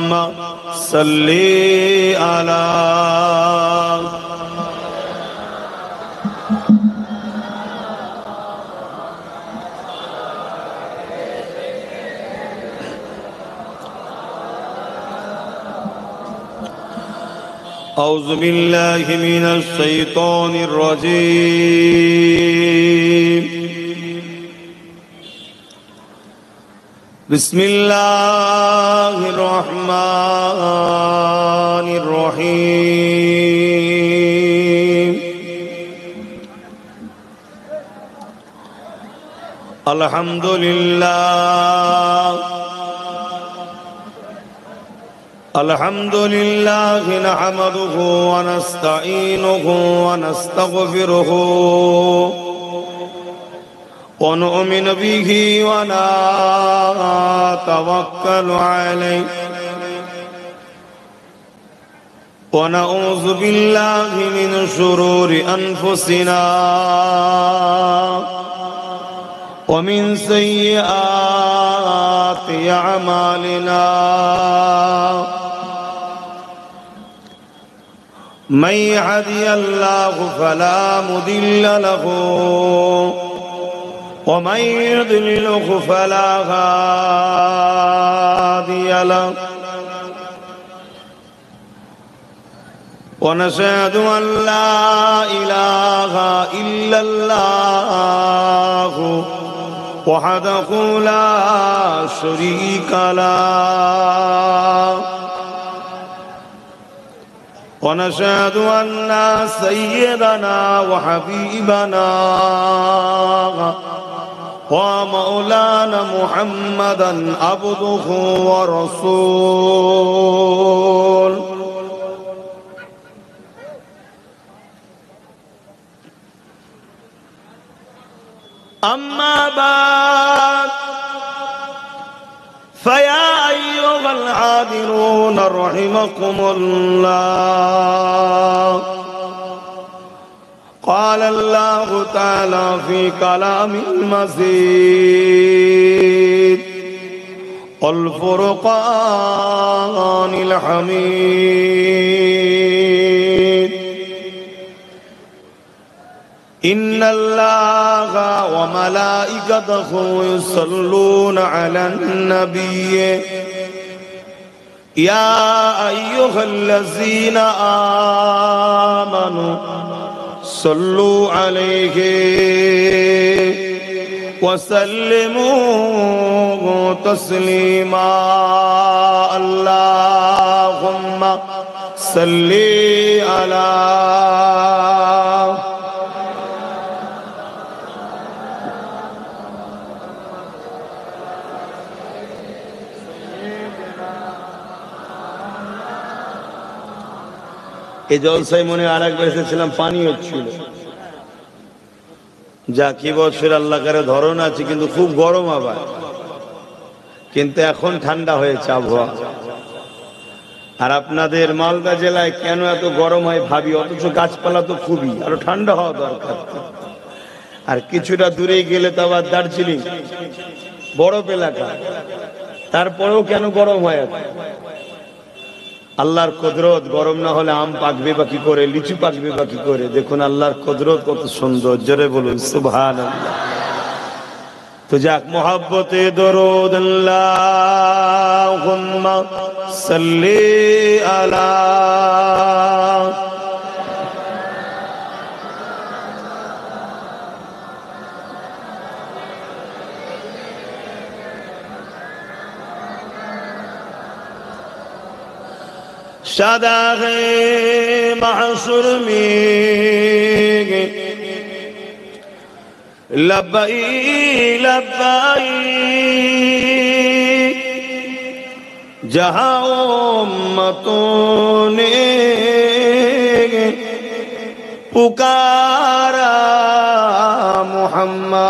اللهم صل على أعوذ بالله من الشيطان الرجيم بسم الله الرحمن الرحيم الحمد لله نحمده ونستعينه ونستغفره ونؤمن به ونتوكل عليه ونعوذ بالله من شرور أنفسنا ومن سيئات أعمالنا من يهدي الله فلا مضل له ومن يضلله فلا هادي له ونشهد أن لا إله إلا الله وحده لا شريك له ونشهد أن سيدنا وحبيبنا ومولانا محمدا عبده ورسوله أما بعد فيا أيها الحاضرون رحمكم الله قال الله تعالى في كلام المزيد والفرقان الحميد إن الله وملائكته يصلون على النبي يا أيها الذين آمنوا صلوا عليه وسلموا تسليما اللهم صل على এই জলসায় মনে আরেকবার এসেছিলাম, পানি হচ্ছিল। যা কি বছর আল্লাহ করে ধরন আছে, কিন্তু খুব গরম আবার, কিন্তু এখন ঠান্ডা হয়েছে আবহাওয়া। আর আপনাদের মালদা জেলায় কেন এত গরম হয় ভাবি, অথচ গাছপালা তো খুবই, আরো ঠান্ডা হওয়া দরকার। আর কিছুটা দূরে গেলে তো আবার দার্জিলিং বরফ এলাকা, তারপরেও কেন গরম হয় এত? আল্লাহর কুদরত, গরম না হলে আম পাকবে বা কি করে, লিচু পাকবে বা কি করে? দেখুন আল্লাহর কুদরত কত সুন্দর, জোরে বলুন সুবহানাল্লাহ। তো যাক, মোহাব্বতে দরুদ আল্লাহুম্মা সাল্লি আলা شداغ محشر میں لبائی لبائی جہاں امتوں نے پکارا محمد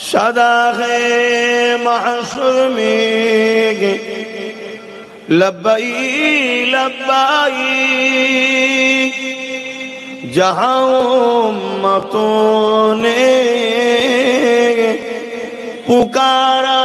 شداغ محشر میں لبائی لبائی جہاں امتوں نے پکارا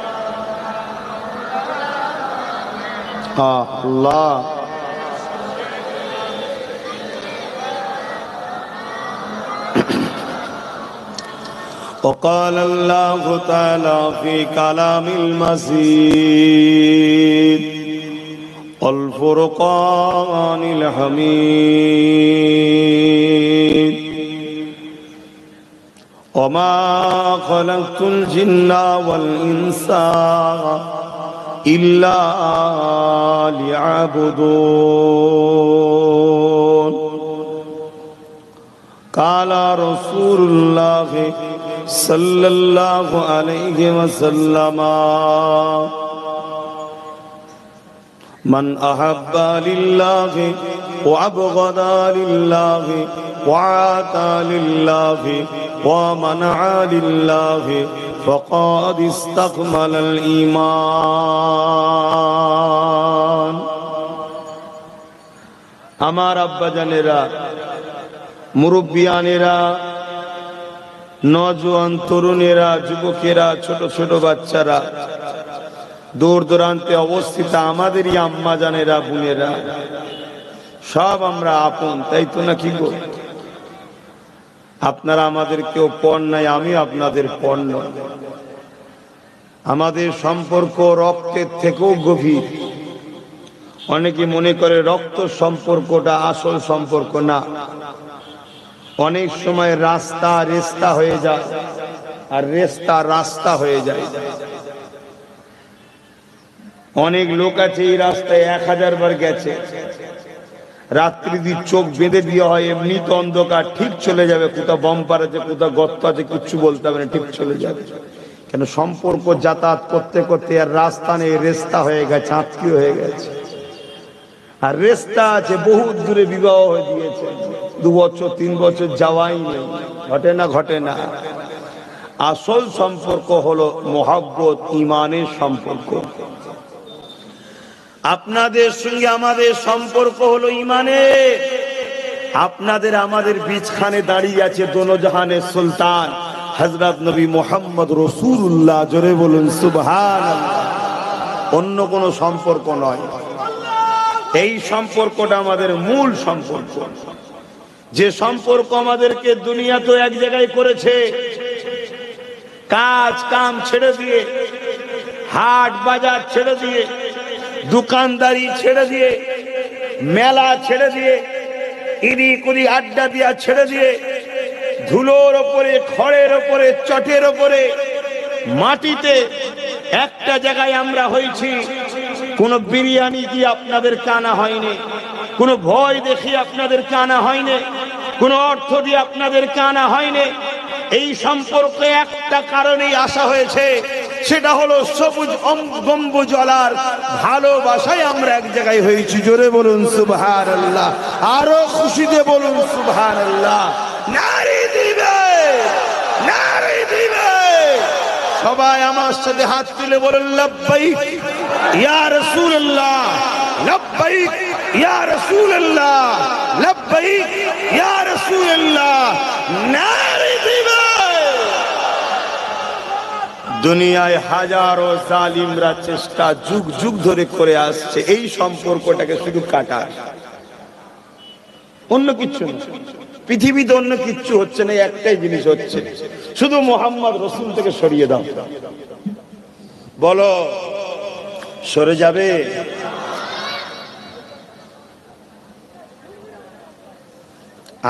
আল্লাহ। وقال الله تعالى في كلام المجيد والفرقان الحميد وما خلقت الجن والإنس إلا ليعبدون قال رسول الله صلى الله عليه وسلم من أحب لله وأبغض لله وعاتى لله ومنع لله فقد استكمل الإيمان আমার আব্বা জানেরা, মুরব্বিয়ানেরা, নওজোয়ান তরুণেরা, যুবকেরা, ছোট ছোট বাচ্চারা, দূর দূরান্তে অবস্থিত আমাদেরই আম্মা জানেরা, বোনেরা, সব আমরা আপন, তাই তো নাকি গো? আপনারা আমাদের কেউ পর নাই, আমি আপনাদের পর নই। আমাদের সম্পর্ক রক্তের থেকেও গভীর। অনেকে মনে করে রক্ত সম্পর্কটা আসল সম্পর্ক, না। অনেক সময় রাস্তা রেস্তা হয়ে যায়, আর রেস্তা রাস্তা হয়ে যায়। অনেক লোক আছে এই রাস্তায় 1000 বার গেছে, রাত্রি দিয়ে চোখ বেঁধে দিয়ে হয়, এমনি তো অন্ধকার, ঠিক চলে যাবে। কোথাও বাম্পার আছে, কোথাও গর্ত আছে, কিচ্ছু বলতে হবে না, ঠিক চলে যাবে। কেন? সম্পর্ক যাতায়াত করতে করতে আর রাস্তা নেই, রেস্তা হয়ে গেছে, আত্মীয় হয়ে গেছে। আর রেস্তা আছে, বহু দূরে বিবাহ হয়ে দিয়েছে, 2 বছর 3 বছর যাওয়াই নেই, ঘটে না, ঘটে না। আসল সম্পর্ক হলো মহব্বত, ঈমানের সম্পর্ক। আপনাদের সঙ্গে আমাদের সম্পর্ক হলো ঈমানের। আপনাদের আমাদের বীজখানে দাঁড়িয়ে আছে দোনো জাহানের সুলতান হযরত নবী মুহাম্মদ রাসূলুল্লাহ। জোরে বলুন সুবহানাল্লাহ। অন্য কোনো সম্পর্ক নয়, এই সম্পর্কটা আমাদের মূল সম্পর্ক। যে সম্পর্ক আমাদেরকে দুনিয়া তো এক জায়গায় করেছে, কাজ কাম ছেড়ে দিয়ে, হাট বাজার ছেড়ে দিয়ে, দোকানদারি ছেড়ে দিয়ে, মেলা ছেড়ে দিয়ে, ইদিক ওদিক আড্ডা দিয়া ছেড়ে দিয়ে, ধুলোর ওপরে, খড়ের ওপরে, চটের ওপরে, মাটিতে একটা জায়গায় আমরা হয়েছি। কোন বিরিয়ানি দিয়ে আপনাদের কানা হয়নি, কোন ভয় দেখিয়ে আপনাদের কানা হয়নি, কোন অর্থ দিয়ে আপনাদের কানা হয়নি। এই সম্পর্কে একটা কারণেই আসা হয়েছে, সেটা হলো সবুজ গম্বুজওয়ালার ভালোবাসায় আমরা এক জায়গায় হয়েছি। জোরে বলুন সুবহানাল্লাহ, আরো খুশিতে বলুন সুবহানাল্লাহ। নারী দিবে, নারী দিবে। সবাই আমার সাথে হাত তুলে বলুন লব্বাইক ইয়া রাসূলুল্লাহ, লব্বাইক ইয়া রাসূলুল্লাহ, লব্বাইক ইয়া রাসূলুল্লাহ। নারী দিবে। দুনিয়ায় হাজারো জালিমরা চেষ্টা যুগ যুগ ধরে করে আসছে এই সম্পর্কটাকে শুধু কাটার, অন্য কিছু না। পৃথিবীতে অন্য কিচ্ছু হচ্ছে না, একটাই জিনিস হচ্ছে, শুধু মুহাম্মদ রাসূল থেকে সরিয়ে দাও। বলো সরে যাবে?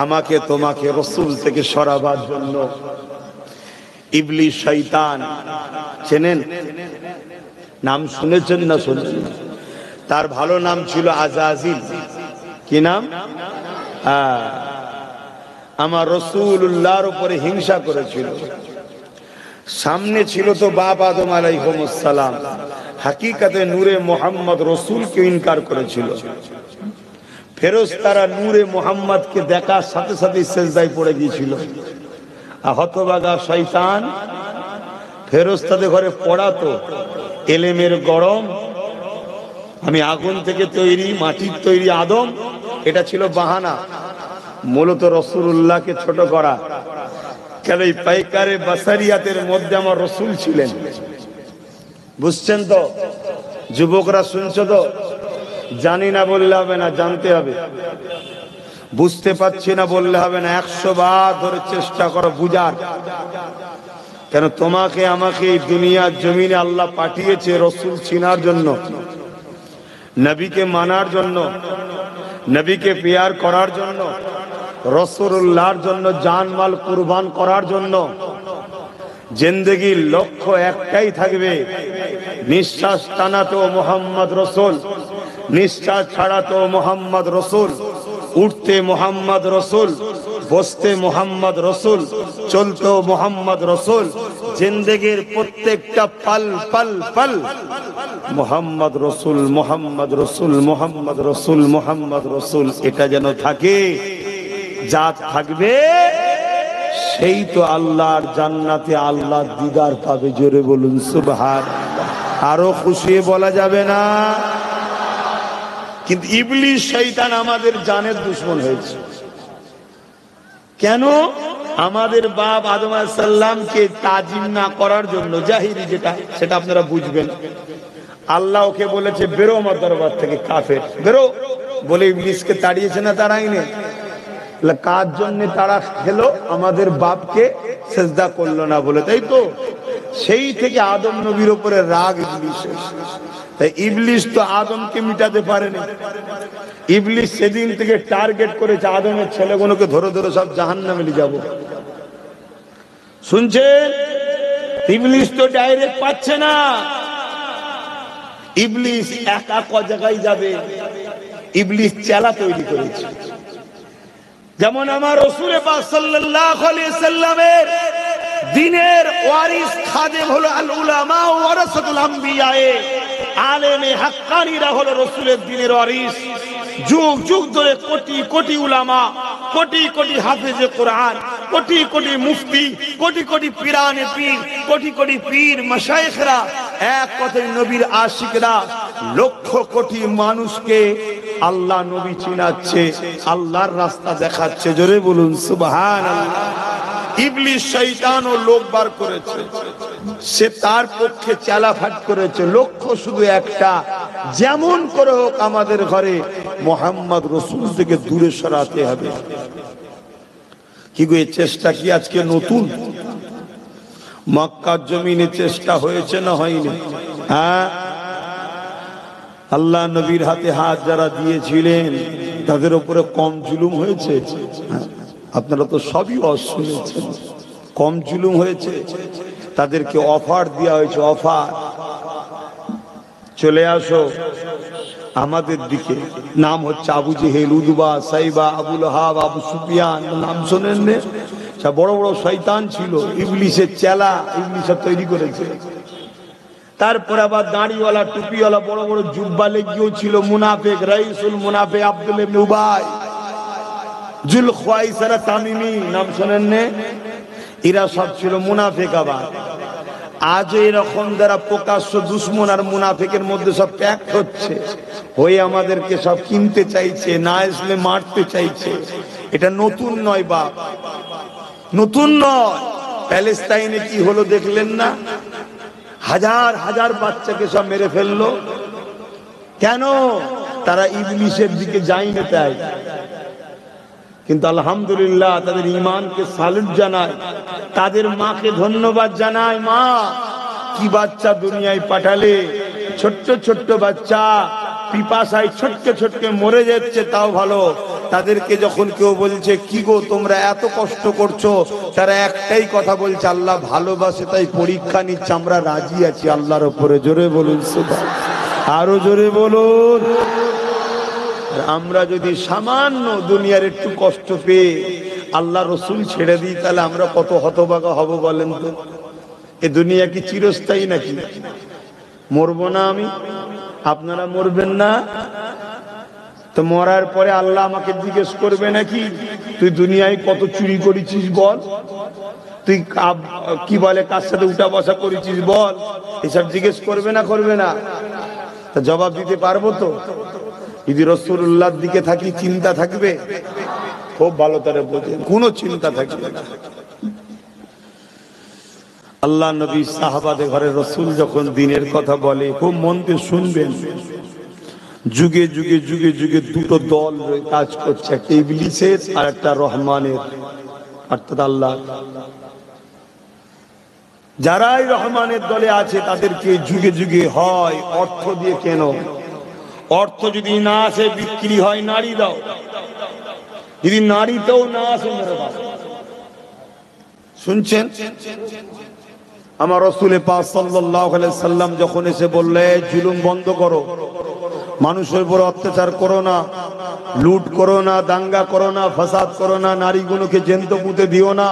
আমাকে তোমাকে রাসূল থেকে সরাবার জন্য ইবলিস, শয়তান, চেনেন? নাম শুনেছেন না শুনেছেন? তার ভালো নাম ছিল আজাজিল। কি নাম? আমার রাসূলুল্লাহর উপরে হিংসা করেছিল। সামনে ছিল তো বাপ আদম আলাইহিস সালাম, হাকিকতে নূরে মুহাম্মদ রাসূলকে ইনকার করেছিল। ফেরেশতারা নূরে মুহাম্মদকে দেখার সাথে সাথে সিজদায় পড়ে গিয়েছিল। হতভাগা শয়তান ফেরেশতাদের ঘরে পড়াতো, এলেমের গরম, আমি আগুন থেকে তৈরি, মাটির তৈরি আদম, এটা ছিল বাহানা। মূলত রাসূলুল্লাহকে ছোট করা। কেন? এই পাইকারে বাসারিয়াতের মধ্যে আমার রাসূল ছিলেন। বুঝছেন তো? যুবকরা শুনছো তো? জানি না বললে হবে না, জানতে হবে। বুঝতে পারছি না বললে হবে না, 100 বার ধরে চেষ্টা করো বুঝার। কেন তোমাকে আমাকে এই দুনিয়ার জমিনে আল্লাহ পাঠিয়েছে রসুল চিনার জন্য, নবীকে মানার জন্য, নবীকে পেয়ার করার জন্য, রাসূলুল্লাহর জন্য জানমাল কুরবান করার জন্য। জিন্দেগির লক্ষ্য একটাই থাকবে, নিঃশ্বাস টানা তো মোহাম্মদ রসুল, নিঃশ্বাস ছাড়া তো মোহাম্মদ রসুল, উঠতে মোহাম্মদ রসুল, বসতে মোহাম্মদ রসুল, চলতে মোহাম্মদ রসুল। জিন্দেগির প্রত্যেকটা পল পল পল মোহাম্মদ রসুল, মোহাম্মদ রসুল, মোহাম্মদ রসুল, মোহাম্মদ রসুল, এটা যেন থাকে। যা থাকবে সেই তো আল্লাহর জান্নাতে আল্লাহর দিদার পাবে। জোরে বলুন সুবহানাল্লাহ। আরো খুশি বলা যাবে না। কিন্তু ইবলিস শয়তান আমাদের জানের দুশমন হয়েছে। কেন? আমাদের বাপ আদম আলাইহিস সালামকে তাজিম না করার জন্য, জাহিরি যেটা, সেটা আপনারা বুঝবেন। আল্লাহ ওকে বলেছে বেরো আমার দরবার থেকে, কাফের বেরো বলে ইবলিসকে তাড়িয়েছে না তাড়াইনি? কার জন্য তারা খেলো? আমাদের বাপকে সেজদা করলো না বলে, তাই তো? সেই থেকে আদম নবীর উপরে রাগ ইবলিসের। তাই ইবলিস তো আদমকে মিটাতে পারেনি। ইবলিস সেদিন থেকে টার্গেট করেছে আদমের ছেলেগুলোকে ধরে ধরে সব জাহান্নামে নিয়ে যাবো। শুনছেন? ইবলিস তো ডাইরেক্ট পাচ্ছে না। ইবলিস একা ক জায়গায় যাবে? ইবলিস চেলা তৈরি করেছে। যেমন আমার রাসূল পাক সাল্লাল্লাহু আলাইহি সাল্লামের দ্বীনের ওয়ারিস খাদেম হলো আল উলামা ওয়ারাসাতুল আম্বিয়া, আলেমে হাক্কানীরা হলো রাসূলের দ্বীনের ওয়ারিস। যুগ যুগ ধরে কোটি কোটি উলামা, কোটি কোটি হাফেজে কোরআন, কোটি কোটি মুফতি, কোটি কোটি পীরানে পীর, কোটি কোটি পীর মাশায়েখরা, এক কথায় নবীর আশিকরা লক্ষ কোটি মানুষকে আল্লাহ নবী চিনাচ্ছে, আল্লাহর রাস্তা দেখাচ্ছে। জোরে বলুন সুবহানাল্লাহ। ইবলিস শয়তান ও লোক বার করেছে, সে তার পক্ষে চালাফাট করেছে। লক্ষ্য শুধু একটা, যেমন করে হোক আমাদের ঘরে মোহাম্মদ রসুল থেকে দূরে সরাতে হবে। কি গো, এই চেষ্টা কি আজকে নতুন? মক্কার জমিনে চেষ্টা হয়েছে না হয়নি? হ্যাঁ, আল্লাহ নবীর হাতে হাত যারা দিয়েছিলেন তাদের উপরে কম জুলুম হয়েছে? আপনারা তো সবই শুনেছেন। কম জুলুম হয়েছে? তাদেরকে অফার দেওয়া হয়েছে, অফার, চলে আসো আমাদের দিকে। নাম হচ্ছে আবু জেহেল, উদবা, সাইবা, আবু লাহাব, আবু সুফিয়ান, নাম শোনেন না? সব বড় বড় শয়তান ছিল, ইবলিসের চেলা, ইবলিসের তৈরি করেছে। তারপর আবার দাড়িওয়ালা, টুপিওয়ালা, বড় বড় জুব্বা লেগিও ছিল মুনাফিক, রাইসুল মুনাফিক আব্দুল ইবনে উবাই, জুল খুয়াইসারা তামিমি, নাম শোনেন না? এরা সব ছিল মুনাফিক। আবার আজ এরকম যারা প্রকাশ্য দুশ্মন আর মুনাফিকের মধ্যে সব প্যাক হচ্ছে, হয়ে আমাদেরকে সব কিনতে চাইছে, না আসলে মারতে চাইছে। এটা নতুন নয় বাপ, নতুন নয়। প্যালেস্তাইনে কি হলো দেখলেন না? হাজার হাজার বাচ্চাকে সব মেরে ফেললো। কেন? তারা ইবলিসের দিকে যায়নি তাই। কিন্তু আলহামদুলিল্লাহ তাদের ঈমানকে সালুট জানায়, তাদের মাকে ধন্যবাদ জানায়। মা, কি বাচ্চা দুনিয়ায় পাঠালে! ছোট্ট ছোট্ট বাচ্চা পিপাসায় ছোট্ট ছোট্ট মরে যাচ্ছে, তাও ভালো। তাদেরকে যখন কেউ বলছে কি গো তোমরা এত কষ্ট করছো, তারা একটাই কথা বলছে, আল্লাহ ভালোবাসে তাই পরীক্ষা নিচ্ছে, আমরা রাজি আছি আল্লাহর উপরে। জোরে বলুন সুবহানাল্লাহ, আরো জোরে বলুন। আমরা যদি সামান্য দুনিয়ার একটু কষ্ট পেয়ে আল্লাহ রসুল ছেড়ে দিই, তাহলে আমরা কত হতভাগা হব বলেন তো? এ দুনিয়া কি চিরস্থায়ী নাকি? মরবো না আমি, আপনারা মরবেন না? তো মরার পরে আল্লাহ আমাকে জিজ্ঞেস করবে নাকি তুই দুনিয়ায় কত চুরি করেছিস বল, তুই কি বলে কার সাথে উঠা বসা করেছিস বল? এসব জিজ্ঞেস করবে না? করবে না? তা জবাব দিতে পারবো তো? যদি রাসূলুল্লাহর দিকে থাকি চিন্তা থাকবে? খুব ভালো করে বোঝেন, কোনো চিন্তা থাকবে না। আল্লাহ নবী সাহাবাদের ঘরে রাসূল যখন দ্বীনের কথা বলে খুব মন দিয়ে শুনবেন। যুগে যুগে যুগে যুগে দুটো দল কাজ করছে, একটা ইবলিসের আর একটা রহমানের, অর্থাৎ আল্লাহ। যারাই রহমানের দলে আছে তাদেরকে যুগে যুগে হয় অর্থ দিয়ে কেন, অর্থ যদি না আসে বিক্রি হয় নারী দাও, যদি নারীতেও না আসে মেরে দাও। শুনছেন? আমার রাসূল পাক সাল্লাল্লাহু আলাইহি সাল্লাম যখন এসে বললে জুলুম বন্ধ করো, মানুষের উপর অত্যাচার করো না, লুট করো না, দাঙ্গা করো না, ফাসাদ করো না, নারীগুলোকে জ্যান্ত পুঁতে দিও না,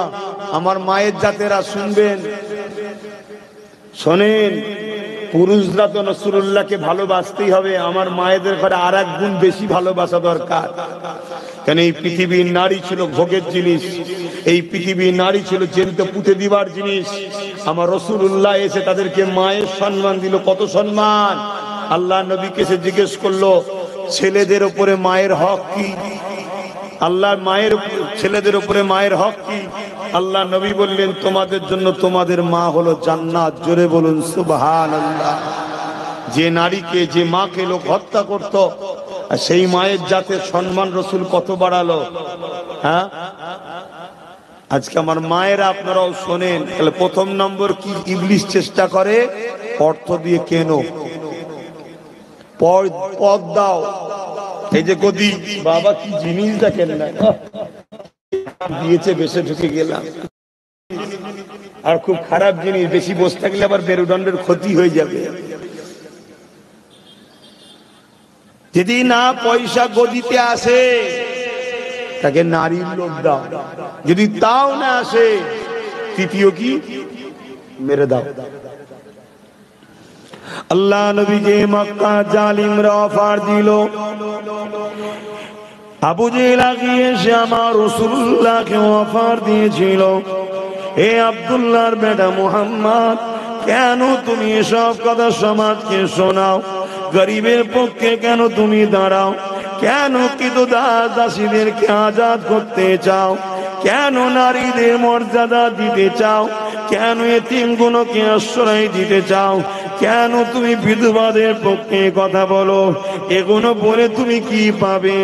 আমার মায়ের জাতেরা শুনবেন, শোনেন, পুরুষরা তো রাসূলুল্লাহকে ভালোবাসতেই হবে, আমার মায়েদের ঘরে আর এক গুণ বেশি ভালোবাসা দরকার। কেন এই পৃথিবীর নারী ছিল ভোগের জিনিস, এই পৃথিবীর নারী ছিল জ্যান্ত পুঁতে দিবার জিনিস। আমার রাসূলুল্লাহ এসে তাদেরকে মায়ের সম্মান দিল, কত সম্মান। আল্লাহ নবীকে সে জিজ্ঞেস করলো ছেলেদের উপরে মায়ের হক কি, আল্লাহর মায়ের ছেলেদের উপরে মায়ের হক কি? আল্লাহ নবী বললেন তোমাদের জন্য তোমাদের মা হলো জান্নাত। জোরে বলুন সুবহানাল্লাহ। যে নারীকে, যে মাকে লোক হত্যা করত, সেই মায়ের জাতের সম্মান রাসূল কত বাড়ালো। হ্যাঁ, আজকে আমার মায়েরা আপনারাও শোনেন। তাহলে প্রথম নম্বর কি ইবলিস চেষ্টা করে? অর্থ দিয়ে কেন, পদ দাও। এই যে গদি বাবা কি জিনিস দেখেন না, দিয়েছে বেশে ঢুকে গেলাম, আর খুব খারাপ জিনিস, বেশি বসে থাকলে আবার মেরুদণ্ডের ক্ষতি হয়ে যাবে। যদি না পয়সা গদিতে আসে তাকে নারীর লোভ দাও, যদি তাও না আসে তৃতীয় কি? মেরে দাও। আল্লাহ নবীকে মক্কা জালিমরা অফার দিল, আবু জেহেল আগিয়ে এসে আমার রাসূলুল্লাহকে অফার দিয়েছিল, হে আব্দুল্লাহর বেটা মুহাম্মদ, কেন তুমি এসব কথা সমাজকে শোনাও? গরিবের পক্ষে কেন তুমি দাঁড়াও? কেন কিন্তু দাসীদেরকে আজাদ করতে চাও? কেন নারীদের মর্যাদা দিতে চাও? কেন এতিমগুলোকে আশ্রয় দিতে চাও? কেন তুমি বিধবাদের পক্ষে কথা বলো? এগুলো বলে তুমি কি পাবে?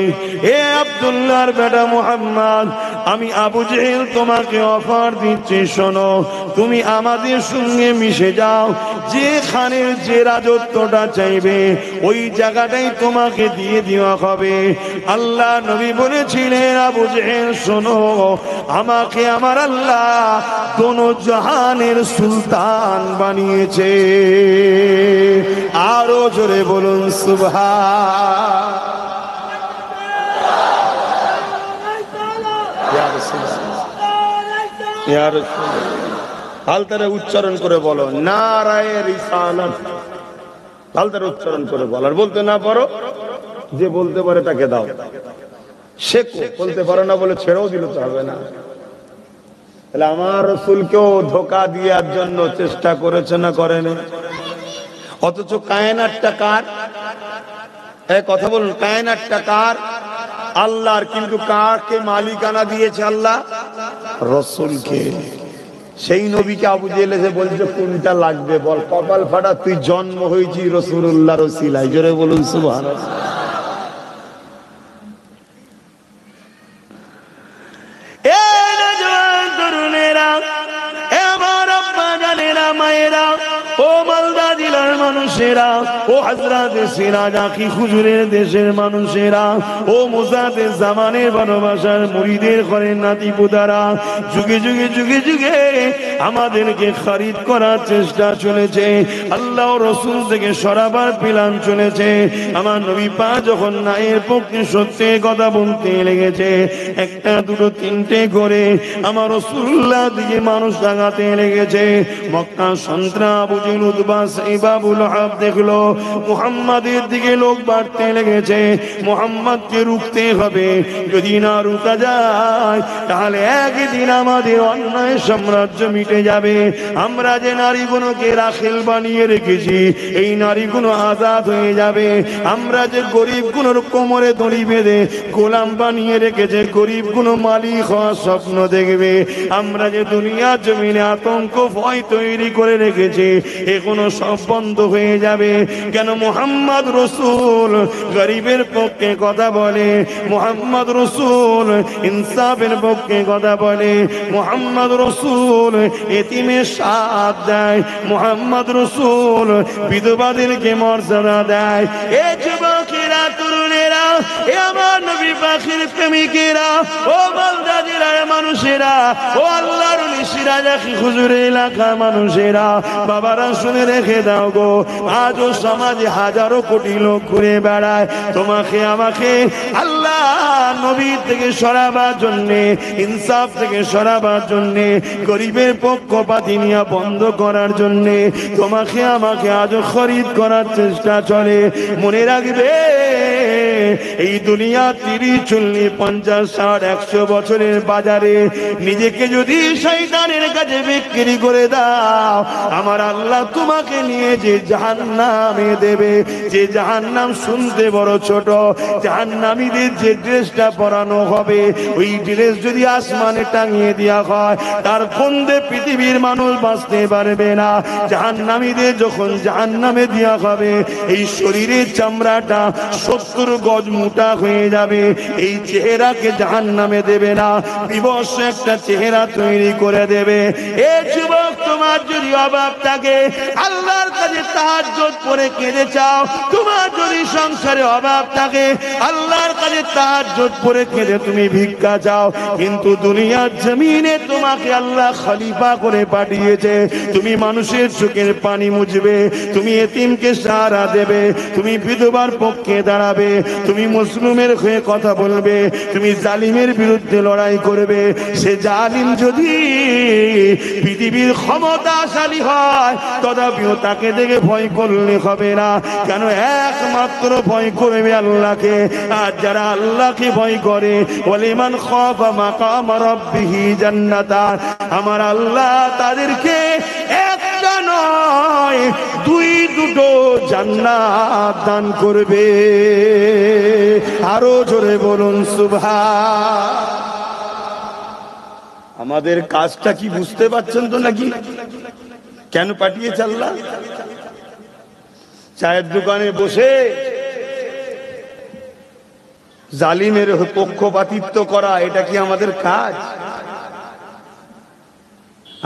হে আব্দুল্লাহর বেটা মুহাম্মদ, আমি আবু জেহেল তোমাকে অফার দিচ্ছি, শোনো, তুমি আমাদের সঙ্গে মিশে যাও, যেখানে যে রাজত্বটা চাইবে ওই জায়গাটাই তোমাকে দিয়ে দেওয়া হবে। আল্লাহ নবী বলেছিলেন, আবু জেহেল শোনো, আমাকে আমার আল্লাহ দোনো জাহানের সুলতান বানিয়েছে। আরো জোরে বলুন সুবহান। হালতারে উচ্চারণ করে বলো নারায়ে রিসালাত, হালতারে উচ্চারণ করে বলো। আর বলতে না পারো, যে বলতে পারে তাকে দাও, শেখো। বলতে পারো না বলে ছেড়েও দিলে তো হবে না। তাহলে আমার রাসূলকেও ধোঁকা দেওয়ার জন্য চেষ্টা করেছে না করেনি? অথচ কায়নাতটা কার? এই কথা বলুন, কায়নাতটা কার? আল্লাহর। কিন্তু কাকে মালিকানা দিয়েছে আল্লাহ? রাসূলকে। সেই নবীকে আবু জেহেল এসে বলছে কোনটা লাগবে বল। কপাল ফাটা, তুই জন্ম হয়েছি রাসূলুল্লাহর ওসিলায়। জোরে বলুন সুবহানাল্লাহ। এই নওজোয়ান তরুণেরা, আমার আব্বা জানেরা, মায়েরা, ও মালদা জেলার মানুষেরা, ও হযরত সিরাজ আখি হুজুরের দেশের মানুষেরা, ও মুজাদ্দেদ জামানের ভালোবাসার মুরিদের ঘরের নাতিপুতারা, যুগে যুগে যুগে যুগে আমাদেরকে খরিদ করার চেষ্টা চলেছে, আল্লাহ রাসূল থেকে সরাবার প্ল্যান চলেছে। আমার নবী পাক যখন নায়ের পক্ষে সত্যি কথা বলতে লেগেছে, একটা দুটো তিনটে করে আমার রাসূলুল্লাহ দিকে মানুষ লাগাতে লেগেছে। মক্কা সন্ত্রাস আবু জেহেল, উতবা, সাইবা, আবু লাহাব দেখলো মুহাম্মাদের দিকে লোক বাড়তে লেগেছে। মুহাম্মাদকে রুখতে হবে, যদি না রুকা যায় তাহলে একদিন আমাদের অন্যায় সাম্রাজ্য মিটে যাবে। আমরা যে নারীগুলোকে রাখেল বানিয়ে রেখেছি, এই নারীগুলো আজাদ হয়ে যাবে। আমরা যে গরিবগুলোর কোমরে দড়ি বেঁধে গোলাম বানিয়ে রেখেছে, গরিবগুলো মালিক হওয়ার স্বপ্ন দেখবে। আমরা যে দুনিয়ার জমিনে আতঙ্ক ভয় তৈরি করে রেখেছি, এগুলো সব বন্ধ হয়ে যাবে। কেন? মুহাম্মদ রাসূল গরিবের পক্ষে কথা বলে, মুহাম্মদ রাসূল ইনসাফের পক্ষে কথা বলে, মুহাম্মদ রাসূল এতিমের সাথ দেয়, মুহাম্মদ রাসূল বিধবাদেরকে মর্যাদা দেয়। এ যুবকেরা, তরুণেরা, এ আমার নবী পাখির প্রেমিকেরা, ও মালদাজিরা মানুষেরা, ও আল্লাহর নিশিরা জাকি হুজুরে এলাকা মানুষেরা, বাবারা শুনে রেখে দাও গো, আজও সমাজে হাজারো কোটি লোক ঘুরে বেড়ায়। তোমাকে আমাকে আল্লাহ নবী থেকে সরাবার জন্যে, ইনসাফ থেকে সরাবার জন্যে, গরিবের পক্ষপাতি নিয়ে বন্ধ করার জন্যে তোমাকে আমাকে আজও খরিদ করার চেষ্টা চলে। মনে রাখবে, এই দুনিয়া 30, 40, 50, 60, 100 বছরের বাজারে নিজেকে যদি শয়তানের কাছে বিক্রি করে দাও, আমার আল্লাহ তোমাকে নিয়ে যে জাহান্নামে দেবে, যে জাহান্নাম শুনতে বড় ছোট, জাহান্নামীদের যে ড্রেসটা পরানো হবে, ওই ড্রেস যদি আসমানে টাঙিয়ে দেওয়া হয়, তার ফন্দে পৃথিবীর মানুষ বাঁচতে পারবে না। জাহান্নামীদের যখন জাহান্নামে দেওয়া হবে, এই শরীরের চামড়াটা 70 গজ মোটা হয়ে যাবে। এই চেহারাকে জাহান্নামে দেবে না, বিবশ একটা চেহারা তৈরি করে দেবে। এ যুবক, তোমার যদি অভাব থাকে, আল্লাহর কাছে তাহাজ্জুদ পড়ে কেঁদে চাও। তোমার যদি সংসারে অভাব থাকে, আল্লাহর কাছে তাহাজ্জুদ পড়ে কেঁদে তুমি ভিক্ষা চাও। কিন্তু দুনিয়ার জমিনে তোমাকে আল্লাহ খলিফা করে পাঠিয়েছে, তুমি মানুষের চোখের পানি মুছবে, তুমি এতিমকে সাহারা দেবে, তুমি বিধবার পক্ষে দাঁড়াবে, তুমি মুসলিমের হয়ে কথা বলবে, তুমি জালিমের বিরুদ্ধে লড়াই করবে। সে জালিম যদি পৃথিবীর ক্ষমতাশালী হয়, তথাপিও তাকে দেখে ভয় করলে হবে না। কেন? একমাত্র ভয় করবে আল্লাহকে। আর যারা আল্লাহকে ভয় করে, ওয়ালিমান খাফা মাকাম রাব্বিহি জান্নাতান, আমার আল্লাহ তাদেরকে একটা নয়, 2 জান্নাত দান করবে। আরো জোরে বলুন সুবহান। আমাদের কাজটা কি বুঝতে পারছেন তো নাকি? কেন পাঠিয়েছে আল্লাহ? চায়ের দোকানে বসে জালিমের পক্ষপাতিত্ব করা, এটা কি আমাদের কাজ?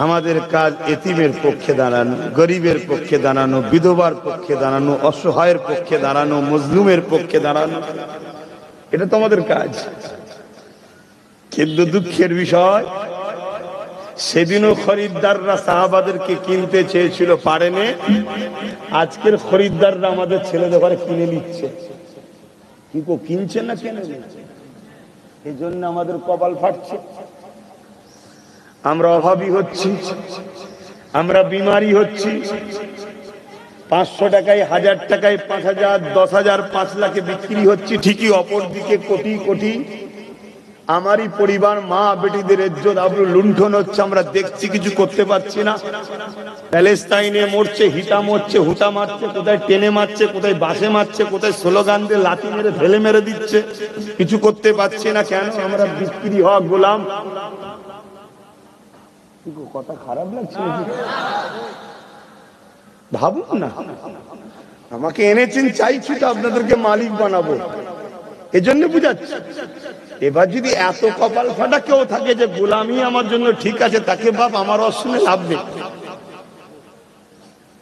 আমাদের কাজ এতিমের পক্ষে দাঁড়ানো, গরিবের পক্ষে দাঁড়ানো, বিধবার পক্ষে দাঁড়ানো, অসহায়ের পক্ষে দাঁড়ানো, মজলুমের পক্ষে দাঁড়ানো, এটা তো আমাদের কাজ। কিন্তু দুঃখের বিষয়, সেদিনও খরিদ্দাররা সাহাবাদেরকে কিনতে চেয়েছিল, পারেনি। আজকের খরিদ্দাররা আমাদের ছেলেদের ঘরে কিনে নিচ্ছে। কি কো কিনছে না কেন? এই জন্য আমাদের কপাল ফাটছে। আমরা অভাবী হচ্ছি, আমরা বিমারি হচ্ছি। 500 টাকায়, 1000 টাকায়, 5000, 10,000, 5 লাখে বিক্রি হচ্ছে ঠিকই, অপরদিকে কোটি কোটি আমারই পরিবার, মা বেটিদের ইজ্জত আবরু লুণ্ঠন হচ্ছে, আমরা দেখছি, কিছু করতে পারছি না। প্যালেস্তাইনে মরছে, হিটা মরছে, হুটা মারছে, কোথায় টেনে মারছে, কোথায় বাসে মারছে, কোথায় স্লোগান দিয়ে লাঠি মেরে ফেলে মেরে দিচ্ছে, কিছু করতে পারছি না। কেন? আমরা বিক্রি হওয়া গোলাম। কথা খারাপ লাগছে? ভাবুন না, আমাকে এনেছেন, চাইছি তো আপনাদেরকে মালিক বানাবো, এজন্য বুঝাচ্ছি। এবার যদি এত কপাল ফাটা কেউ থাকে যে গোলামি আমার জন্য ঠিক আছে, তাকে বাপ আমার অশুনে লাভ নেই।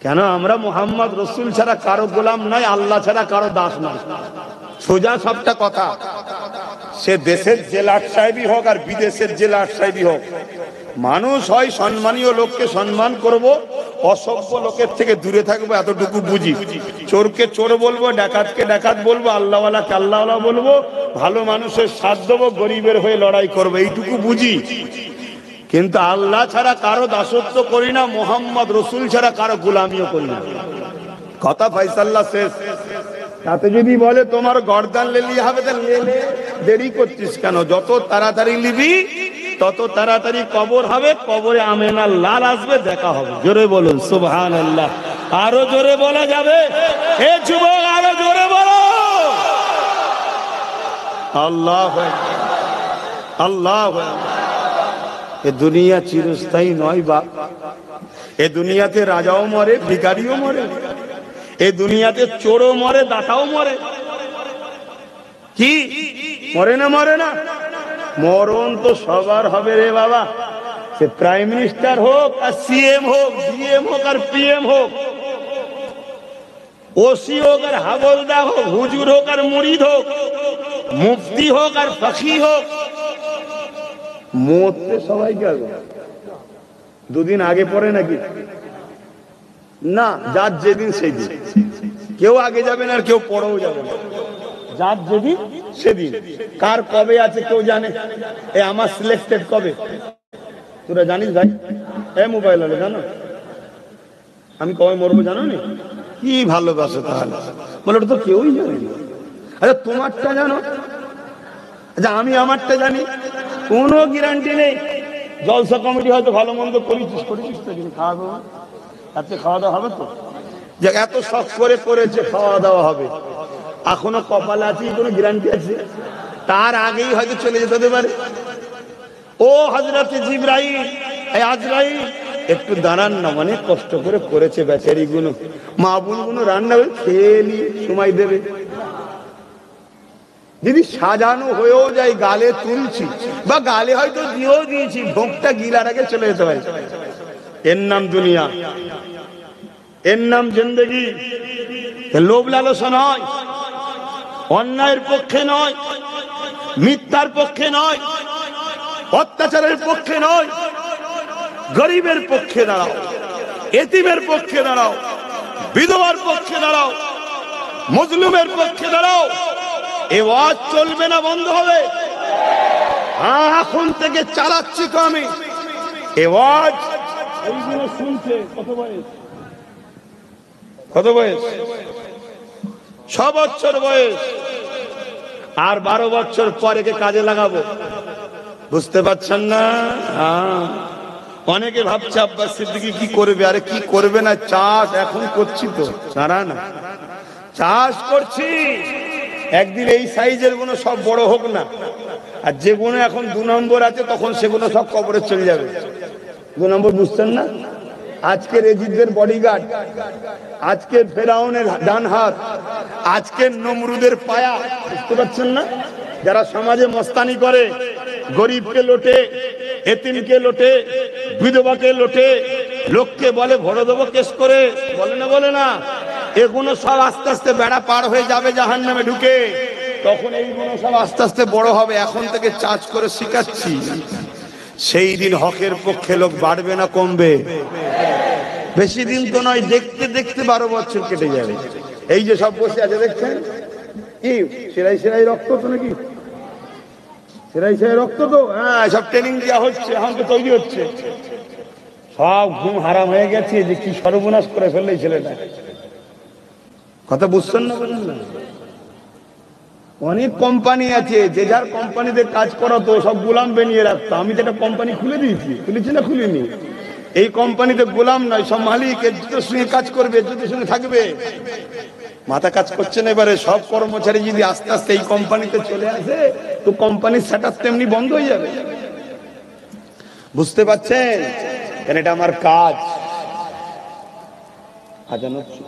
কেন? আমরা মুহাম্মদ রাসূল ছাড়া কারো গোলাম নাই, আল্লাহ ছাড়া কারো দাস নাই। সোজা সবটা কথা। সে দেশের জেলার সাহেবই হোক আর বিদেশের জেলার সাহেবই হোক, মানুষ হয় সম্মানীয় লোককে সম্মান করব, অসভ্য লোকের থেকে দূরে থাকবো, এতটুকু বুঝি। চোরকে চোর বলবো, ডাকাতকে ডাকাত বলবো, আল্লাহওয়ালাকে আল্লাহওয়ালা বলবো, ভালো মানুষের সাথ দেবো, গরিবের হয়ে লড়াই করবো, এইটুকু বুঝি। কিন্তু আল্লাহ ছাড়া কারো দাসত্ব করি না, মুহাম্মদ রাসূল ছাড়া কারো গোলামিও করি না। কথা ফাইসাল্লাহ শেষ। তাতে যদি বলে তোমার গর্দান লেলি হবে, তা লেলে, দেরি করছিস কেন? যত তাড়াতাড়ি লিবি তত তাড়াতাড়ি কবর হবে, কবরে আমেনার লাল আসবে, দেখা হবে। জোরে বলুন সুবহানাল্লাহ। আরো জোরে বলা যাবে? হে যুবক, আরো জোরে বলো আল্লাহু আকবার, আল্লাহু আকবার। এ দুনিয়া চিরস্থায়ী নয় বাপ। এ দুনিয়াতে রাজাও মরে, ভিখারিও মরে। এই দুনিয়াতে চোরও মরে, দাতাও মরে। কি মরে না? মরে না? মরণ তো সবার হবে রে বাবা। সে প্রাইম মিনিস্টার হোক আর সিএম হোক, ডিএম হোক আর পিএম হোক, ওসি হোক আর হাবলদা হোক, হুজুর হোক আর মুরিদ হোক, মুফতি হোক আর ফকি হোক, মরতে সবাইকে হবে। দুদিন আগে পরে নাকি না, যার যেদিন সেই দিন। কেউ আগে যাবে না আর কেউ পরেও যাবে না, যার যেদিন সেদিন। কার কবে আছে কেউ জানে? এ আমার সিলেক্টেড কবে তোরা জানিস ভাই? এ মোবাইল হলে জানো আমি কবে মরবো জানো নি? কি ভালোবাসো তাহলে, বলে ওটা তো কেউই জানে না। আচ্ছা তোমারটা জানো? আচ্ছা আমি আমারটা জানি? কোনো গ্যারান্টি নেই। জলসা কমিটি হয়তো ভালো মন্দ করেছিস তো, কিন্তু খাওয়া দাওয়া, আজকে খাওয়া দাওয়া হবে তো? যে এত শখ করে করেছে খাওয়া দাওয়া হবে, এখনো কপালে আছে, কোনো গ্যারান্টি আছে? তার আগেই হয়তো চলে যেতে হতে পারে। ও হযরত জিবরাইল, এই আজরাইল একটু দাঁড়ান না, মানে কষ্ট করে করেছে বেচারি গুলো, মা বোন গুলো রান্না করে খেয়ে নিয়ে সময় দেবে। যদি সাজানো হয়েও যায়, গালে তুলছি বা গালে হয়তো দিয়েও দিয়েছি, ভোগটা গিলার আগে চলে যেতে পারে। এর নাম দুনিয়া, এর নাম জিন্দেগি। লোভ লালসা নয়, অন্যায়ের পক্ষে নয়, মিথ্যার পক্ষে নয়, অত্যাচারের পক্ষে নয়, গরিবের পক্ষে দাঁড়াও, এতিমের পক্ষে দাঁড়াও, বিধবার পক্ষে দাঁড়াও, মজলুমের পক্ষে দাঁড়াও। এ ওয়াজ চলবে না, বন্ধ হবে? হ্যাঁ, এখন থেকে চালাচ্ছি তো আমি এ ওয়াজ। এইগুলো শুনছে কত বয়স? কত বয়স? 6 বছর বয়স। আর 12 বছর পরে কে কাজে লাগাবো, বুঝতে পারছেন না? হ্যাঁ, অনেকে ভাবছে আব্বাস সিদ্দিকী কি করবে। আরে কি করবে না, চাষ এখন করছি তো, সারা না চাষ করছি। একদিন এই সাইজের গুলো সব বড় হোক না, আর যেগুলো এখন 2 নম্বর আছে তখন সেগুলো সব কবরে চলে যাবে। 2 নম্বর বুঝছেন না? আজকের এজিদের বডিগার্ড, আজকের ফেরাউনের ডান হাত, আজকের নমরুদের পায়া, বুঝতে পারছেন না? যারা সমাজে মস্তানি করে, গরিবকে লোটে, এতিমকে লোটে, বিধবাকে লোটে, লোককে বলে ভরে দেবো কেস করে, বলে না? বলে না? এগুলো সব আস্তে আস্তে বেড়া পার হয়ে যাবে জাহান্নামে ঢুকে, তখন এইগুলো সব আস্তে আস্তে বড় হবে। এখন থেকে চাষ করে শিখাচ্ছি, সেই দিন হকের পক্ষে লোক বাড়বে না কমবে? বেশি দিন তো নয়, দেখতে দেখতে 12 বছর কেটে যাবে। এই যে সব বসে আছে দেখছেন, কি সেরাই সেরাই রক্ত তো নাকি? সেরাই সেরাই রক্ত তো, হ্যাঁ, সব ট্রেনিং দেওয়া হচ্ছে, এখন তো তৈরি হচ্ছে। সব ঘুম হারাম হয়ে গেছে, যে কি সর্বনাশ করে ফেললে ছেলেটা। কথা বুঝছেন না? বলেন না? অনেক কোম্পানি আছে, যে যার কোম্পানিতে কাজ করাতো সব গোলাম বানিয়ে রাখতো। আমি তো একটা কোম্পানি খুলে দিয়েছি, খুলেছি না খুলিনি? এই কোম্পানিতে গোলাম নয়, সব মালিক এর সঙ্গে কাজ করবে, এর সঙ্গে থাকবে। মাথা কাজ করছে না। এবারে সব কর্মচারী যদি আস্তে আস্তে এই কোম্পানিতে চলে আসে, তো কোম্পানির সেটআপ তেমনি বন্ধ হয়ে যাবে। বুঝতে পারছেন? কেন এটা আমার কাজ। আজান হচ্ছে,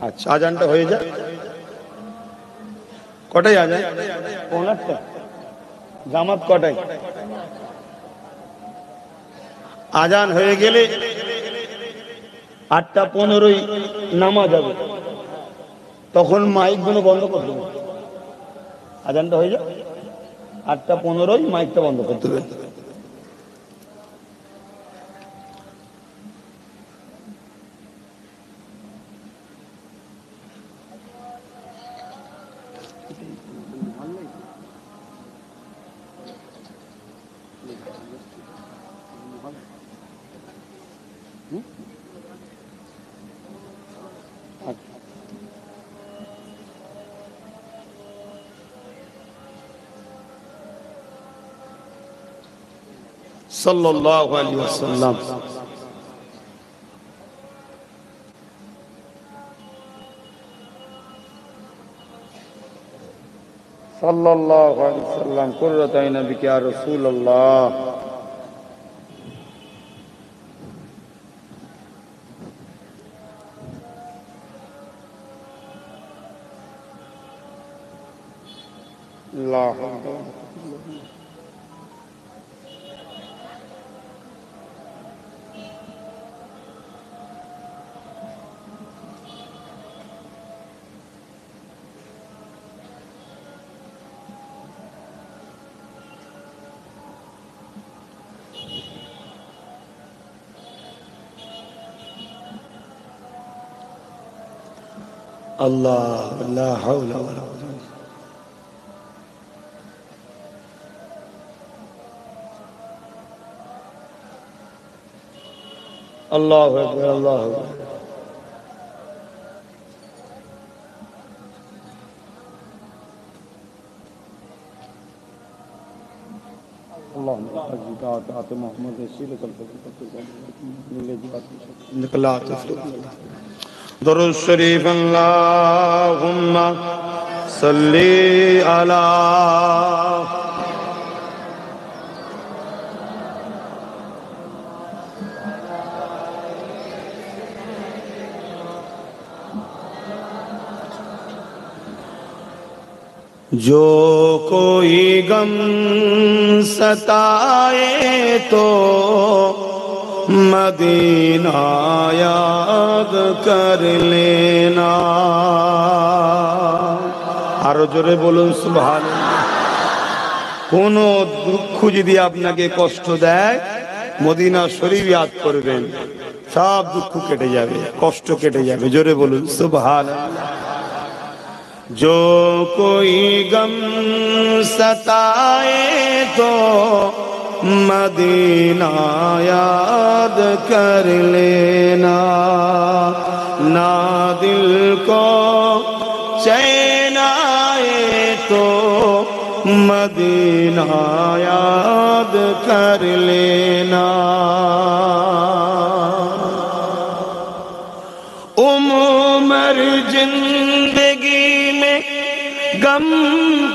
আচ্ছা আজানটা হয়ে যায়। কটায় আজান? 8:15। জামাত কটায়? আজান হয়ে গেলে 8:15 নামাজ হবে, তখন মাইক গুলো বন্ধ করে দেবে। আজানটা হয়ে যায় 8:15, মাইকটা বন্ধ করতে হবে। সাল্লাল্লাহু আলাইহি ওয়াসাল্লাম। সাল্লাল্লাহু আলাইহি ওয়াসাল্লাম। কুররাতু আইনা বিকা ইয়া রাসূলুল্লাহ। اللہ لا حول ولا قوة اللہ اکبر اللہ اکبر درود شریف اللہم صلی علی جو کوئی غم ستائے تو مدینہ یاد کر لینا আরো জোরে বলুন সুবহানাল্লাহ কোন দুঃখ যদি আপনাকে কষ্ট দেয় মদিনা শরীফ ইয়াদ করবেন সব দুঃখ কেটে যাবে কষ্ট কেটে যাবে জোরে বলুন সুবহানাল্লাহ جو کوئی غم ستائے تو مدینہ یاد کر لینا نہ دل کو چین آئے تو مدینہ یاد کر لینا عمر زندگی غم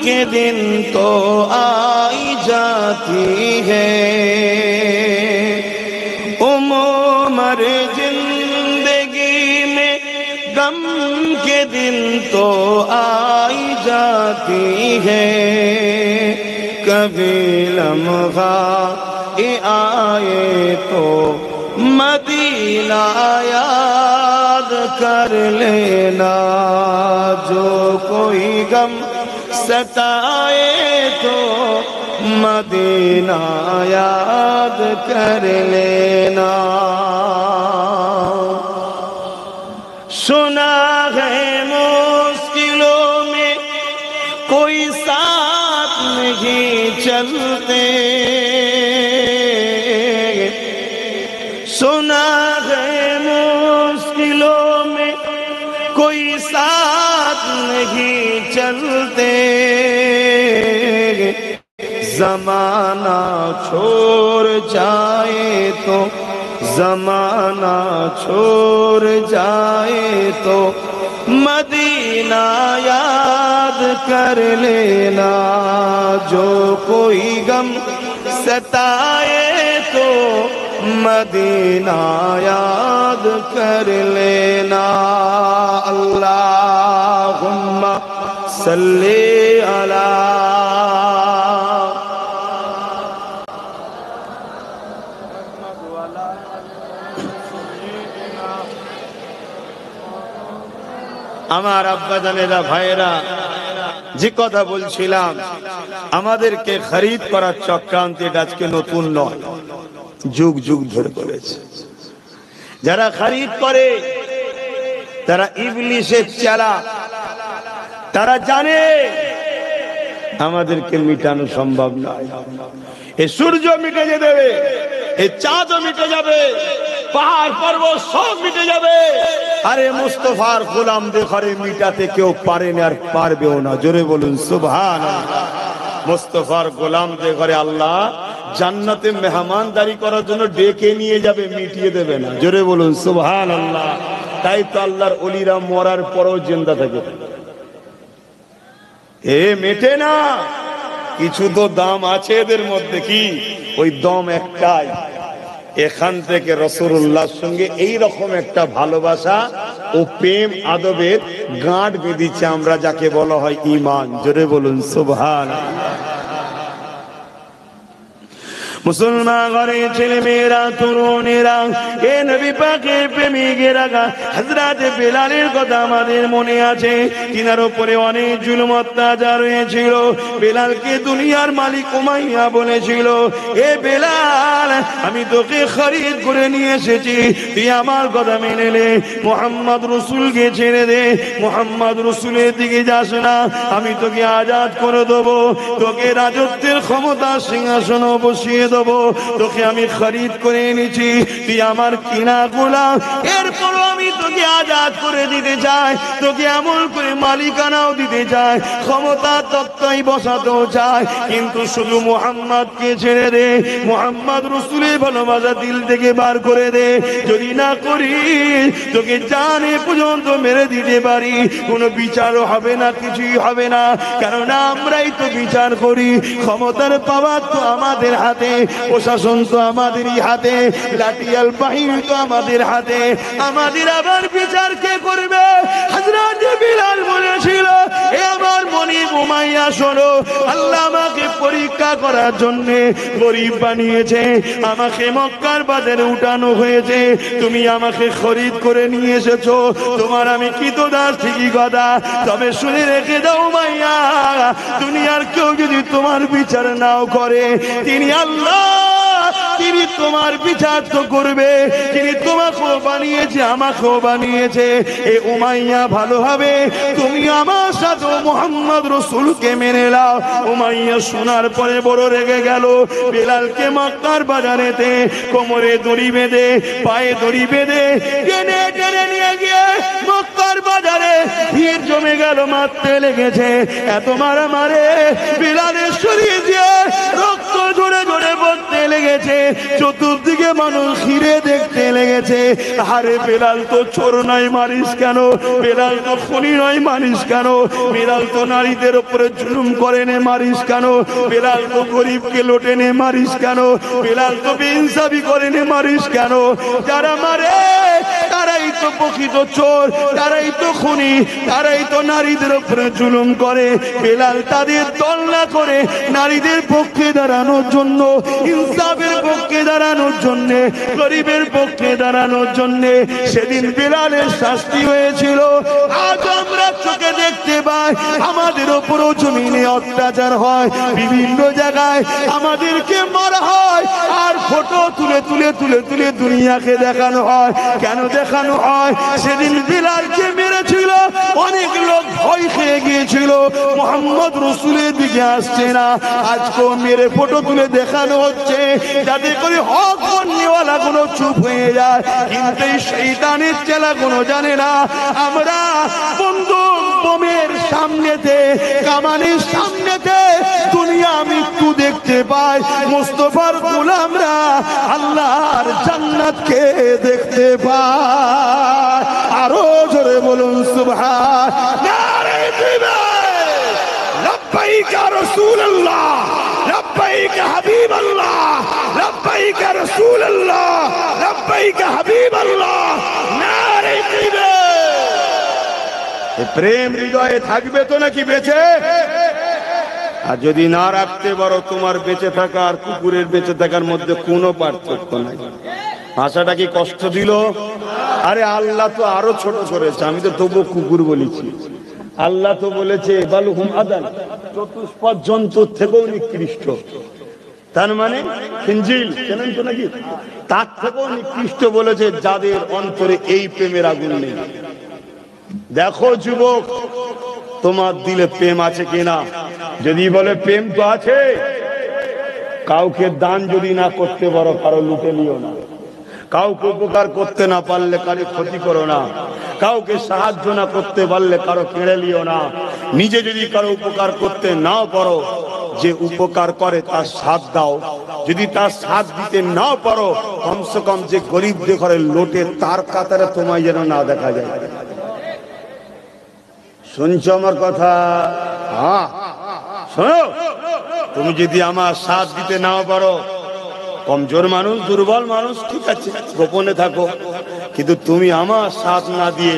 کے دن تو آئی جاتی ہے عمر زندگی میں غم کے دن تو آئی جاتی ہے کبھی لمحہ آئے تو مدینہ یاد کر لینا جو کوئی غم ستائے تو مدینہ یاد کر لینا سنا ہے مشکلوں میں کوئی ساتھ نہیں چلتے سنا ہے مشکلوں میں کوئی ساتھ نہیں چلتے زمانہ چھوڑ جائے تو زمانہ چھوڑ جائے تو مدینہ یاد کر لینا جو کوئی غم ستائے تو مدینہ یاد کر لینا اللہم صلی علی আমার আব্বা জানেরা ভাইরা যে কথা বলছিলাম আমাদেরকে খরিদ করার চক্রান্ত এটা আজকে নতুন নয় যুগ যুগ ধরে করেছে যারা খরিদ করে তারা ইবলিসের চেলা তারা জানে আমাদেরকে মিটানো সম্ভব নয় এই সূর্য মিটে যাবে এই চাঁদও মিটে যাবে পাহাড় পর্বত সব মিটে যাবে আরে মুস্তাফার গোলামদের ঘরে মিটাতে কেউ পারে না আর পারবেও না জোরে বলুন সুবহানাল্লাহ মুস্তাফার গোলামদের ঘরে আল্লাহ জান্নাতে মেহমানদারি করার জন্য ডেকে নিয়ে যাবে মিটিয়ে দেবে না জোরে বলুন সুবহানাল্লাহ তাই তো আল্লাহর ওলিরা মরার পরেও জিন্দা থাকে এ মেটে না কিছু তো দাম আছে এদের মধ্যে কি ওই দম একটাই এখান থেকে রাসূলুল্লাহর সঙ্গে এই রকম একটা ভালোবাসা ও প্রেম আদবের গাঁট বেঁধেছে আমরা যাকে বলা হয় ঈমান। জোরে বলুন সুবহানাল্লাহ। মুসলমান ঘরের ছেলে মেয়েরা, তরুণেরা, এ নবী পাকের প্রেমিকেরা, হযরত বেলালের কথা আমাদের মনে আছে। তিনার উপরে অনেক জুলুম অত্যাচার হয়েছিল। বেলালকে দুনিয়ার মালিক উমাইয়া বলেছিল, এ বেলাল, আমি তোকে খরিদ করে নিয়ে এসেছি, তুই আমার কথা মেনে নে, মুহাম্মদ রাসূলকে ছেড়ে দে, মুহাম্মদ রাসূলের দিকে যাস না, আমি তোকে আজাদ করে দেবো, তোকে রাজত্বের ক্ষমতা সিংহাসন বসিয়ে দেবো, তোকে আমি খরিদ করে এনেছি, তুই আমার কিনা গোলাম, এরপর আমি তোকে আজাদ করে দিতে চাই, তোকে এমন করে মালিকানাও দিতে চাই, ক্ষমতা তত্ত্বই বসাতেও চাই, কিন্তু শুধু মুহাম্মদকে ছেড়ে দে, মুহাম্মদ রাসূলের ভালোবাসা দিল থেকে বার করে দে, যদি না করি তোকে জানে পর্যন্ত মেরে দিতে পারি, কোনো বিচারও হবে না, কিছুই হবে না, কেননা আমরাই তো বিচার করি, ক্ষমতার পাওয়ার তো আমাদের হাতে, প্রশাসন তো আমাদেরই হাতে, লাঠিয়াল বাহিনী তো আমাদের হাতে, আমাদের আবার বিচার কে করবে? হযরত বিলাল বলেছিল, এ আমার মনিব উমাইয়া শোনো, আল্লাহ আমাকে পরীক্ষা করার জন্য গরীব বানিয়েছে, আমাকে মক্কার বাজারে উঠানো হয়েছে, তুমি আমাকে খরিদ করে নিয়ে এসেছো, তোমার আমি কৃতদাস ঠিকই কথা, তবে শুনে রেখে দাও উমাইয়া, দুনিয়ার কেউ যদি তোমার বিচার নাও করে, তিনি আল্লাহ, তিনি তোমার বিচার তো করবে, তিনি তোমাকেও বানিয়েছে, আমাকেও বানিয়েছে, এ উমাইয়া ভালো হবে তুমি আমার সাথে মুহাম্মদ রাসূলকে মেনে নাও। উমাইয়া শোনার পরে বড় রেগে গেল, বেলালকে মক্কার বাজারেতে কোমরে দড়ি বেঁধে, পায়ে দড়ি বেঁধে টেনে টেনে নিয়ে গিয়ে মক্কার বাজারে ভিড় জমে গেল, মারতে লেগেছে, এত মারামারে বেলালের শরীর দিয়ে রক্ত ঝরে ঝরে পড়তে লেগেছে, চতুর্দিকে মানুষ ঘিরে দেখতে লেগেছে, আরে বেলাল তো চোর নয়, মারিস কেন? বেলাল তো খুনি নয়, মারিস কেন? বেলাল তো নারীদের উপরে জুলুম করে নে, মারিস কেন? বেলাল তো গরিবকে লোটে নে, মারিস কেন? বেলাল তো বেইনসাফি করে নে, মারিস কেন? যারা মারে তারাই তো প্রকৃত চোর, তারাই তো খুনি, তারাই তো নারীদের উপরে জুলুম করে। বেলাল তাদের দল না করে নারীদের পক্ষে দাঁড়ানোর জন্য, ইনসাফের পক্ষে দাঁড়ানোর জন্য, গরিবের পক্ষে দাঁড়ানোর জন্য সেদিন বেলালের শাস্তি হয়েছিল। আজ আমরা চোখে দেখতে পাই আমাদের উপরও জমিনে অত্যাচার হয়, বিভিন্ন জায়গায় আমাদেরকে মারা হয়, আর ফটো তুলে তুলে তুলে তুলে দুনিয়াকে দেখানো হয়। কেন দেখানো হয়? সেদিন বেলালকে মেরেছিল, অনেক লোক ভয় খেয়ে গিয়েছিল, মুহাম্মদ রাসূলের দিকে আসছে না, আজকেও মেরে ফটো তুলে দেখানো হচ্ছে যাতে করে হক বন্যওয়ালা গুলো চুপ হয়ে যায়। কিন্তু এই শয়তানের চেলা গুলো জানে না আমরা বন্দুক বোমের সামনেতে, কামানের সামনেতে দুনিয়া মৃত্যু দেখতে পাই, মুস্তাফার গোলামরা আল্লাহর জান্নাতকে দেখতে পায়। আরো জোরে বলুন সুবহান। নারে তাকবীর, লব্বাইক ইয়া রাসূলুল্লাহ, লব্বাইক হাবিবাল্লাহ, লব্বাইক ইয়া রাসূলুল্লাহ, লব্বাইক হাবিবাল্লাহ। নারে তাকবীর। প্রেম হৃদয়ে থাকবে তো নাকি বেঁচে? আর যদি না রাখতে পারো, তোমার বেঁচে থাকা আর কুকুরের বেঁচে থাকার মধ্যে কোনো পার্থক্য নাই। ভাষাটা কি কষ্ট দিল? আরে আল্লাহ তো আরো ছোট করেছে, আমি তো তবু কুকুর বলেছি। আল্লাহ তো বলেছে বালুহুম আদাল, চতুষ্পদ জন্তুর থেকেও নিকৃষ্ট। তার মানে খিনজিল জানেন তো নাকি, তার থেকেও নিকৃষ্ট বলেছে যাদের অন্তরে এই প্রেমের আগুন নেই। দেখো যুবক, তোমার দিলে প্রেম আছে কিনা? যদি বলে প্রেম তো আছে, কাউকে দান যদি না করতে পারো, কারো লুটে নিও না। কাউকে উপকার করতে না পারলে কারো ক্ষতি করো না। কাউকে সাহায্য না করতে পারলে কারো কেড়ে নিও না। নিজে যদি কারো উপকার করতে নাও পারো, যে উপকার করে তার সাথ দাও। যদি তার সাথ দিতে নাও পারো, কমসে কম যে গরিব যে ঘরে লোটে তার কাতারে তোমায় যেন না দেখা যায়। শুনছো আমার কথা? হ্যাঁ শোনো, তুমি যদি আমার সাথ দিতে নাও পারো, কমজোর মানুষ, দুর্বল মানুষ, ঠিক আছে গোপনে থাকো, কিন্তু তুমি আমার সাথ না দিয়ে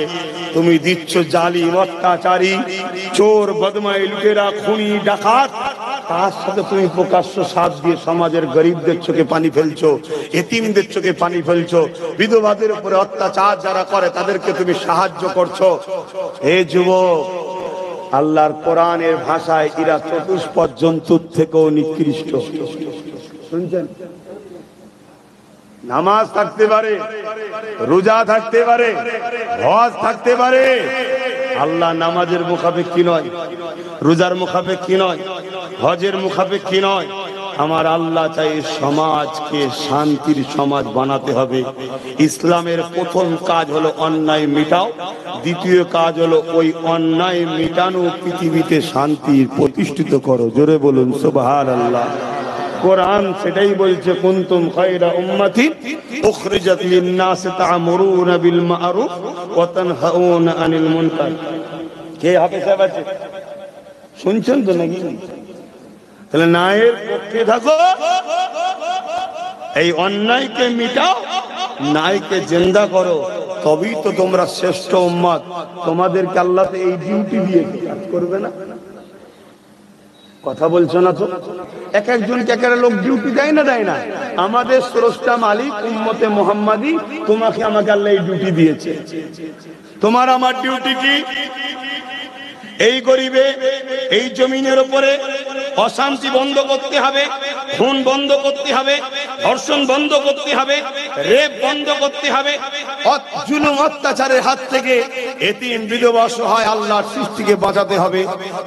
তুমি দিচ্ছ জালিম, অত্যাচারী, চোর, বদমাই, লুটেরা, খুনি, ডাকাত, তার সাথে তুমি প্রকাশ্য সাথ দিয়ে সমাজের গরিবদের চোখে পানি ফেলছো, এতিমদের চোখে পানি ফেলছো, বিধবাদের উপরে অত্যাচার যারা করে তাদেরকে তুমি সাহায্য করছো। হে যুবক, আল্লাহর কোরআনের ভাষায় এরা চতুষ্পদ জন্তুর থেকেও নিকৃষ্ট। শুনছেন? নামাজ থাকতে পারে, রোজা থাকতে পারে, হজ থাকতে পারে, আল্লাহ নামাজের মুখাপেক্ষী নয়, রোজার মুখাপেক্ষী নয়, হজের মুখাপেক্ষী নয়। আমার আল্লাহ চাই সমাজকে শান্তির সমাজ বানাতে হবে। ইসলামের প্রথম কাজ হলো অন্যায় মিটাও, দ্বিতীয় কাজ হলো ওই অন্যায় মিটানো পৃথিবীতে শান্তি প্রতিষ্ঠিত করো। জোরে বলুন সুবহানাল্লাহ। কোরআন সেটাই বলছে, কুনতুম খায়রা উম্মাতিন উখরিজাত লিন-নাস তা'মুরুনা বিল মা'রুফ ওয়া তানহাউনা আনিল মুনকার। কে হাফেজ সাহেব আছে? শুনছেন তো নাকি? তাহলে ন্যায়ের পক্ষে থাকো, এই অন্যায়কে মিটাও, ন্যায়কে জিন্দা করো, তবেই তো তোমরা শ্রেষ্ঠ উম্মত। তোমাদেরকে আল্লাহ এই ডিউটি দিয়েছে, কাজ করবে না? কথা বলছো না তো? এক একজনকে এক একটা লোক ডিউটি দেয় না, দেয় না? আমাদের স্রষ্টা মালিক উম্মতে মুহাম্মাদি, তোমাকে আমাকে আল্লাহ এই ডিউটি দিয়েছে। তোমার আমার ডিউটি কি? এই গরিবে, এই জমিনের উপরে অশান্তি বন্ধ করতে হবে, খুন বন্ধ করতে হবে, ধর্ষণ বন্ধ করতে হবে, রেপ বন্ধ করতে হবে, জুলুম অত্যাচারের হাত থেকে এতিম, বিধবা, অসহায় আল্লাহর সৃষ্টিকে বাঁচাতে হবে।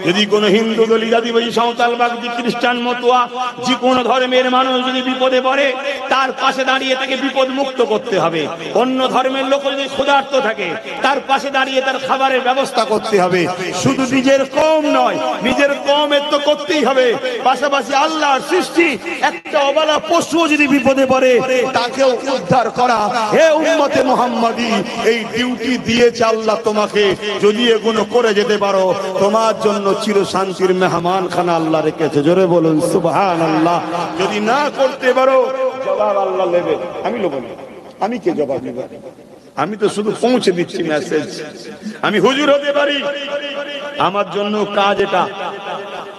যদি কোনো হিন্দু, দলিত, আদিবাসী, সাঁওতাল, বাগদি, খ্রিস্টান, মতুয়া, যে কোনো ধর্মের মানুষ যদি বিপদে পড়ে, তার পাশে দাঁড়িয়ে তাকে বিপদ মুক্ত করতে হবে। অন্য ধর্মের লোক যদি ক্ষুধার্ত থাকে, তার পাশে দাঁড়িয়ে তার খাবারের ব্যবস্থা করতে হবে। শুধু নিজের কম নয়, নিজের কমের তো করতেই হবে, পাশাপাশি আল্লাহর সৃষ্টি একটা অবলা পশু যদি বিপদে পড়ে তাকেও উদ্ধার করা। হে উম্মতে মুহাম্মাদি, এই ডিউটি দিয়েছে আল্লাহ তোমাকে। যদি এগুলো করে যেতে পারো, তোমার জন্য চির শান্তির মেহমান খানা আল্লাহ রেখেছে। জোরে বলুন সুবহানাল্লাহ। যদি না করতে পারো, জবাব আল্লাহ নেবে, আমি লোক না। আমি কে জবাব নেব? আমি তো শুধু পৌঁছে দিচ্ছি মেসেজ। আমি হুজুর হতে পারি, আমার জন্য কাজ এটা।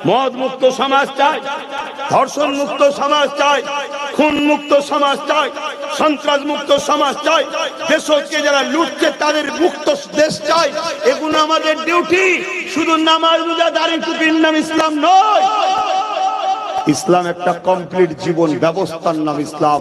মদ মুক্ত সমাজ চাই, ধর্ষণ মুক্ত সমাজ চাই, খুন মুক্ত সমাজ চাই, সন্ত্রাস মুক্ত সমাজ চাই, দেশকে যারা লুটছে তাদের মুক্ত দেশ চাই। এগুলো আমাদের ডিউটি। শুধু নামাজ, রোজা, দাড়ি, টুপির নাম ইসলাম নয়। ইসলাম একটা কমপ্লিট জীবন ব্যবস্থার নাম ইসলাম।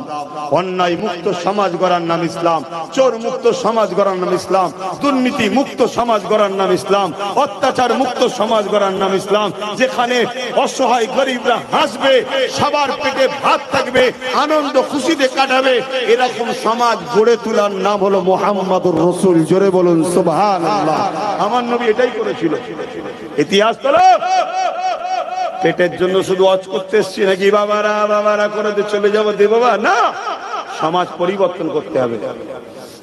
অন্যায় মুক্ত সমাজ গড়ার নাম ইসলাম, চোর মুক্ত সমাজ গড়ার নাম ইসলাম, দুর্নীতি মুক্ত সমাজ গড়ার নাম ইসলাম, অত্যাচার মুক্ত সমাজ গড়ার নাম ইসলাম। যেখানে অসহায় গরিবরা হাসবে, সবার পেটে ভাত থাকবে, আনন্দ খুশিতে কাটাবে, এরকম সমাজ গড়ে তোলার নাম হলো মুহাম্মাদুর রাসূল। জোরে বলুন সুবহানাল্লাহ। আমার নবী এটাই করেছিল। ইতিহাস তো পেটের জন্য শুধু ওয়াজ করতে এসছি নাকি বাবারা বাবারা করে চলে যাবো দে বাবা, না। সমাজ পরিবর্তন করতে হবে।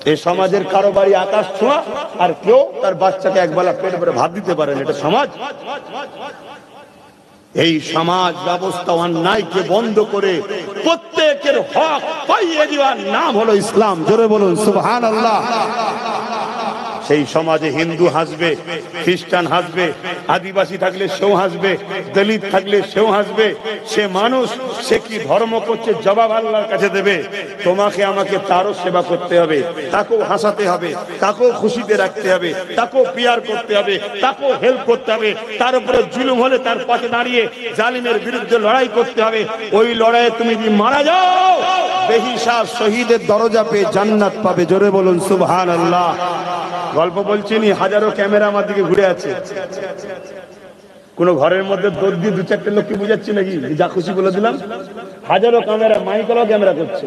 এই সমাজের কারো বাড়ি আকাশ ছোঁয়া, আর কেউ তার বাচ্চাকে একবেলা পেট ভরে ভাত দিতে পারেন, এটা সমাজ? এই সমাজ ব্যবস্থা অন্যায়কে বন্ধ করে প্রত্যেকের হক পাইয়ে দেওয়ার নাম হলো ইসলাম। জোরে বলুন সুবহানাল্লাহ। সেই সমাজে হিন্দু হাসবে, খ্রিস্টান হাসবে, আদিবাসী থাকলে সেও হাসবে, দলিত থাকলে সেও হাসবে। সে মানুষ, সে কি ধর্ম করছে জবাব আল্লাহর কাছে দেবে। তোমাকে আমাকে তারও সেবা করতে হবে, তাকেও হাসাতে হবে, তাকেও খুশিতে রাখতে হবে, তাকেও পিয়ার করতে হবে, তাকেও হেল্প করতে হবে। তার উপরে জুলুম হলে তার পাশে দাঁড়িয়ে জালিমের বিরুদ্ধে লড়াই করতে হবে। ওই লড়াইয়ে তুমি যদি মারা যাও, বেহিসাব শহীদের দরজা পেয়ে জান্নাত পাবে। জোরে বলুন সুবহানাল্লাহ। গল্প বলছিনি, হাজারো ক্যামেরা আমার দিকে ঘুরে আছে। কোন ঘরের মধ্যে দৌড় দিয়ে দু চারটে লোককে বুঝাচ্ছি নাকি, যা খুশি বলে দিলাম। হাজারো ক্যামেরা, মাইকলাও ক্যামেরা করছে,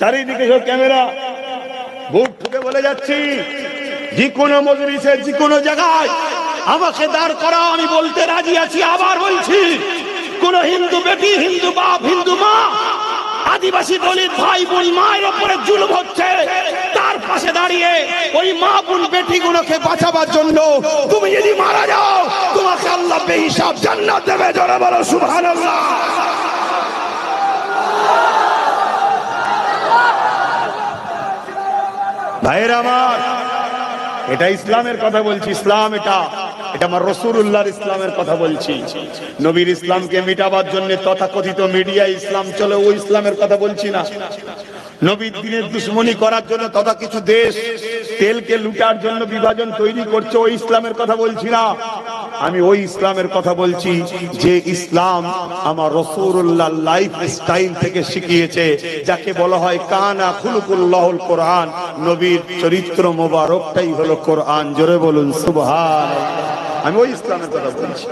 চারিদিকে সব ক্যামেরা। বুক ঠুকে বলে যাচ্ছি, যে কোনো মজলিসে, যে কোনো জায়গায় আমাকে দাঁড় করা, আমি বলতে রাজি আছি। আবার বলছি, কোন হিন্দু বেটি, হিন্দু বাপ, হিন্দু মা, আদিবাসী দলিত ভাই বোন মায়ের উপরে জুলুম হচ্ছে, তার পাশে দাঁড়িয়ে ওই মা বোন বেটি গুলোকে বাঁচাবার জন্য তুমি যদি মারা যাও, তোমাকে আল্লাহ বেহিসাব জান্নাত দেবে। জোরে বলো সুবহানাল্লাহ। ভাইয়েরা আমার, এটা ইসলামের কথা বলছি। ইসলাম এটা আমার রাসূলুল্লাহর ইসলামের কথা বলছি। নবীর ইসলামকে মিটাবার জন্য তথাকথিত মিডিয়া ইসলাম চলে, ওই ইসলামের কথা বলছি না। নবীর দ্বীনের দুশমনি করার জন্য তথা কিছু দেশ তেলকে লুটার জন্য বিভাজন তৈরি করছে, ওই ইসলামের কথা বলছি না। আমি ওই ইসলামের কথা বলছি যে ইসলাম আমার রাসূলুল্লাহ লাইফ স্টাইল থেকে শিখিয়েছে, যাকে বলা হয় কানা খুলুকুল্লাহুল কোরআন। নবীর চরিত্র মোবারকটাই হলো কোরআন। জোরে বলুন সুবহানাল্লাহ। আমি ওই ইসলামের কথা বলছি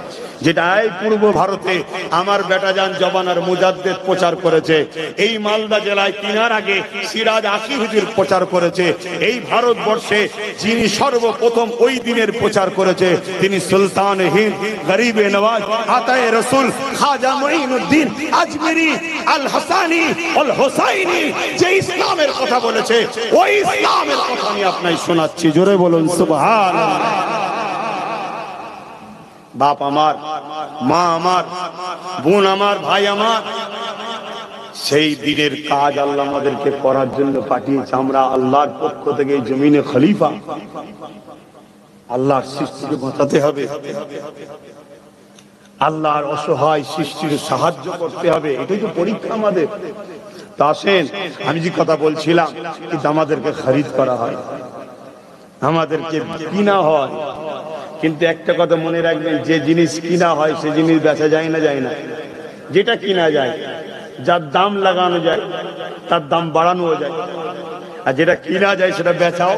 যেটা এই পূর্ব ভারতে আমার বেটাজান জবানার মুজাদ্দেদ প্রচার করেছে, এই মালদা জেলায় কিনার আগে সিরাজ আকি হুজুর প্রচার করেছে, এই ভারতবর্ষে যিনি সর্বপ্রথম ওই দিনের প্রচার করেছে তিনি সুলতান হিন্দ গরিবে নওয়াজ আতায়ে রাসূল খাজা মুঈনুদ্দিন আজমিরি আল হাসানি আল হুসাইনি যে ইসলামের কথা বলেছে, ওই ইসলামের কথা আমি আপনাকে শোনাচ্ছি। জোরে বলুন সুবহানাল্লাহ। বাপ আমার, মা আমার, বোন আমার, ভাই আমার, সেই দিনের কাজ আল্লাহ আমাদেরকে করার জন্য পাঠিয়েছে। আমরা আল্লাহর পক্ষ থেকে এই জমিনে খলিফা, আল্লাহর সৃষ্টিকে বাঁচাতে হবে, আল্লাহর অসহায় সৃষ্টির সাহায্য করতে হবে। এটাই তো পরীক্ষা আমাদের। তা আসেন, আমি যে কথা বলছিলাম, কিন্তু আমাদেরকে খরিদ করা হয়, আমাদেরকে কিনা হয়। কিন্তু একটা কথা মনে রাখবেন, যে জিনিস কিনা হয় সে জিনিস বেচা যায় না, যায় না। যেটা কিনা যায়, যার দাম লাগানো যায়, তার দাম বাড়ানো যায়, আর যেটা কিনা যায় সেটা বেচাও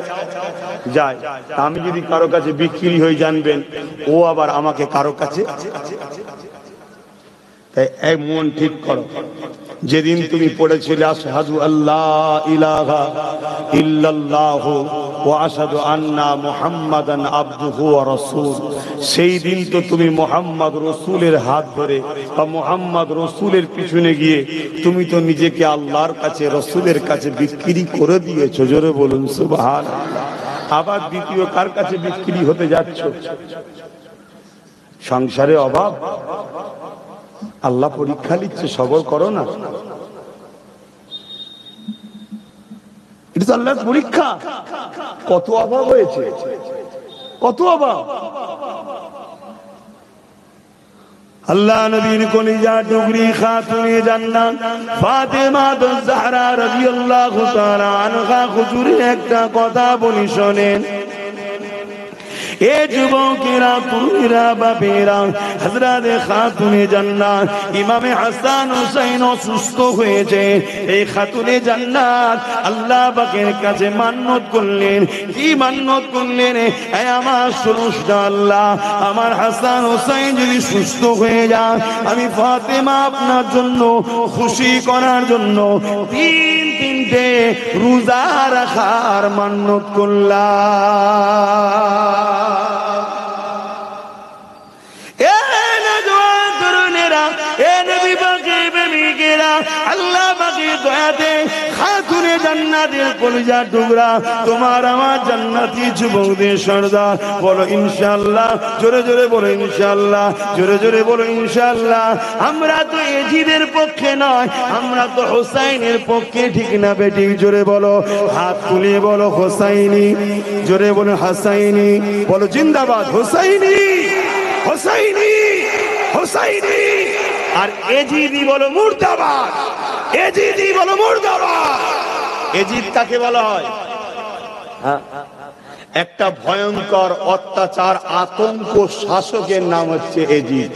যায়। আমি যদি কারো কাছে বিক্রি হয়ে জানবেন, ও আবার আমাকে কারো কাছে। তাই এক মন ঠিক করো, যেদিন তুমি পড়েছিলে আশহাদু আল্লাহ ইলাহা ইল্লাল্লাহু ওয়া আশহাদু আন্না মুহাম্মাদান আবদুহু ওয়া রাসূল, সেই দিন তো তুমি মুহাম্মদ রাসূলের হাত ধরে বা মুহাম্মদ রাসূলের পিছনে গিয়ে তুমি তো নিজেকে আল্লাহর কাছে, রাসূলের কাছে বিক্রি করে দিয়েছো। জোরে বলুন সুবহানাল্লাহ। আবার দ্বিতীয় কার কাছে বিক্রি হতে যাচ্ছ? সংসারে অভাব, আল্লাহ পরীক্ষা নিচ্ছে, সবর করো না। এটা তো আল্লাহর পরীক্ষা। কত অভাব হয়েছে, কত অভাব। আল্লাহ নবীর কলিজা টুকরি খাতুনে জান্নাত ফাতেমা জাহরা রাদিয়াল্লাহু তাআলা আনহা হুজুরের একটা কথা বলি শোনেন। এ যুবকেরা, তুমিরা, বাপেরা, হযরত খাতুনে জান্নাত ইমামে হাসান হুসাইন অসুস্থ হয়েছে। এই খাতুনে জান্নাত আল্লাহ পাকের কাছে মান্নত করলেন। কি মান্নত করলেন? হে আমার সুরুষ্টা আল্লাহ, আমার হাসান হুসাইন যদি সুস্থ হয়ে যায়, আমি ফাতেমা আপনার জন্য খুশি করার জন্য তিনটে রোজা রাখার মান্নত করলাম। আল্লাহ পাকের দয়াতে খাতুনে জান্নাতের কলিজার টুকরা তোমার আমার জান্নাতি যুবকদের সর্দার, বলো ইনশাআল্লাহ। জোরে জোরে বলো ইনশাআল্লাহ, জোরে জোরে বলো ইনশাআল্লাহ। আমরা তো এজিদের পক্ষে নয়, আমরা তো হোসাইনের পক্ষে, ঠিক না বেটি? জোরে বলো, হাত তুলে বলো হোসাইনি, জোরে বলো হাসাইনি, বলো জিন্দাবাদ হোসাইনি, হোসাইনি, হোসাইনি। আর এজিদি বলো মুর্দাবাদ, এজিদি বলো মুর্দাবাদ। এজিদ কাকে বলা হয়? একটা ভয়ঙ্কর অত্যাচার আতঙ্ক শাসকের নাম হচ্ছে এজিদ।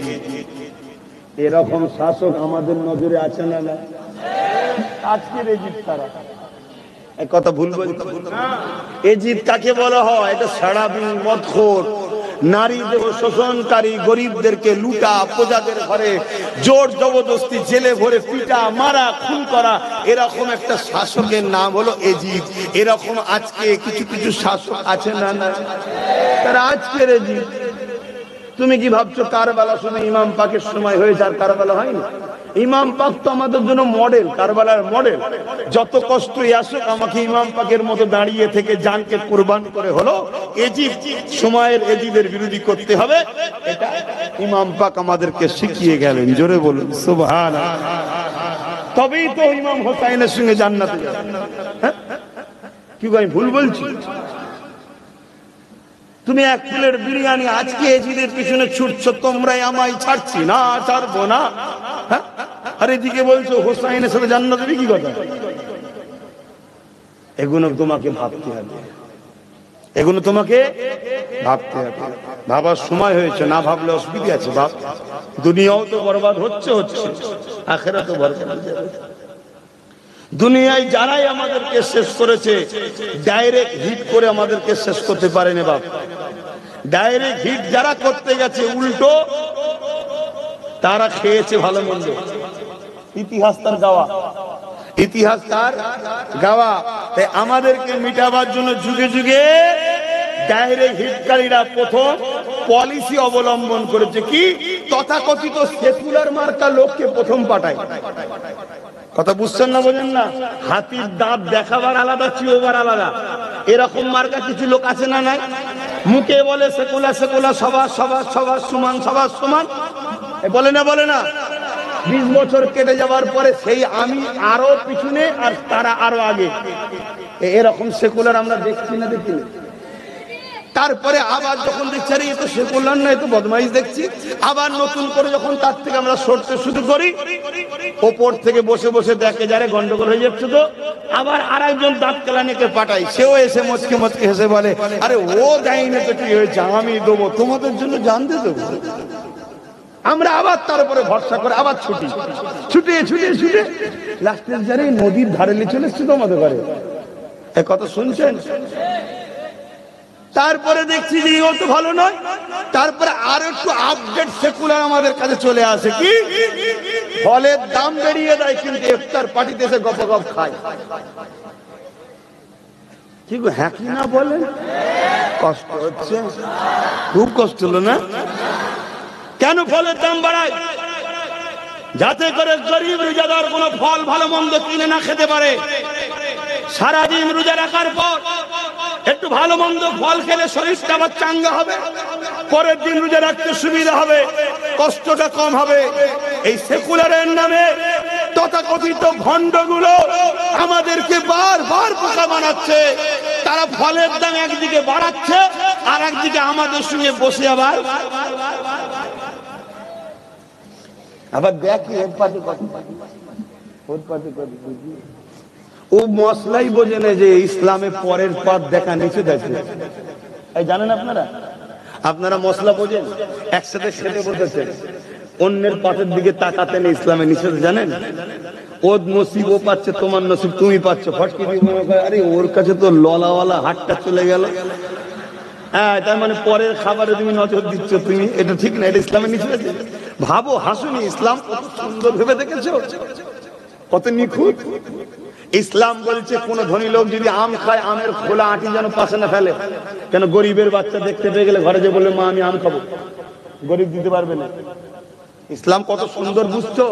এরকম শাসক আমাদের নজরে আছে না? না, আজকের এজিদ তারা। এক কথা ভুল বলতে, এজিদ কাকে বলা হয়? এটা সারাবি, মদখোর, নারীদের শোষণকারী, গরিবদেরকে লুটা, প্রজাদের ঘরে জোর জবরদস্তি জেলে ভরে পিটা, মারা, খুন করা, এরকম একটা শাসকের নাম হলো এজিদ। এরকম আজকে কিছু কিছু শাসক আছে না? না, তারা আজকের এজিদ। তুমি কি ভাবছো কারবালা শুনে ইমাম পাকের সময় হয়েছে আর কারবালা হয়নি? ইমাম পাক তো আমাদের জন্য মডেল, কারবালার মডেল। যত কষ্টই আসুক, আমাকে ইমাম পাকের মতো দাঁড়িয়ে থেকে জানকে কুরবান করে হলো এজিদ সময়ের এজিদের বিরোধী করতে হবে। এটা ইমাম পাক আমাদেরকে শিখিয়ে গেলেন। জোরে বলুন সুবহানাল্লাহ। তবেই তো ইমাম হোসাইনের সঙ্গে জান্নাতে যাবে। কি আমি ভুল বলছি? তুমি এক প্লেট বিরিয়ানি আজকে এজিদের পিছনে ছুটছো, তোমরাই আমায় ছাড়ছি না, ছাড়বো না। আর এদিকে বলছো হোসাইনের সাথে জান্নাত হবে, কি কথা? এগুলো তোমাকে ভাবতে হবে, এগুলো তোমাকে ভাবতে হবে। ভাবার সময় হয়েছে, না ভাবলে অসুবিধা আছে। ভাব, দুনিয়াও তো বরবাদ হচ্ছে, আখিরাতও বরবাদ হয়ে যাবে। দুনিয়ায় যারাই আমাদেরকে শেষ করেছে, ডাইরেক্ট হিট করে আমাদেরকে শেষ করতে পারেনি বাপ। ডাইরেক্ট হিট যারা করতে গেছে, উল্টো তারা খেয়েছে ভালো মন্দ। ইতিহাস তার গাওয়া, ইতিহাস তার গাওয়া। তাই আমাদেরকে মিটাবার জন্য যুগে যুগে ডাইরেক্ট হিটকারীরা প্রথম পলিসি অবলম্বন করেছে। কি? তথাকথিত সেকুলার মার্কা লোককে প্রথম পাঠায়। কথা বুঝছেন না, বোঝেন না? হাতির দাঁত দেখাবার আলাদা, চিওবার আলাদা। এরকম মার্কা কিছু লোক আছে না নাই? মুখে বলে সেকুলার সেকুলার, সবার সবার সবার সমান, সবার সমান বলে না, বলে না? 20 বছর কেটে যাওয়ার পরে সেই আমি আরো পিছনে আর তারা আরো আগে। এরকম সেকুলার আমরা দেখছি না, দেখি না? তারপরে আবার যখন দেখছি আরে এ তো সেকুলার না, এ তো বদমাইশ দেখছি, আবার নতুন করে যখন তার থেকে আমরা সরতে শুরু করি, ওপর থেকে বসে বসে দেখে যারে গন্ডগোল হয়ে যাচ্ছে, তো আবার আরেকজন দাঁত কেলানিকে পাঠাই, সেও এসে মচকে মচকে হেসে বলে আরে ও দেয় না তো কি হয়েছে, আমি দেবো, তোমাদের জন্য জানতে দেবো। আমরা আবার তার উপরে ভরসা করে আবার ছুটি, ছুটে ছুটে ছুটে লাস্টের যারে নদীর ধারে নিয়ে চলে এসছে তো আমাদের ঘরে। এ কথা শুনছেন? তারপরে দেখছি যে ও তো ভালো নয়, তারপরে আর একটু আপডেট সেকুলার আমাদের কাছে চলে আসে। কি? ফলের দাম বেরিয়ে দেয়, কিন্তু ইফতার পার্টিতে এসে গপ গপ খায়। কি গো, হ্যাঁ কি না বলেন? কষ্ট হচ্ছে, খুব কষ্ট হলো না? কেন ফলের দাম বাড়ায়? যাতে করে গরিব রোজাদার কোনো ফল ভালো মন্দ কিনে না খেতে পারে। সারাদিন রোজা রাখার পর একটু ভালো মন্দ ফল খেলে শরীরটা আবার চাঙ্গা হবে, পরের দিন রোজা রাখতে সুবিধা হবে, কষ্টটা কম হবে। এই সেকুলারের নামে তথাকথিত ভণ্ডগুলো আমাদেরকে বারবার বোকা বানাচ্ছে। তারা ফলের দাম একদিকে বাড়াচ্ছে, আর একদিকে আমাদের সঙ্গে বসে আবার দেখি ও মশলাই বোঝে না যে ইসলামে পরের পাত দেখা নিষেধ আছে। এই জানেন আপনারা? আপনারা মশলা বোঝেন? একসাথে খেতে বসেছেন, অন্যের পাতের দিকে তাকাতে নেই, ইসলামে নিষেধ জানেন? ওর নসিব ও পাচ্ছে, তোমার নসিব তুমি পাচ্ছ। ফটকি দিয়ে মনে করে আরে ওর কাছে তো ললাওয়ালা হাটটা চলে গেল। হ্যাঁ, তার মানে পরের খাবারে তুমি নজর দিচ্ছ, তুমি এটা ঠিক না, এটা ইসলামের নিষেধ আছে। ভাবো, হাসুনি, ইসলাম কত সুন্দর ভেবে দেখেছো, কত নিখুঁত। ইসলাম বলছে কোন ধনী লোক যদি আম খায়, আমের খোলা আঁটি যেন পাশে না ফেলে। কেন? গরিবের বাচ্চা দেখতে পেয়ে গেলে ঘরে যে বলবে মা আমি আম খাবো, গরিব দিতে পারবে না। ইসলাম কত সুন্দর বুঝছো?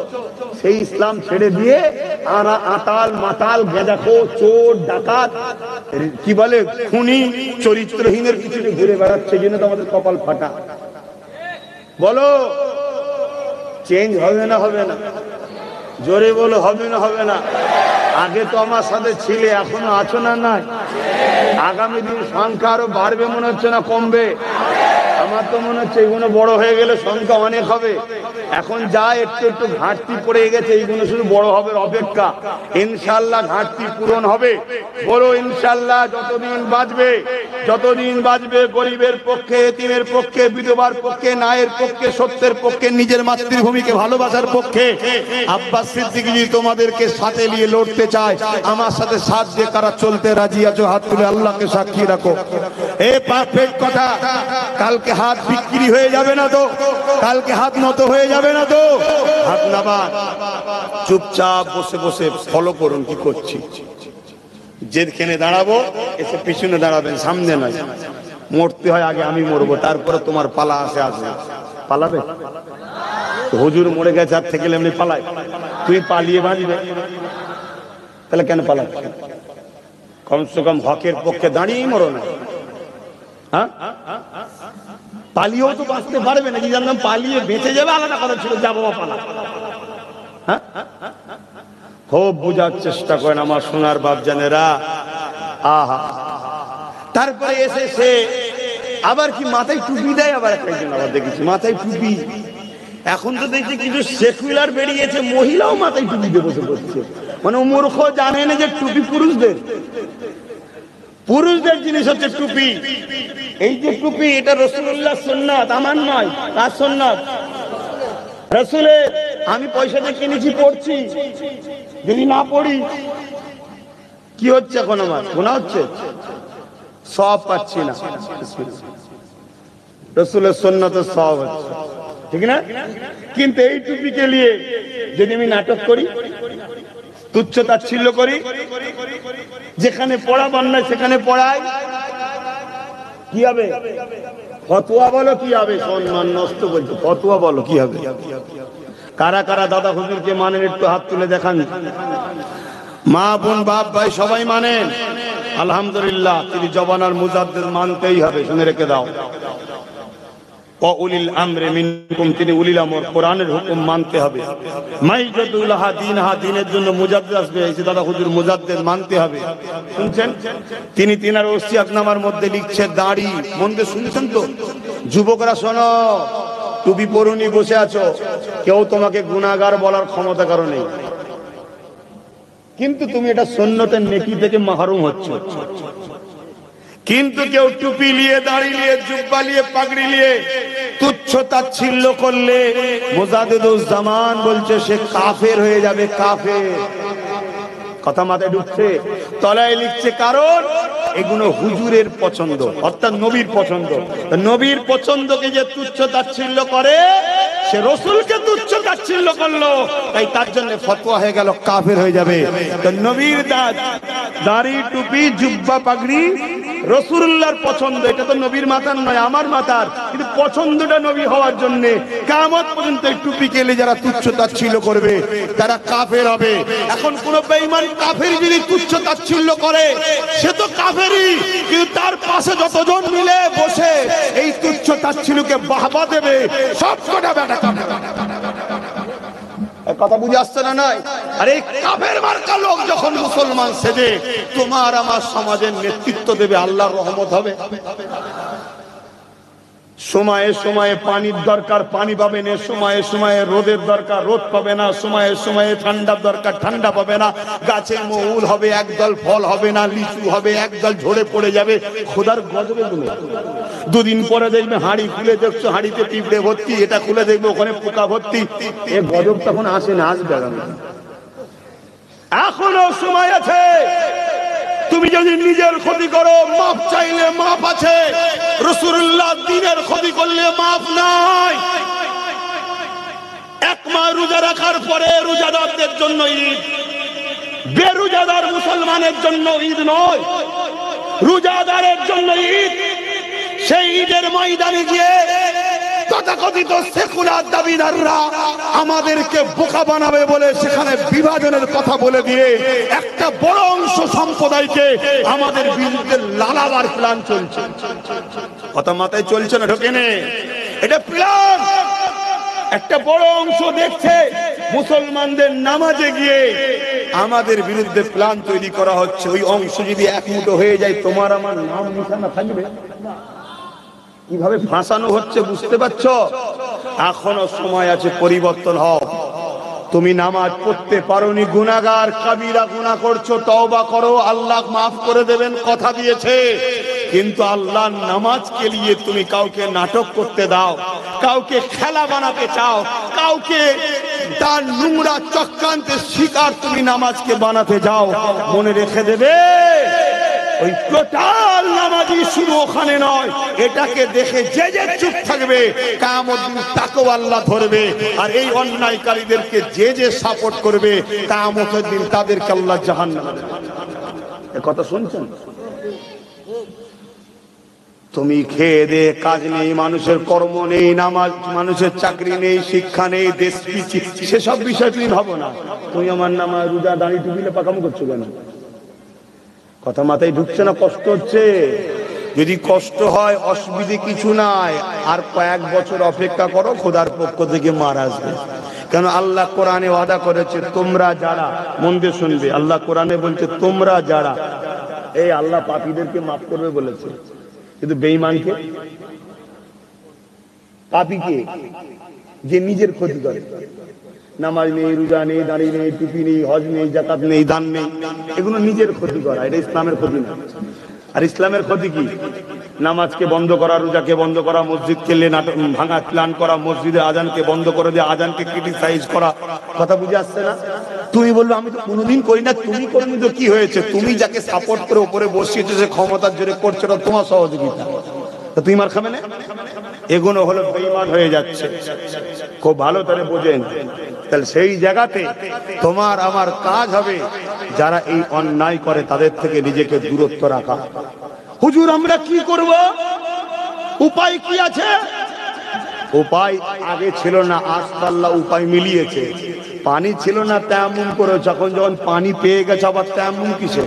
সেই ইসলাম ছেড়ে দিয়ে আতাল মাতাল গেঁজাখো চোর ডাকাত কি বলে খুনি চরিত্রহীনের পিছনে ঘুরে বেড়াচ্ছে, জন্য তো আমাদের কপাল ফাটা। বলো চেঞ্জ হবে না? হবে না? জোরে বলো, হবে না? হবে না? আগে তো আমার সাথে ছিলে, এখনো আছো না? নাই। আগামী দিন সংখ্যা আরো বাড়বে মনে হচ্ছে না কমবে? আমার তো মনে হচ্ছে এইগুলো বড় হয়ে গেলে সংখ্যা অনেক হবে। এখন যা একটু একটু ঘাটতি পড়ে গেছে, এইগুলো শুধু বড় হবে অপেক্ষা। ইনশাল্লাহ ঘাটতি পূরণ হবে। বলো ইনশাল্লাহ। যতদিন বাঁচবে গরিবের পক্ষে, এতিমের পক্ষে, বিধবার পক্ষে, নায়ের পক্ষে, সত্যের পক্ষে, নিজের মাতৃভূমিকে ভালোবাসার পক্ষে আব্বাস সিদ্দিকী জি তোমাদেরকে সাথে নিয়ে লড়তে চায়। আমার সাথে সাথ দিয়ে কারা চলতে রাজি আছো? হাত তুলে আল্লাহকে সাক্ষী রাখো। এ পারফেক্ট কথা। কালকে হাত বিক্রি হয়ে যাবে না তো? কালকে হাত নত হয়ে যাবে না তো? হাত নাবা, চুপচাপ বসে বসে ফলো করুন কি করছি। যেখানে দাঁড়াবো এসে পিছনে দাঁড়াবেন, সামনে নয়। মরতে হয় আগে আমি মরবো, তারপরে তোমার পালা আসবে। পালাবে? হুজুর মরে গেছে, আর থেকে এমনি পালায়? তুই পালিয়ে বাঁচবে, তাহলে কেন পালাচ্ছ? কমসে কম হকের পক্ষে দাঁড়িয়েই মরো না। হ্যাঁ, পালিয়েও তো বাঁচতে পারবে না। কি জানতাম পালিয়ে বেঁচে যাবে, আলাদা কথা ছিল, যাবো পালা। হ্যাঁ, খুব বোঝার চেষ্টা করেন আমার সোনার বাপ জানেরা। আহা, তারপরে এসে সে আবার কি মাথায় টুপি দেয়, আবার একজন আবার দেখেছি মাথায় টুপি। এখন তো দেখছি কিছু সেকুলার বেরিয়েছে, মহিলাও মাথায় টুপি দিয়ে বসে পড়ছে। মানে মূর্খ জানে না যে টুপি পুরুষদের জিনিস হচ্ছে টুপি। এই যে টুপি, এটা রাসূলুল্লাহ সুন্নাত, আমার নয়। কার সুন্নাত? রাসূলের। আমি পয়সা দিয়ে কিনেছি, পড়ছি। যদি না পড়ি কি হচ্ছে? এখন আমার গুনাহ হচ্ছে, সওয়াব পাচ্ছি না। রাসূলের সুন্নাতের সওয়াব হচ্ছে, ঠিক না? কিন্তু এই টুপিকে নিয়ে যদি আমি নাটক করি, তুচ্ছ তাচ্ছিল্য করি, যেখানে পড়াবার নয় সেখানে পড়াই, কি হবে? ফতোয়া বলো কি হবে? সম্মান নষ্ট বলছে, ফতোয়া বলো কি হবে? কারা কারা দাদা হুজুরকে মানেন একটু হাত তুলে দেখান। মা বোন বাপ ভাই সবাই মানেন? আলহামদুলিল্লাহ। তিনি জবানার মুজাদ্দিদ, মানতেই হবে, শুনে রেখে দাও। উলিল আমরি মিনকুম, তিনি উলিল আমর, কোরআনের হুকুম মানতে হবে। মাইজাতুল্লাহ দীনহা, দ্বীনের জন্য মুজাদ্দিদ আসবে, এই দাদা হুজুর মুজাদ্দিদ, মানতে হবে। শুনছেন? তিনি তিনার ওসিয়াতনামার মধ্যে লিখছে দাড়ি। মন দিয়ে শুনছেন তো? যুবকরা শোনো, টুপি পরুনি বসে আছো, কেউ তোমাকে গুনাহগার বলার ক্ষমতা কারো নেই, কিন্তু তুমি এটা সুন্নতের নেকি থেকে মাহরুম হচ্ছ। কিন্তু কেউ টুপি নিয়ে, দাড়ি নিয়ে, জুব্বা নিয়ে, পাগড়ি নিয়ে তুচ্ছ তাচ্ছিল্য করলে মুজাদ্দিদুজ জামান বলছে সে কাফের হয়ে যাবে, কাফের। কথা মাথায় ঢুকছে? তলায় লিখছে কারণ এগুলো হুজুরের পছন্দ, অর্থাৎ নবীর পছন্দ। নবীর পছন্দকে যে তুচ্ছ তাচ্ছিল্য করে, সে রাসূলকে তুচ্ছ তাচ্ছিল্য করলো, তাই তার জন্য ফতোয়া হয়ে গেল, কাফের হয়ে যাবে। তো নবীর দাড়ি, টুপি, জুব্বা, পাগড়ি রাসূলুল্লাহর পছন্দ। এটা তো নবীর মাথার নয়, আমার মাথার, কিন্তু পছন্দটা নবী হওয়ার জন্য কিয়ামত পর্যন্ত এই টুপিকে নিয়ে যারা তুচ্ছ তাচ্ছিল্য করবে তারা কাফের হবে। এখন কোন বেঈমান কাফের যদি তুচ্ছ তাচ্ছিল্য করে, সে তো কাফেরই, কিন্তু তার পাশে যতজন মিলে বসে এই তুচ্ছ তাচ্ছিল্যকে বাহবা দেবে, সব কটা বেটা কাফের। কথা বুঝে আসছে না? নাই? আরে কাফের মার্কা লোক যখন মুসলমান সেজে তোমার আমার সমাজের নেতৃত্ব দেবে, আল্লাহর রহমত হবে। সময়ে সময়ে পানির দরকার, পানি পাবে না। সময়ে সময়ে রোদের দরকার, রোদ পাবে না। সময়ে সময়ে ঠান্ডার দরকার, ঠান্ডা পাবে না। গাছের মৌল হবে, একদল ফল হবে না। লিচু হবে, একদল ঝরে পড়ে যাবে। খোদার গজবে গুলো। দুদিন পরে দেখবে হাঁড়ি খুলে দেখছো, হাঁড়িতে পিঁপড়ে ভর্তি, এটা খুলে দেখবে ওখানে পোকা ভর্তি। এ গজব তখন আসে না, আসবে। এখনো সময় আছে। তুমি যদি নিজের ক্ষতি করো, মাপ চাইলে মাপ আছে। রাসূলুল্লাহ দ্বীনের ক্ষতি করলে মাপ নাই। এক মাস রোজা রাখার পরে রোজাদারদের জন্য ঈদ, বেরোজাদার মুসলমানের জন্য ঈদ নয়, রোজাদারের জন্য ঈদ। সেই ঈদের ময়দানে গিয়ে তথাকথিত সেকুলার দাবিদাররা আমাদেরকে বোকা বানাবে বলে সেখানে বিভাজনের কথা বলে দিয়ে একটা বড় অংশ সম্প্রদায়কে আমাদের বিরুদ্ধে লালাবার প্ল্যান চলছে। কথা মাথায় চলছে না? ঢোকে নে, এটা প্ল্যান। একটা বড় অংশ দেখছে মুসলমানদের নামাজে গিয়ে আমাদের বিরুদ্ধে প্ল্যান তৈরি করা হচ্ছে। ওই অংশ যদি একমুঠো হয়ে যায়, তোমার আমার নাম নিশানা থাকবে। কিভাবে ফাঁসানো হচ্ছে বুঝতে পারছো? এখনো সময় আছে, পরিবর্তন হও। তুমি নামাজ পড়তে পারোনি, গুনাহগার, কাবিরা গুনাহ করছো, তওবা করো, আল্লাহ মাফ করে দেবেন, কথা দিয়েছে। কিন্তু আল্লাহর নামাজকে নিয়ে তুমি কাউকে নাটক করতে দাও, কাউকে খেলা বানাতে চাও, কাউকে তার নোংরা চক্রান্তের শিকার তুমি নামাজকে বানাতে যাও, মনে রেখে দেবে ওই টোটাল নামাজি শুধু ওখানে নয়, এটাকে দেখে যে যে চুপ থাকবে কিয়ামত দিন তাকেও আল্লাহ ধরবে। আর এই অন্যায়কারীদেরকে যে যে সাপোর্ট করবে কিয়ামতের দিন তাদেরকে আল্লাহ জাহান্নামে দেবে। এই কথা শুনছেন? তুমি খেয়ে দে, কাজ নেই, মানুষের কর্ম নেই, নামাজ, মানুষের চাকরি নেই, শিক্ষা নেই, দেশ পিছিয়ে, সেসব বিষয় তুমি ভাবো না। তুমি আমার নামাজ, রোজা, দাড়ি টুপিলে পাকাম করছো কেন? কথা মাথায় ঢুকছে না? কষ্ট হচ্ছে? যদি কষ্ট হয় অসুবিধে কিছু নাই, আর কয়েক বছর অপেক্ষা করো, খোদার পক্ষ থেকে মার আসবে। কেন? আল্লাহ কোরআনে ওয়াদা করেছে, তোমরা যারা, মন দিয়ে শুনবে, আল্লাহ কোরআনে বলছে তোমরা যারা এই আল্লাহ পাপীদেরকে মাফ করবে বলেছে, কিন্তু বেঈমানকে, পাপীকে যে নিজের ক্ষতি করে, নামাজ নেই, রোজা নেই, দাঁড়িয়ে নেই, টুপি নেই, হজ নেই, যাকাত নেই, দান নেই, এগুলো নিজের ক্ষতি করা, এটা ইসলামের ক্ষতি না। আর ইসলামের ক্ষতি কি? নামাজকে বন্ধ করা, রোজাকে বন্ধ করা, মসজিদকে ভাঙা প্ল্যান করা, মসজিদে আজানকে বন্ধ করে দিয়ে আজানকে ক্রিটিসাইজ করা। কথা বুঝে আসছে না? তুমি বলবে আমি তো কোনোদিন করি না, তুমি করনি তো কি হয়েছে? তুমি যাকে সাপোর্ট করে উপরে বসিয়েছো, সে ক্ষমতার জোরে করছে, তোমার সহযোগিতা, তুমি মার খাবে না? এগুলো হলো বেঈমান হয়ে যাচ্ছে। খুব ভালো করে বোঝেন। তাহলে সেই জায়গাতে তোমার আমার কাজ হবে যারা এই অন্যায় করে তাদের থেকে নিজেকে দূরত্ব রাখা। হুজুর আমরা কি করব? উপায় কি আছে? উপায় আগে ছিল না, আল্লাহ উপায় মিলিয়েছে। পানি ছিল না, তেমন করে যখন পানি পেয়ে গেছে আবার তেমন কিসে?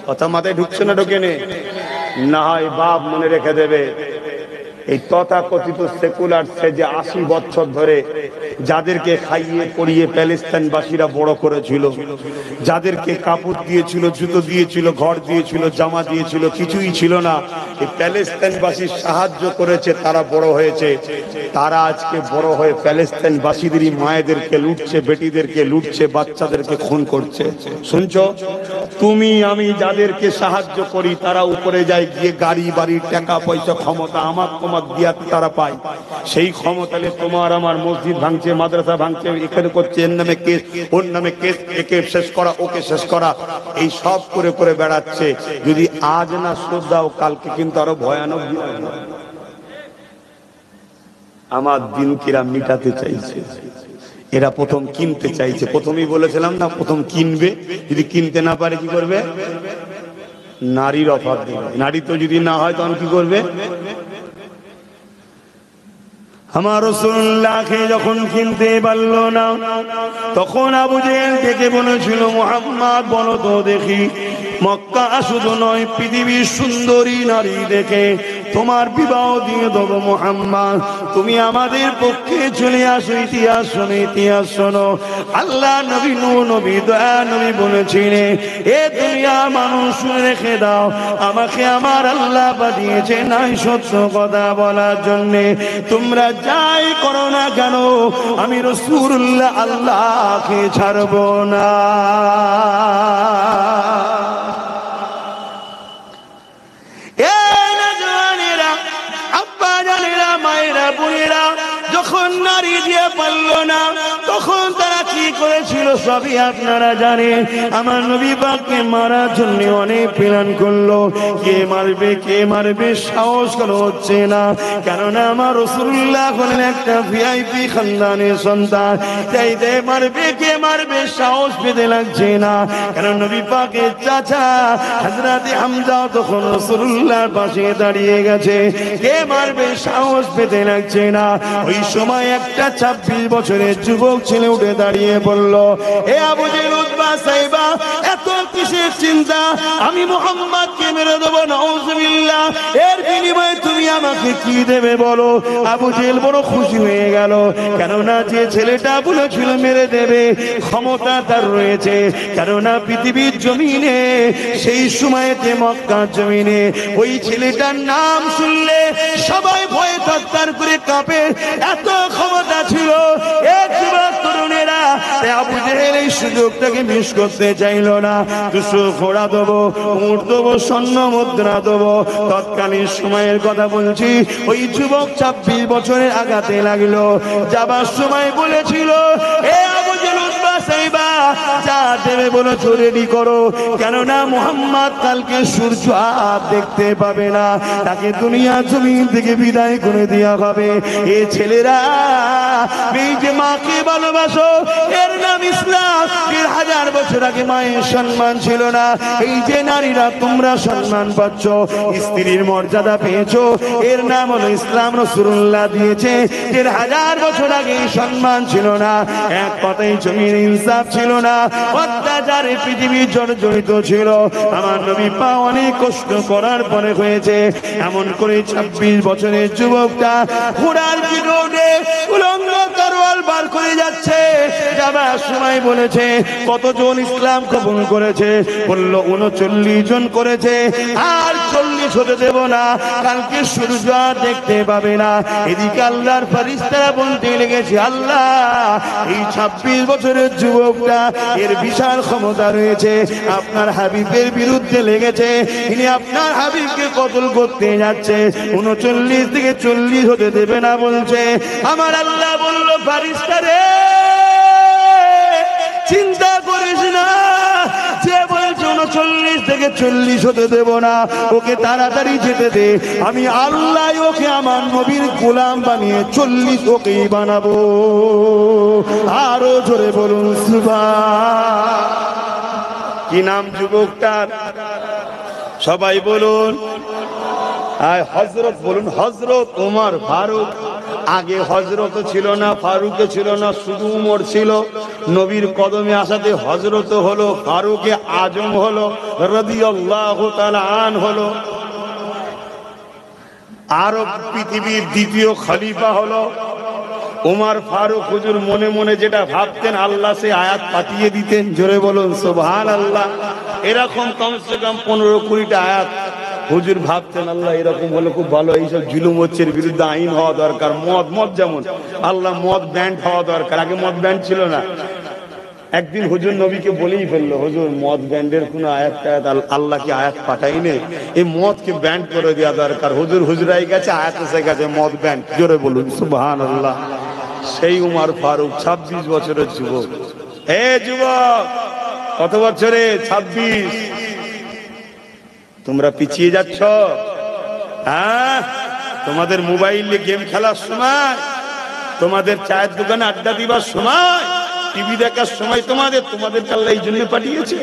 কথা মাথায় ঢুকছে না? ঢোকে না হয় বাপ মনে রেখে দেবে, এই তথাকথিত সেকুলার সে যে 80 বছর ধরে যাদেরকে খাইয়ে পরিয়ে প্যালেস্তাইনবাসীরা বড় করেছিল, যাদেরকে কাপড় দিয়েছিল, জুতো দিয়েছিল, ঘর দিয়েছিল, জামা দিয়েছিল, কিছুই ছিল না, এই প্যালেস্তাইনবাসী সাহায্য করেছে, তারা বড় হয়েছে। তারা আজকে বড় হয়ে প্যালেস্তাইনবাসীদেরই মায়েদেরকে লুটছে, বেটিদেরকে লুটছে, বাচ্চাদেরকে খুন করছে। শুনছো? তুমি আমি যাদেরকে সাহায্য করি তারা উপরে যায় গিয়ে গাড়ি বাড়ি টাকা পয়সা ক্ষমতা আমার তোমার দিয়া তারা পায়। সেই ক্ষমতালে তোমার আমার মসজিদ ভাঙছে, মাদ্রাসা ভাঙছে, এখানে করছে, এর নামে কেস, ওর নামে কেস, একে শেষ করা, ওকে শেষ করা, এই সব করে করে বেড়াচ্ছে। যদি আজ না শ্রদ্ধাও, কালকে কিন্তু আরো ভয়ানক দিন আসবে। আমার দিনকিরা মিটাতে চাইছে, এরা প্রথম কিনতে চাইছে। প্রথমেই বলেছিলাম না, প্রথম কিনবে, যদি কিনতে না পারে কি করবে? নারীর অফার দেবে। নারী তো যদি না হয় তখন কি করবে? আমার রাসূলুল্লাহকে যখন কিনতে পারল না, তখন আবু জেহেল থেকে বলেছিল, মুহাম্মদ বলো তো দেখি, মক্কা শুধু নয় পৃথিবীর সুন্দরী নারী দেখে তোমার বিবাহ দিয়ে দেবো মুহাম্মদ, তুমি আমাদের পক্ষে চলে আসো। ইতিহাস শোনো, ইতিহাস শোনো। আল্লাহ নবী নূহ নবী দয়া নবী বলেছিলেন, এ দুনিয়া মানুষ শুনে রেখে দাও, আমাকে আমার আল্লাহ পাঠিয়েছে নাই সত্য কথা বলার জন্য। তোমরা যাই করো না কেন, আমি রাসূলুল্লাহ আল্লাহকে ছাড়বো না। যখন নারী দিয়ে পারল না, তখন তারা কি করেছিল সবই আপনারা জানেন। আমার নবী পাককে মারার জন্য অনেক প্ল্যান করলো, কে মারবে কে মারবে, সাহস কোনো হচ্ছে না। কেননা আমার রাসূলুল্লাহ হলেন একটা ভিআইপি খানদানের সন্তান, তাই মারবে কে মারবে সাহস পেতে লাগছে না। কারণ নবী পাকের চাচা হযরত হামজা তখন রাসূলুল্লাহর পাশে দাঁড়িয়ে গেছে, কে মারবে সাহস পেতে লাগছে না। ওই সময় একটা 26 বছরের যুবক ছেলে উঠে দাঁড়িয়ে বলল, এ আবু জেহেল উতবা সাইবা, এত কিসের চিন্তা? আমি মুহাম্মদকে মেরে দেবো, নাউযুবিল্লাহ, এর বিনিময়ে তুমি আমাকে কি দেবে বলো? আবু জেহেল বড় খুশি হয়ে গেল, কেননা যে ছেলেটা বলেছিল মেরে দেবে ক্ষমতা তার রয়েছে। কেননা পৃথিবীর জমিনে সেই সময়তে মক্কার জমিনে ওই ছেলেটার নাম শুনলে সবাই ভয়ে থরথর করে কাঁপে, এত ক্ষমতা ছিল এক যুবক তরুণেরা। আবু জেহেল এই সুযোগটাকে মিস করতে চাইল না। 200 ঘোড়া দেবো, উট দেবো, স্বর্ণ মুদ্রা দেবো। তৎকালীন সময়ের কথা বলছি, ওই যুবক 26 বছরের আগাতে লাগলো। যাবার সময় বলেছিল, এ আবু জেহেল উতবা সাইবা, যা দেবে বলে রেডি করো, কেননা মুহাম্মদ কালকে সূর্য আর দেখতে পাবে না, তাকে দুনিয়া জমিন থেকে বিদায় করে দেওয়া হবে। এ ছেলেরা, এই যে মাকে ভালোবাসো, এর নাম ইসলাম। 1000 বছর আগে মায়ের সম্মান ছিল না, এই যে নারীরা তোমরা সম্মান পাচ্ছ, স্ত্রীর মর্যাদা পেয়েছো, এর নাম হলো ইসলাম। রাসূলুল্লাহ দিয়েছে। 1000 বছর আগে সম্মান ছিল না, এক কথাই জমির ইনসাফ ছিল না, অত্যাচারে পৃথিবী জর্জরিত ছিল। আমার নবী পা অনেক কষ্ট করার পরে হয়েছে। এমন করে 26 বছরের যুবকটা ঘোড়ার পিঠে উলঙ্গ তরোয়াল বার করে যাচ্ছে। যাবার সময় বলেছে কতজন ইসলাম কবুল করেছে? বলল 39 জন করেছে। আর 40 হতে দেব না, কালকে সূর্য আর দেখতে পাবে না। এদিকে আল্লাহর ফেরেশতারা বলতে লেগেছে, আল্লাহ এই 26 বছরের যুবকটা এর বিশাল ক্ষমতা রয়েছে, আপনার হাবিবের বিরুদ্ধে লেগেছে, তিনি আপনার হাবিবকে কতল করতে যাচ্ছে, 39 থেকে 40 হতে দেবে না বলছে। আমার আল্লাহ বলল, ফেরেশতা রে চিন্তা করিস না, যে বলছে 39 থেকে 40 হতে দেব না, ওকে তাড়াতাড়ি যেতে দে। আমি আল্লাহ ওকে আমার নবীর গোলাম বানিয়ে 40 ওকেই বানাবো। আরো জোরে বলুন সুবহান। কি নাম যুবকটার? সবাই বলুন। হযরত বলুন, হযরত ওমর ফারুক। আগে হযরত ছিল না, ফারুক ছিল না, শুধু উমর ছিল। নবীর কদমে আসাতে হযরত হলো, ফারুকে আজম হলো, রাদিয়াল্লাহু তাআলা আন হলো। আরব পৃথিবীর দ্বিতীয় খলিফা হলো উমর ফারুক। হুজুর মনে মনে যেটা ভাবতেন আল্লাহ সে আয়াত পাঠিয়ে দিতেন। জোরে বলুন সুবহানাল্লাহ। এরকম কমসে কম 15-20টা আয়াত হুজুর ভাবতেন, আল্লাহ এরকম হলে খুব ভালো, এইসব জুলুম হচ্ছে বিরুদ্ধে আইন হওয়া দরকার। মদ যেমন আল্লাহ মদ ব্যান্ড হওয়া দরকার, আগে মদ ব্যান্ড ছিল না। একদিন হুজুর নবীকে বলেই ফেললো, হুজুর মদ ব্যান্ডের কোন আয়াত আল্লাহ কি আয়াত পাঠাইনে, এই মদকে ব্যান্ড করে দেওয়া দরকার। হুজুর হুজরাই গেছে, আয়াত এসে গেছে মদ ব্যান্ড। জোরে বলুন সুবহানাল্লাহ। সেই উমর ফারুক 26 বছরের যুবক। যুবক কত বছরে? 26। তোমরা পিছিয়ে যাচ্ছ। তোমাদের মোবাইলে গেম খেলার সময়, তোমাদের চায়ের দোকানে আড্ডা দিবার সময়, টিভি দেখার সময় তোমাদের আল্লাহ এই জন্য পাঠিয়েছে।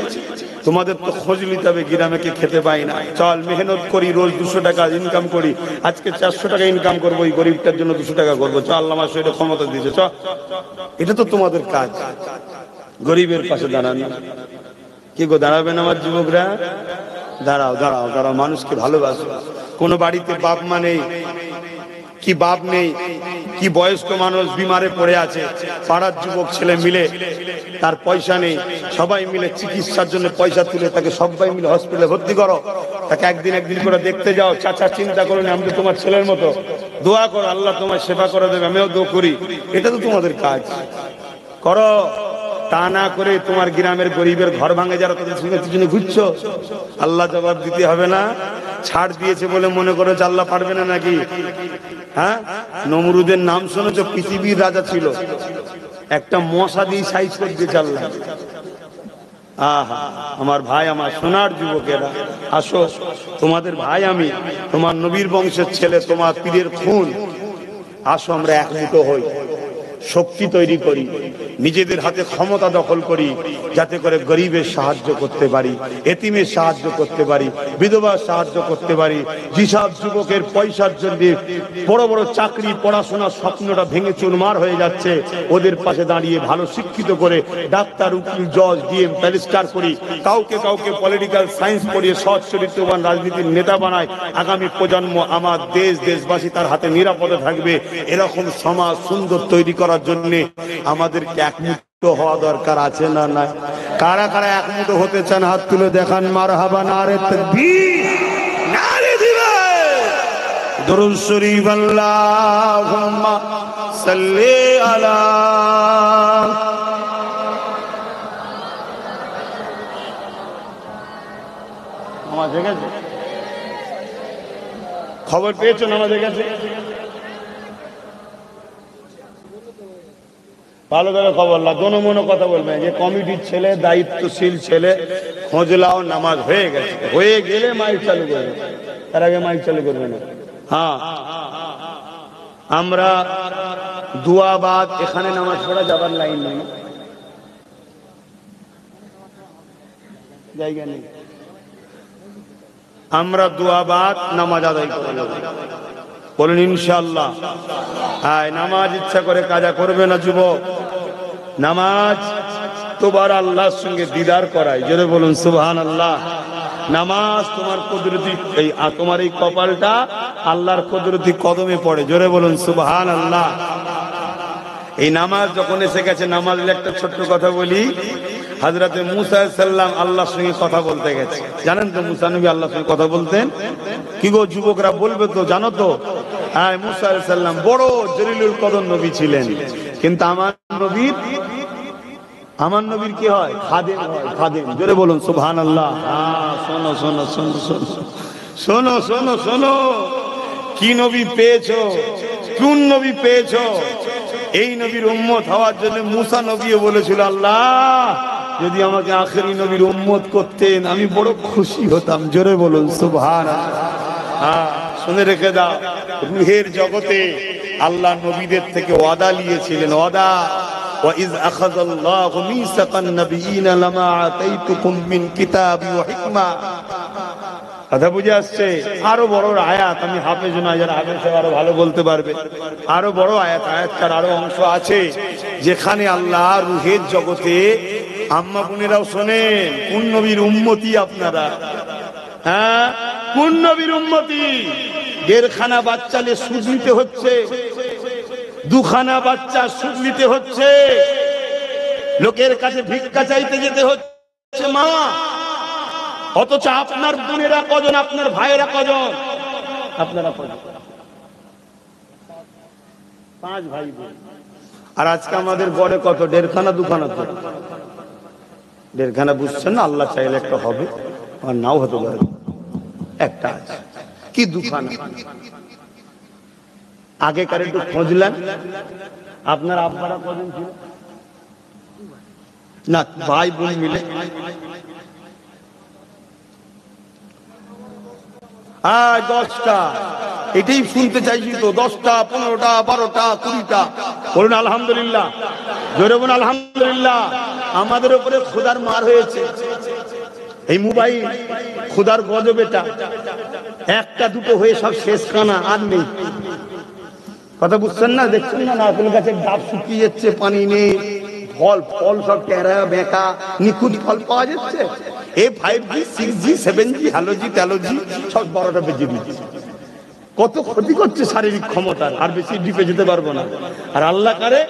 তোমাদের তো খোঁজ নিতে হবে, গ্রামে কে খেতে পাই না। চল মেহনত করি, রোজ 200 টাকা ইনকাম করি, আজকে 400 টাকা ইনকাম করবো, ওই গরিবটার জন্য 200 টাকা করবো। চল আল্লাহ আমার শরীরে ক্ষমতা দিয়েছে, চল। এটা তো তোমাদের কাজ, গরিবের পাশে দাঁড়ানো। কি গো, দাঁড়াবেন আমার যুবকরা? দাঁড়াও দাঁড়াও দাঁড়াও, মানুষকে ভালোবাসো। কোন বাড়িতে বাপ মা নেই, কি বাপ নেই, কি বয়স্ক মানুষ বিমারে পড়ে আছে, পাড়ার যুবক ছেলে মিলে, তার পয়সা নেই, সবাই মিলে চিকিৎসার জন্য পয়সা তুলে তাকে সবাই মিলে হসপিটালে ভর্তি করো। তাকে একদিন করে দেখতে যাও। চাচা চিন্তা করুন, আমি তো তোমার ছেলের মতো, দোয়া করো, আল্লাহ তোমার সেবা করে দেবে, আমিও দোয়া করি। এটা তো তোমাদের কাজ, করো। তা না করে তোমার গ্রামের গরিবের ঘর ভাঙে যারা, তাদের সঙ্গে পিছনে ঘুরছো, আল্লাহ জবাব দিতে হবে না? ছাড় দিয়েছে বলে মনে করো যে আল্লাহ পারবে না নাকি? নমরুদের নাম শুনেছো? পৃথিবীর রাজা ছিল, একটা মশা দিয়ে সাইজ করে দিয়েছে আল্লাহ। আমার ভাই, আমার সোনার যুবকেরা, আসো, তোমাদের ভাই আমি, তোমার নবীর বংশের ছেলে, তোমার পীরের খুন। আসো আমরা এক মুঠো হই, শক্তি তৈরি করি, নিজেদের হাতে ক্ষমতা দখল করি, যাতে করে গরিবের সাহায্য করতে পারি, এতিমের সাহায্য করতে পারি, বিধবার সাহায্য করতে পারি। যেসব যুবকের পয়সার জন্য বড় বড় চাকরি, পড়াশোনার স্বপ্নটা ভেঙে চুরমার হয়ে যাচ্ছে, ওদের পাশে দাঁড়িয়ে ভালো শিক্ষিত করে ডাক্তার, উকিল, জজ, ডিএম, ব্যারিস্টার করি, কাউকে পলিটিক্যাল সায়েন্স পড়িয়ে সৎ চরিত্রবান রাজনীতির নেতা বানায়। আগামী প্রজন্ম আমার দেশবাসী তার হাতে নিরাপদে থাকবে। এরকম সমাজ সুন্দর তৈরি করার জন্য আমাদেরকে একমুঠো হওয়া দরকার, আছে না নাই? কারা কারা একমুঠো হতে চান হাত তুলে দেখান। মারহাবা, নারে তাকবীর, নারে দিবেন, দুরূদ শরীফ, আল্লাহুম্মা সাল্লি আলা। নামাজ হয়ে গেছে? খবর পেয়েছো নামাজ হয়ে গেছে? ভালো ভালো খবর না, দোনো মনো কথা বলবেন। যে কমিটির ছেলে, দায়িত্বশীল ছেলে, খোঁজলাও নামাজ হয়ে গেছে, হয়ে গেলে মাইক চালু করবে, তার আগে মাইক চালু করবে না। আমরা দুয়াবাদ, এখানে নামাজ পড়া যাবার লাইন নেই, জায়গা নেই। আমরা দুয়াবাদ নামাজ আদায় করে নেব, বলুন ইনশাআল্লাহ। নামাজ ইচ্ছা করে কাজা করবে না যুবক, নামাজ এতবার আল্লাহর সঙ্গে দিদার করায়, জোরে বলুন সুবহানাল্লাহ। নামাজ তোমার কুদরতি, তোমার এই কপালটা আল্লাহর কুদরতি কদমে পড়ে, জোরে বলুন সুবহানাল্লাহ। এই নামাজ যখন এসে গেছে, নামাজের একটা ছোট্ট কথা বলি। হযরতে মুসা আলাইহিস সালাম আল্লাহর সঙ্গে কথা বলতে গেছে। জানেন তো মুসা নবী আল্লাহর সঙ্গে কথা বলতেন? কি গো যুবকরা বলবে তো, জানো তো? হ্যাঁ, মুসা আলাইহিস সালাম বড় জলিলুল কদর নবী ছিলেন, কিন্তু আমার নবীর কি হয়? খাদেম হয়, খাদেম। জোরে বলুন সুবহানাল্লাহ। শোনো শোনো শোনো শোনো শোনো শোনো শোনো, কি নবী পেয়েছো, কোন নবী পেয়েছো? এই নবীর উম্মত হওয়ার জন্য মুসা নবীও বলেছিল, আল্লাহ যদি আমাকে আখেরি নবীর উম্মত করতেন আমি বড় খুশি হতাম। জোরে বলুন সুবহানাল্লাহ। শুনে রেখে দাও, রুহের জগতে আল্লাহ নবীদের থেকে ওয়াদা নিয়েছিলেন, ওয়াদা। وَإِذْ أَخَذَ اللَّهُ مِيثَاقَ النَّبِيِّينَ لَمَا آتَيْتُكُم مِّن كِتَابٍ وَحِكْمَةٍ। কথা বুঝে আসছে? আরো বড় আয়াত, আমি হাফেজ না, যারা হাফেজ আরো ভালো বলতে পারবে। আরো বড় আয়াত, আয়াতটার আরো অংশ আছে যেখানে আল্লাহ রুহের জগতে, আম্মা বোনেরাও শোনেন, কোন নবীর উম্মতি আপনারা? হ্যাঁ, কোন নবীর উম্মতি? দেড়খানা বাচ্চালে সুদ নিতে হচ্ছে, দুখানা বাচ্চা সুদ নিতে হচ্ছে, লোকের কাছে ভিক্ষা চাইতে যেতে হচ্ছে মা। অথচ আপনার বোনেরা কজন, আপনার ভাইয়েরা কজন, আপনারা কজন? 5 ভাই বোন। আর আজকে আমাদের গড়ে কত? দেড়খানা দুখানা। তো দেড়খানা বুঝছেন না? আল্লাহ চাইলে একটা হবে, আর নাও হতে পারে। একটা আছে কি দুখানা? আগেকার একটু খুঁজলেন, আপনার আব্বারা কজন ছিল? না, ভাই বোন মিলে 10টা। এটাই শুনতে চাইছি তো, 10টা, 15টা, 12টা, 20টা। বলুন আলহামদুলিল্লাহ, জোরে বলুন আলহামদুলিল্লাহ। আমাদের উপরে খোদার মার হয়েছে এই মোবাইল, খোদার গজবেটা। একটা দুটো হয়ে সব শেষ, কানা আর নেই। কথা বুঝছেন না? দেখছেন না? নারকেল গাছের ডাব শুকিয়ে যাচ্ছে, পানি নেই, ফল সব টেরা বেঁকা, নিখুঁত ফল পাওয়া যাচ্ছে। এই 5G 6G 7G হ্যালোজি ট্যালোজি সব 12টা বেজে দিচ্ছে। কত ক্ষতি করছে শারীরিক ক্ষমতার। আর বেশি ডিপে যেতে পারবো না। আর আল্লাহ কারে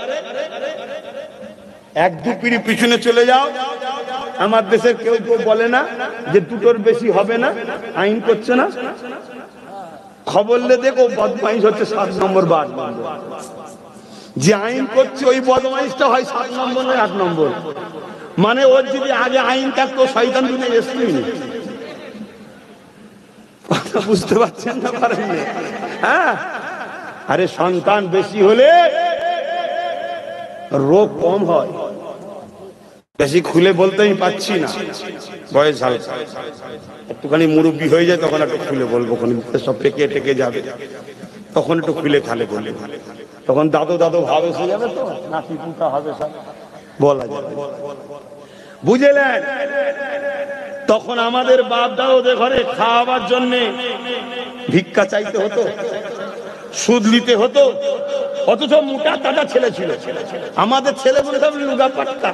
1-2 পিঁড়ি পিছনে চলে যাও, আমার দেশের কেউ বলে না যে দুটোর বেশি হবে না, আইন করছে না। খবর লে দেখো, বদমাইশ হচ্ছে 7 নম্বর বা 8 নম্বর। যে আইন করছে ওই বদমাইশটা হয় 7 নম্বর নয় 8 নম্বর। মানে ওর যদি আগে আইন থাকতো, শয়তান দুনিয়ায় আসতোই না। বুঝতে পারছেন না? পারেন না? হ্যাঁ, আরে সন্তান বেশি হলে রোগ কম হয়। বেশি খুলে বলতে আমি পাচ্ছি না, বয়স হালকা, একটুখানি মুরব্বী হয়ে যায় তখন একটু খুলে বলবো, সব পেকে টেকে যাবে, তখন একটু খুলে খালে বলে, তখন দাদু ভাব এসে যাবে, তো নাতি পুতা হবে, সব বলা যাবে। বুঝলেন? তখন আমাদের বাপ দাদুদের ঘরে খাওয়াবার জন্য ভিক্ষা চাইতে হতো, সুদ নিতে হতো। অথচ মোটা তাজা ছেলে ছিল। আমাদের ছেলে বলে সব লুগা পাট্টা,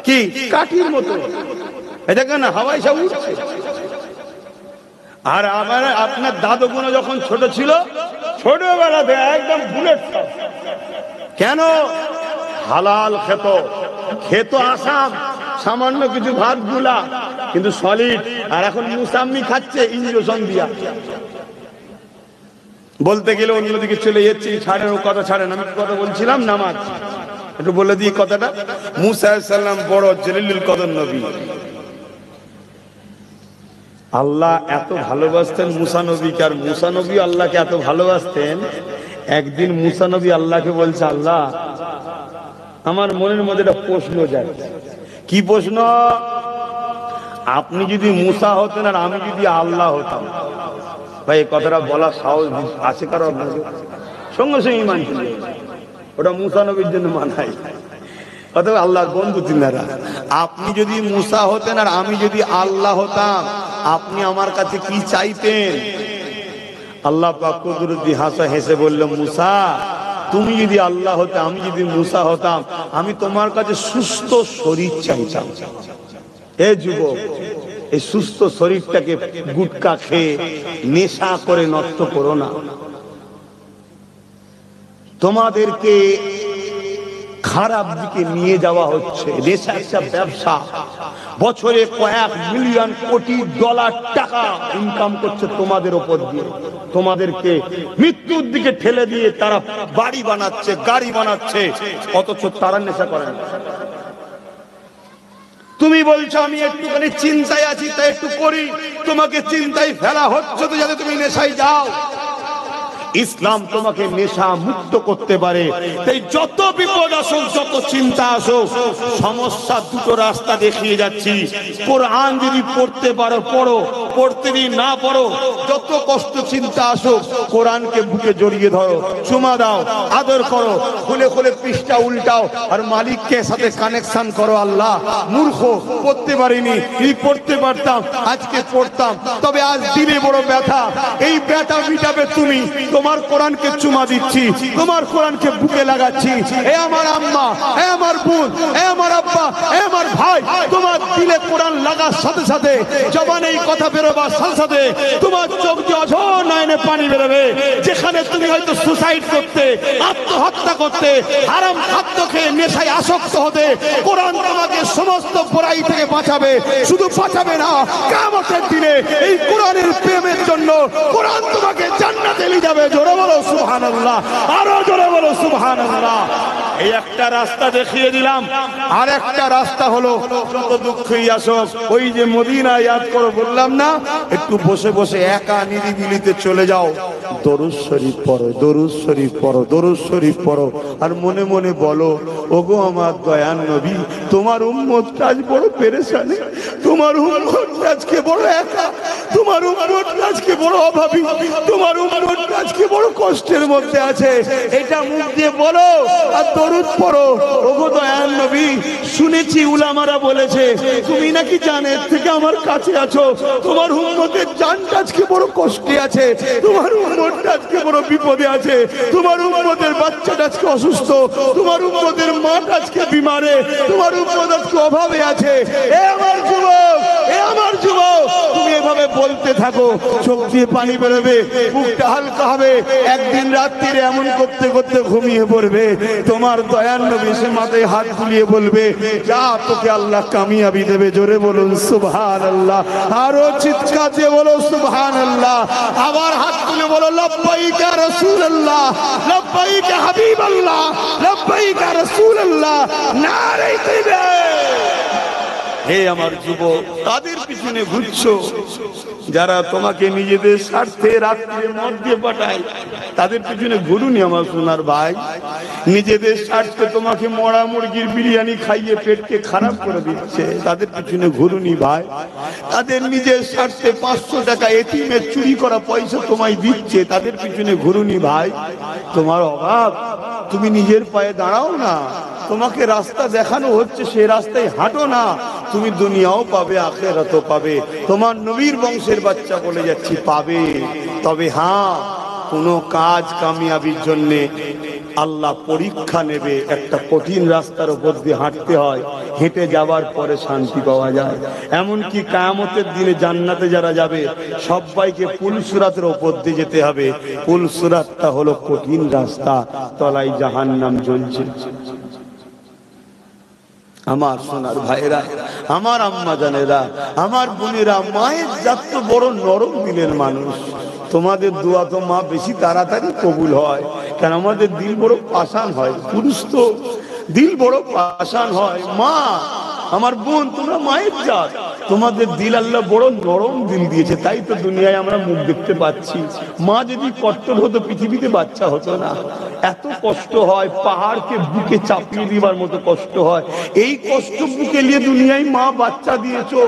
কি কাঠির মতো, এটা কেন হাওয়ায় সব উঠছে। আর আবার আপনার দাদুগুলো যখন ছোট ছিল, ছোটবেলাতে একদম বুলেট। কেন? হালাল খেত আসাম, সামান্য কিছু ভাত গুলা, কিন্তু সলিড। আর এখন মুসাম্মি খাচ্ছে ইঞ্জেকশন দিয়া। বলতে গেলে অন্যদিকে চলে যাচ্ছে, ছাড়েন ও কথা ছাড়েন। আমি কথা বলছিলাম নামাজ, একটু বলে দিই কথাটা। মুসা আলাইহিস সালাম বড় জলিলুল কদর নবী। আল্লাহ এত ভালোবাসতেন মুসা নবীকে, আর মুসা নবী আল্লাহকে এত ভালোবাসতেন। একদিন মুসা নবী আল্লাহকে বলছে, আল্লাহ আমার মনের মধ্যে একটা প্রশ্ন যায়। কি প্রশ্ন? আপনি যদি মুসা হতেন আর আমি যদি আল্লাহ হতাম। ভাই এই কথাটা বলার সাহস আছে কারো? সঙ্গে সঙ্গে মানছিল, ওটা মুসা নবীর জন্য মানাই। অথবা আল্লাহর বন্ধু তিনারা, আপনি যদি মুসা হতেন আর আমি যদি আল্লাহ হতাম, আপনি আমার কাছে কি চাইতেন? আল্লাহ পাক কুদরতি হাসা হেসে বলল, মুসা তুমি যদি আল্লাহ হতে, আমি যদি মুসা হতাম, আমি তোমার কাছে সুস্থ শরীর চাইতাম। এ যুবক, এই সুস্থ শরীরটাকে গুটকা খেয়ে নেশা করে নষ্ট করো না। তোমাদেরকে খারাপ দিকে নিয়ে যাওয়া হচ্ছে। নেশা একটা ব্যবসা, বছরে কয়েক মিলিয়ন কোটি ডলার টাকা ইনকাম করছে তোমাদের উপর দিয়ে। তোমাদেরকে মৃত্যুর দিকে ঠেলে দিয়ে তারা বাড়ি বানাচ্ছে, গাড়ি বানাচ্ছে, অথচ তারা নেশা করে না। তুমি বলছো আমি একটুখানি চিন্তায় আছি তাই একটু করি, তোমাকে চিন্তায় ফেলা হচ্ছে তো যাতে তুমি নেশায় যাও। ইসলাম তোমাকে নেশা মুক্ত করতে পারে। তাই যত বিপদ আসুক, যত চিন্তা আসুক, সমস্যা দুটো রাস্তা দেখিয়ে যাচ্ছি। কোরআন যদি পড়তে পারো পড়ো, পড়তে যদি না পারো, যত কষ্ট চিন্তা আসুক, কোরআনকে বুকে জড়িয়ে ধরো, চুমা দাও, আদর করো, খুলে খুলে পৃষ্ঠা উল্টাও, আর মালিককে সাথে কানেকশন করো। আল্লাহ মূর্খ, পড়তে পারিনি, যদি পড়তে পারতাম আজকে পড়তাম। তবে আজ দিলে বড় ব্যথা, এই ব্যথা মিটাবে তুমি। তোমার কোরআনকে চুমা দিচ্ছি, তোমার কোরআনকে বুকে লাগাচ্ছি। এ আমার আম্মা, এ আমার বোন, এ আমার আব্বা, এ আমার ভাই, তোমার দিলে কোরআন লাগার সাথে সাথে, জবানে এই কথা বেরোবার সাথে সাথে তোমার চোখ দিয়ে অঝোর নয়নে পানি বেরোবে। যেখানে তুমি হয়তো সুসাইড করতে, আত্মহত্যা করতে, হারাম খাদ্য খেয়ে নেশায় আসক্ত হতে, কোরআন তোমাকে সমস্ত বুরাই থেকে বাঁচাবে। শুধু বাঁচাবে না, কিয়ামতের দিনে এই কোরআনের প্রেমের জন্য কোরআন তোমাকে জান্নাতে নিয়ে যাবে। জোরে বলো সুবহানাল্লাহ, আরো জোরে বলো সুবহানাল্লাহ। এই একটা রাস্তা দেখিয়ে দিলাম। আর একটা রাস্তা হলো, যত দুঃখই আসুক, ওই যে মদিনা ইয়াদ করো বললাম না, একটু বসে বসে একা নিরিবিলিতে চলে যাও, দরুদ শরীফ পড়ো, দরুদ শরীফ পড়ো, দরুদ শরীফ পড়ো, আর মনে মনে বলো, ওগো আমার দয়ার নবী, তোমার উম্মত আজ বড় পেরেশানি, তোমার উম্মত আজকে বড় একা, তোমার উম্মত আজকে বড় অভাবী, তোমার উম্মত আজকে বড় কষ্টের মধ্যে আছে। এটা মুখ দিয়ে বলো আর দরুদ পড়ো। ওগো দয়ার নবী, শুনেছি উলামারা বলেছে তুমি নাকি জানের থেকে আমার কাছে আছো, তোমার উম্মতের জানটা আজকে বড় কষ্টে আছে, তোমার উম্মতটা আজকে বড় বিপদে আছে, তোমার উম্মতের বাচ্চাটা আজকে অসুস্থ, তোমার উম্মতের মাটা আজকে বিমারে, তোমার উম্মত আজকে অভাবে আছে। এ আমার যুবক, এ আমার যুবক, তুমি এভাবে বলতে থাকো, চোখ দিয়ে পানি বেরোবে, বুকটা হালকা হবে। একদিন রাত্রিরে এমন করতে করতে ঘুমিয়ে পড়বে, তোমার দয়ার নবী সে মাথায় হাত বুলিয়ে বলবে, যা তোকে আল্লাহ কামিয়াবি দেবে। জোরে বলুন সুবহানাল্লাহ, আরো চিৎকার দিয়ে বলো সুবহানাল্লাহ, আবার হাত তুলে বলো লব্বাইক ইয়া রাসূলুল্লাহ, লব্বাইক ইয়া হাবিবাল্লাহ, লব্বাইক ইয়া রাসূলুল্লাহ, নারে তাকবীর। হে আমার যুবক, তাদের পিছনে ঘুরছো যারা তোমাকে নিজেদের স্বার্থে রাত্রে মদ দিয়ে পাঠায়, তাদের পিছনে ঘুরুনি আমার সোনার ভাই। নিজেদের স্বার্থে তোমাকে মরা মুরগির বিরিয়ানি খাইয়ে পেটকে খারাপ করে দিচ্ছে, তাদের পিছনে ঘুরুনি ভাই। তাদের নিজের স্বার্থে 500 টাকা এতিমের চুরি করা পয়সা তোমায় দিচ্ছে, তাদের পিছনে ঘুরুনি ভাই। তোমার অভাব, তুমি নিজের পায়ে দাঁড়াও না, তোমাকে রাস্তা দেখানো হচ্ছে, সেই রাস্তায় হাঁটো না, তুমি দুনিয়াও পাবে, আখিরাতও পাবে। তোমার নবীর বংশের বাচ্চা বলে যাচ্ছি পাবে। তবে হ্যাঁ, কোনো কাজ কামিয়াবির জন্য আল্লাহ পরীক্ষা নেবে। একটা কঠিন রাস্তার উপর দিয়ে হাঁটতে হয়, হেঁটে যাওয়ার পরে শান্তি পাওয়া যায়। এমনকি কিয়ামতের দিনে জান্নাতে যারা যাবে সবাইকে পুলসিরাতের উপর দিয়ে যেতে হবে। পুলসিরাতটা হলো কঠিন রাস্তা, তলায় জাহান্নাম জ্বলছে। আমার সোনার ভাইরা, আমার আম্মা জানেরা, আমার বোনেরা, মায়ের জাত তো বড় নরম দিলের মানুষ। তোমাদের দোয়া তো মা বেশি তাড়াতাড়ি কবুল হয়, কারণ আমাদের দিল বড় পাষাণ হয়। পুরুষ তো দিল বড় পাষাণ হয়। মা, আমার বোন, তোমরা মায়ের জাত, তোমাদের দিল আল্লাহ বড় নরম দিল দিয়েছে, তাই তো দুনিয়ায় আমরা মুখ দেখতে পাচ্ছি। মা যদি কঠোর হতো পৃথিবীতে বাচ্চা হতো না। এত কষ্ট হয়, পাহাড়কে বুকে চাপিয়ে দিবার মতো কষ্ট হয়। এই কষ্ট বুকে নিয়ে দুনিয়ায় মা বাচ্চা দিয়েছো।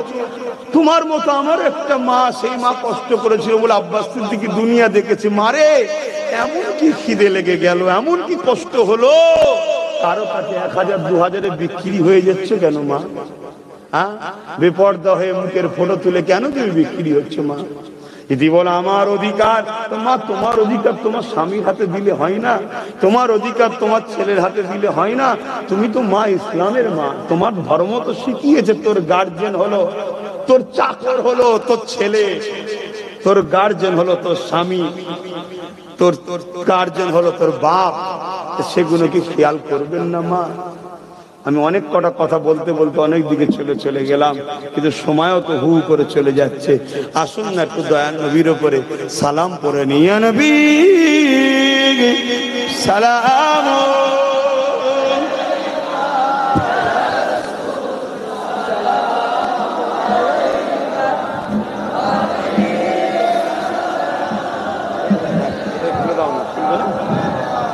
তোমার মতো আমার একটা মা, সেই মা কষ্ট করেছিল বলে আব্বাস সিদ্দিকী দুনিয়া দেখেছে। মারে এমন কি খিদে লেগে গেল, এমন কি কষ্ট হলো, কারো কাছে 1000 2000 বিক্রি হয়ে যাচ্ছে কেন মা? হ্যাঁ, বেপর্দা হয়ে মুখের ফটো তুলে কেন তুমি বিক্রি হচ্ছে মা? যদি বলো আমার অধিকার, তোমার অধিকার তোমার স্বামীর হাতে দিলে হয় না, তোমার অধিকার তোমার ছেলের হাতে দিলে হয় না। তুমি তো মা, ইসলামের মা, তোমার ধর্ম তো শিখিয়েছে তোর গার্জিয়ান হলো, তোর চাকর হলো তোর ছেলে, তোর গার্জিয়ান হলো তোর স্বামী, তোর গার্জিয়ান হলো তোর বাপ। সেগুলো কি খেয়াল করবেন না মা? আমি অনেক কটা কথা বলতে বলতে অনেক দিকে চলে গেলাম, কিন্তু সময়ও তো হু করে চলে যাচ্ছে। আসুন না একটু দয়াল নবীর উপরে সালাম পড়ে নিয়ে, নবী সালাম।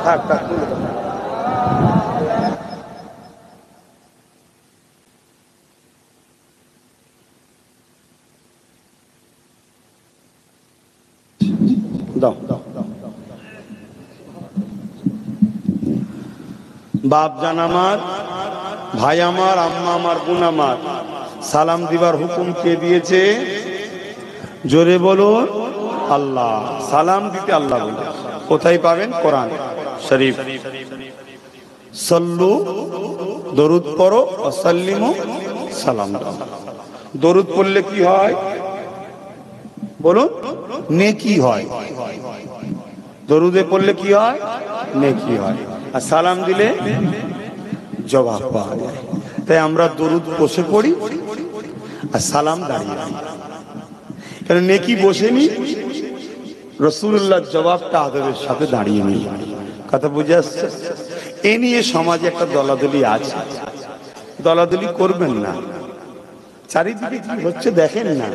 থাক থাক দাও। বাপ জান আমার, ভাই আমার, আম্মা আমার, বোন আমার, সালাম দিবার হুকুম কে দিয়েছে? জোরে বলুন আল্লাহ। সালাম দিতে আল্লাহ বলে। কোথায় পাবেন? কোরআন শরীফ। সল্লু, দরুদ পড়ো, ওয়াসাল্লিমু, সালাম দাও। দরুদ পড়লে কি হয় বলুন? নেকি হয়। দরুদে পড়লে কি হয়? নেকি হয়। আর সালাম দিলে জবাব পাওয়া যায়। তাই আমরা দরুদ বসে পড়ি আর সালাম দাঁড়িয়ে পড়ি, কারণ নেকি বসেনি, রাসূলুল্লাহর জবাবটা আদবের সাথে দাঁড়িয়ে নেই। কথা বুঝে আসছে? এ নিয়ে সমাজে একটা দলাদলি আছে। দলাদলি করবেন না। চারিদিকে কি হচ্ছে দেখেন না।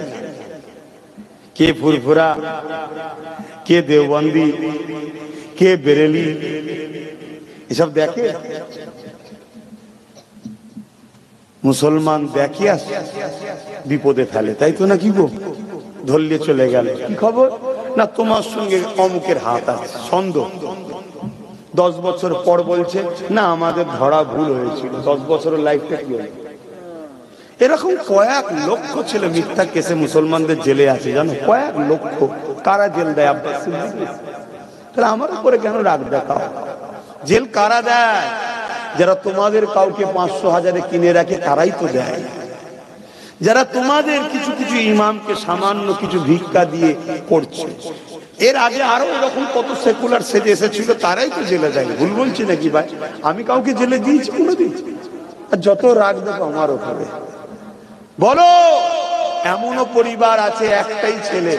কে ফুরফুরা, কে দেওবন্দি, কে বেরেলি, এসব দেখে। মুসলমান দেখে আসে, বিপদে ফেলে, তাই তো না? কি গো, ধরলে চলে গেল, কি খবর? না তোমার সঙ্গে অমুকের হাত আছে, সন্দেহ। 10 বছর পর বলছে না আমাদের ধরা ভুল হয়েছিল। 10 বছরের লাইফটা কি হলো? এরকম কয়েক লক্ষ ছেলে মিথ্যা কেসে মুসলমানদের জেলে আছে, জানো? কয়েক লক্ষ। কারা জেল দেয়? আব্বাস সিদ্দিক। তাহলে আমার উপরে কেন রাগ দেখাও? জেল কারা দেয়? যারা তোমাদের কাউকে 500-1000 কিনে রাখে তারাই তো দেয়। যারা তোমাদের কিছু কিছু ইমামকে সামান্য কিছু ভিক্ষা দিয়ে করছে, এর আগে আরো এরকম কত সেকুলার সেজে এসেছিল, তারাই তো জেলে যায়। ভুল বলছি নাকি ভাই? আমি কাউকে জেলে দিয়েছি কোনোদিন? আর যত রাগ দেখো আমার উপরে। বলো, এমনও পরিবার আছে একটাই ছেলে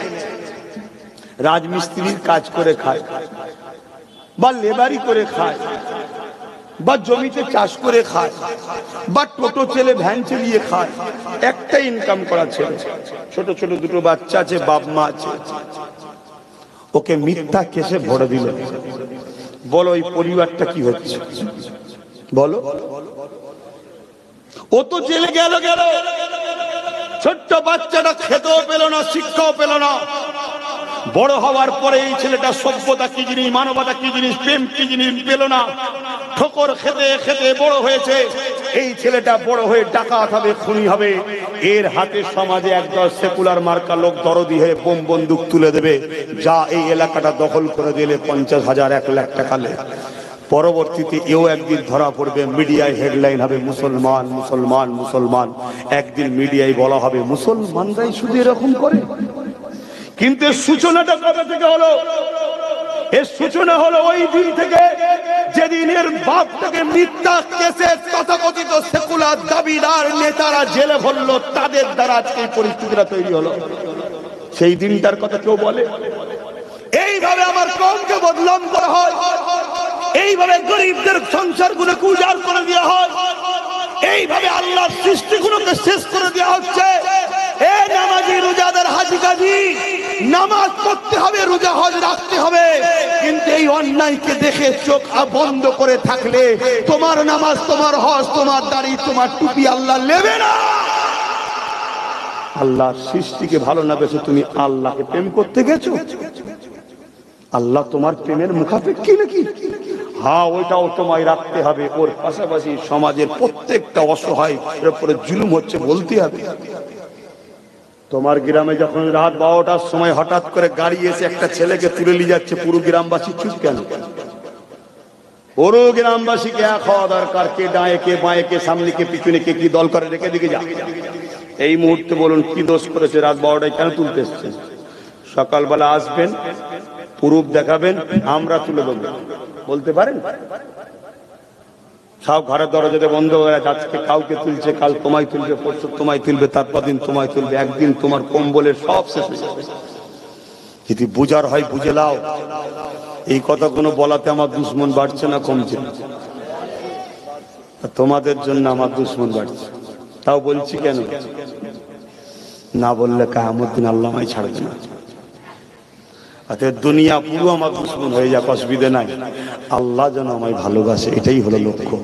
রাজমিস্ত্রির কাজ করে খায়, বা লেবারি করে খায়, বা জমিতে চাষ করে খায়, বা টোটো ছেলে ভ্যান চালিয়ে খায়। একটা ইনকাম করা ছেলে, ছোট ছোট দুটো বাচ্চা আছে, বাপ মা আছে। ওকে মিথ্যা কেসে ভরে দিল। বলো এই পরিবারটা কি হচ্ছে? বলো। ও তো জেলে গেল, ছোট্ট বাচ্চাটা খেতেও পেল না, শিক্ষাও পেল না। বড় হওয়ার পরে এই ছেলেটা সভ্যতা কি জিনিস, মানবতা কি জিনিস, প্রেম কি জিনিস পেল না। ঠোকর খেতে খেতে বড় হয়েছে। এই ছেলেটা বড় হয়ে ডাকাত হবে, খুনি হবে। এর হাতে সমাজে একদল সেকুলার মার্কা লোক দরদি হয়ে বোম বন্দুক তুলে দেবে, যা এই এলাকাটা দখল করে দিলে 50,000 1 লাখ টাকা নেয়। পরবর্তীতে এও একদিন ধরা পড়বে, মিডিয়ায় হেডলাইন হবে মুসলমান মুসলমান মুসলমান। একদিন মিডিয়ায় বলা হবে মুসলমানরাই শুধু এরকম করে। কিন্তু এর সূচনাটা কবে থেকে হলো? এর সূচনা হলো ওই দিন থেকে যেদিন এর বাপটাকে মিথ্যা কেসে তথাকথিত সেকুলার দাবিদার নেতারা জেলে ভরলো, তাদের দ্বারা আজকে এই পরিস্থিতিটা তৈরি হলো। সেই দিনটার কথা কেউ বলে? এইভাবে আমার কওমকে বদনাম করা হয়, এইভাবে গরিবদের সংসারগুলোকে উজাড় করে দেওয়া হয়, এইভাবে আল্লাহর সৃষ্টিগুলোকে শেষ করে দেওয়া হচ্ছে। এ নামাজি, রোজাদার, হাজি গাজী, নামাজ পড়তে হবে, রোজা হজ রাখতে হবে, কিন্তু এই অন্যায়কে দেখে চোখ বন্ধ করে থাকলে তোমার নামাজ, তোমার হজ, তোমার দাড়ি, তোমার টুপি আল্লাহ নেবে না। আল্লাহর সৃষ্টিকে ভালো না বেশি তুমি আল্লাহকে প্রেম করতে গেছো? আল্লাহ তোমার প্রেমের মুখাপেক্ষী নাকি? হ্যাঁ, ওইটাও তোমায় রাখতে হবে। ওর পাশাপাশি সমাজের প্রত্যেকটা অসহায় এর উপরে জুলুম হচ্ছে বলতে হবে। তোমার গ্রামে যখন রাত 12টার সময় হঠাৎ করে গাড়ি এসে একটা ছেলেকে তুলে নিয়ে যাচ্ছে, পুরো গ্রামবাসী চুপ কেন? পুরো গ্রামবাসীকে এক হওয়া দরকার, কে ডায়ে কে বাঁয়ে, কে সামনে কে পিছনে, কে কি দল করে রেখে দিকে যা। এই মুহূর্তে বলুন কি দোষ করেছে? রাত 12টায় কেন তুলতে এসছেন? সকালবেলা আসবেন, প্রুফ দেখাবেন, আমরা তুলে দেবো, বলতে পারেন? সব ঘরের দরজাতে বন্ধ হয়ে আছে, আজকে কাউকে তুলছে, কাল তোমায় তুলবে, পরশু তোমায় তুলবে, তারপর দিন তোমায় তুলবে, একদিন তোমার কম্বলের সব শেষ হয়ে যাবে। যদি বুঝার হয় বুঝে লাও। এই কথা কোনো বলাতে আমার দুশ্মন বাড়ছে না কমছে? তোমাদের জন্য আমার দুশ্মন বাড়ছে। তাও বলছি কেন? না বললে কিয়ামত দিন আল্লাহ আমায় ছাড়বে না। অতএব দুনিয়া পুরো আমার দুশ্মন হয়ে যাক, অসুবিধা নাই, আল্লাহ যেন আমায় ভালোবাসে, এটাই হলো লক্ষ্য।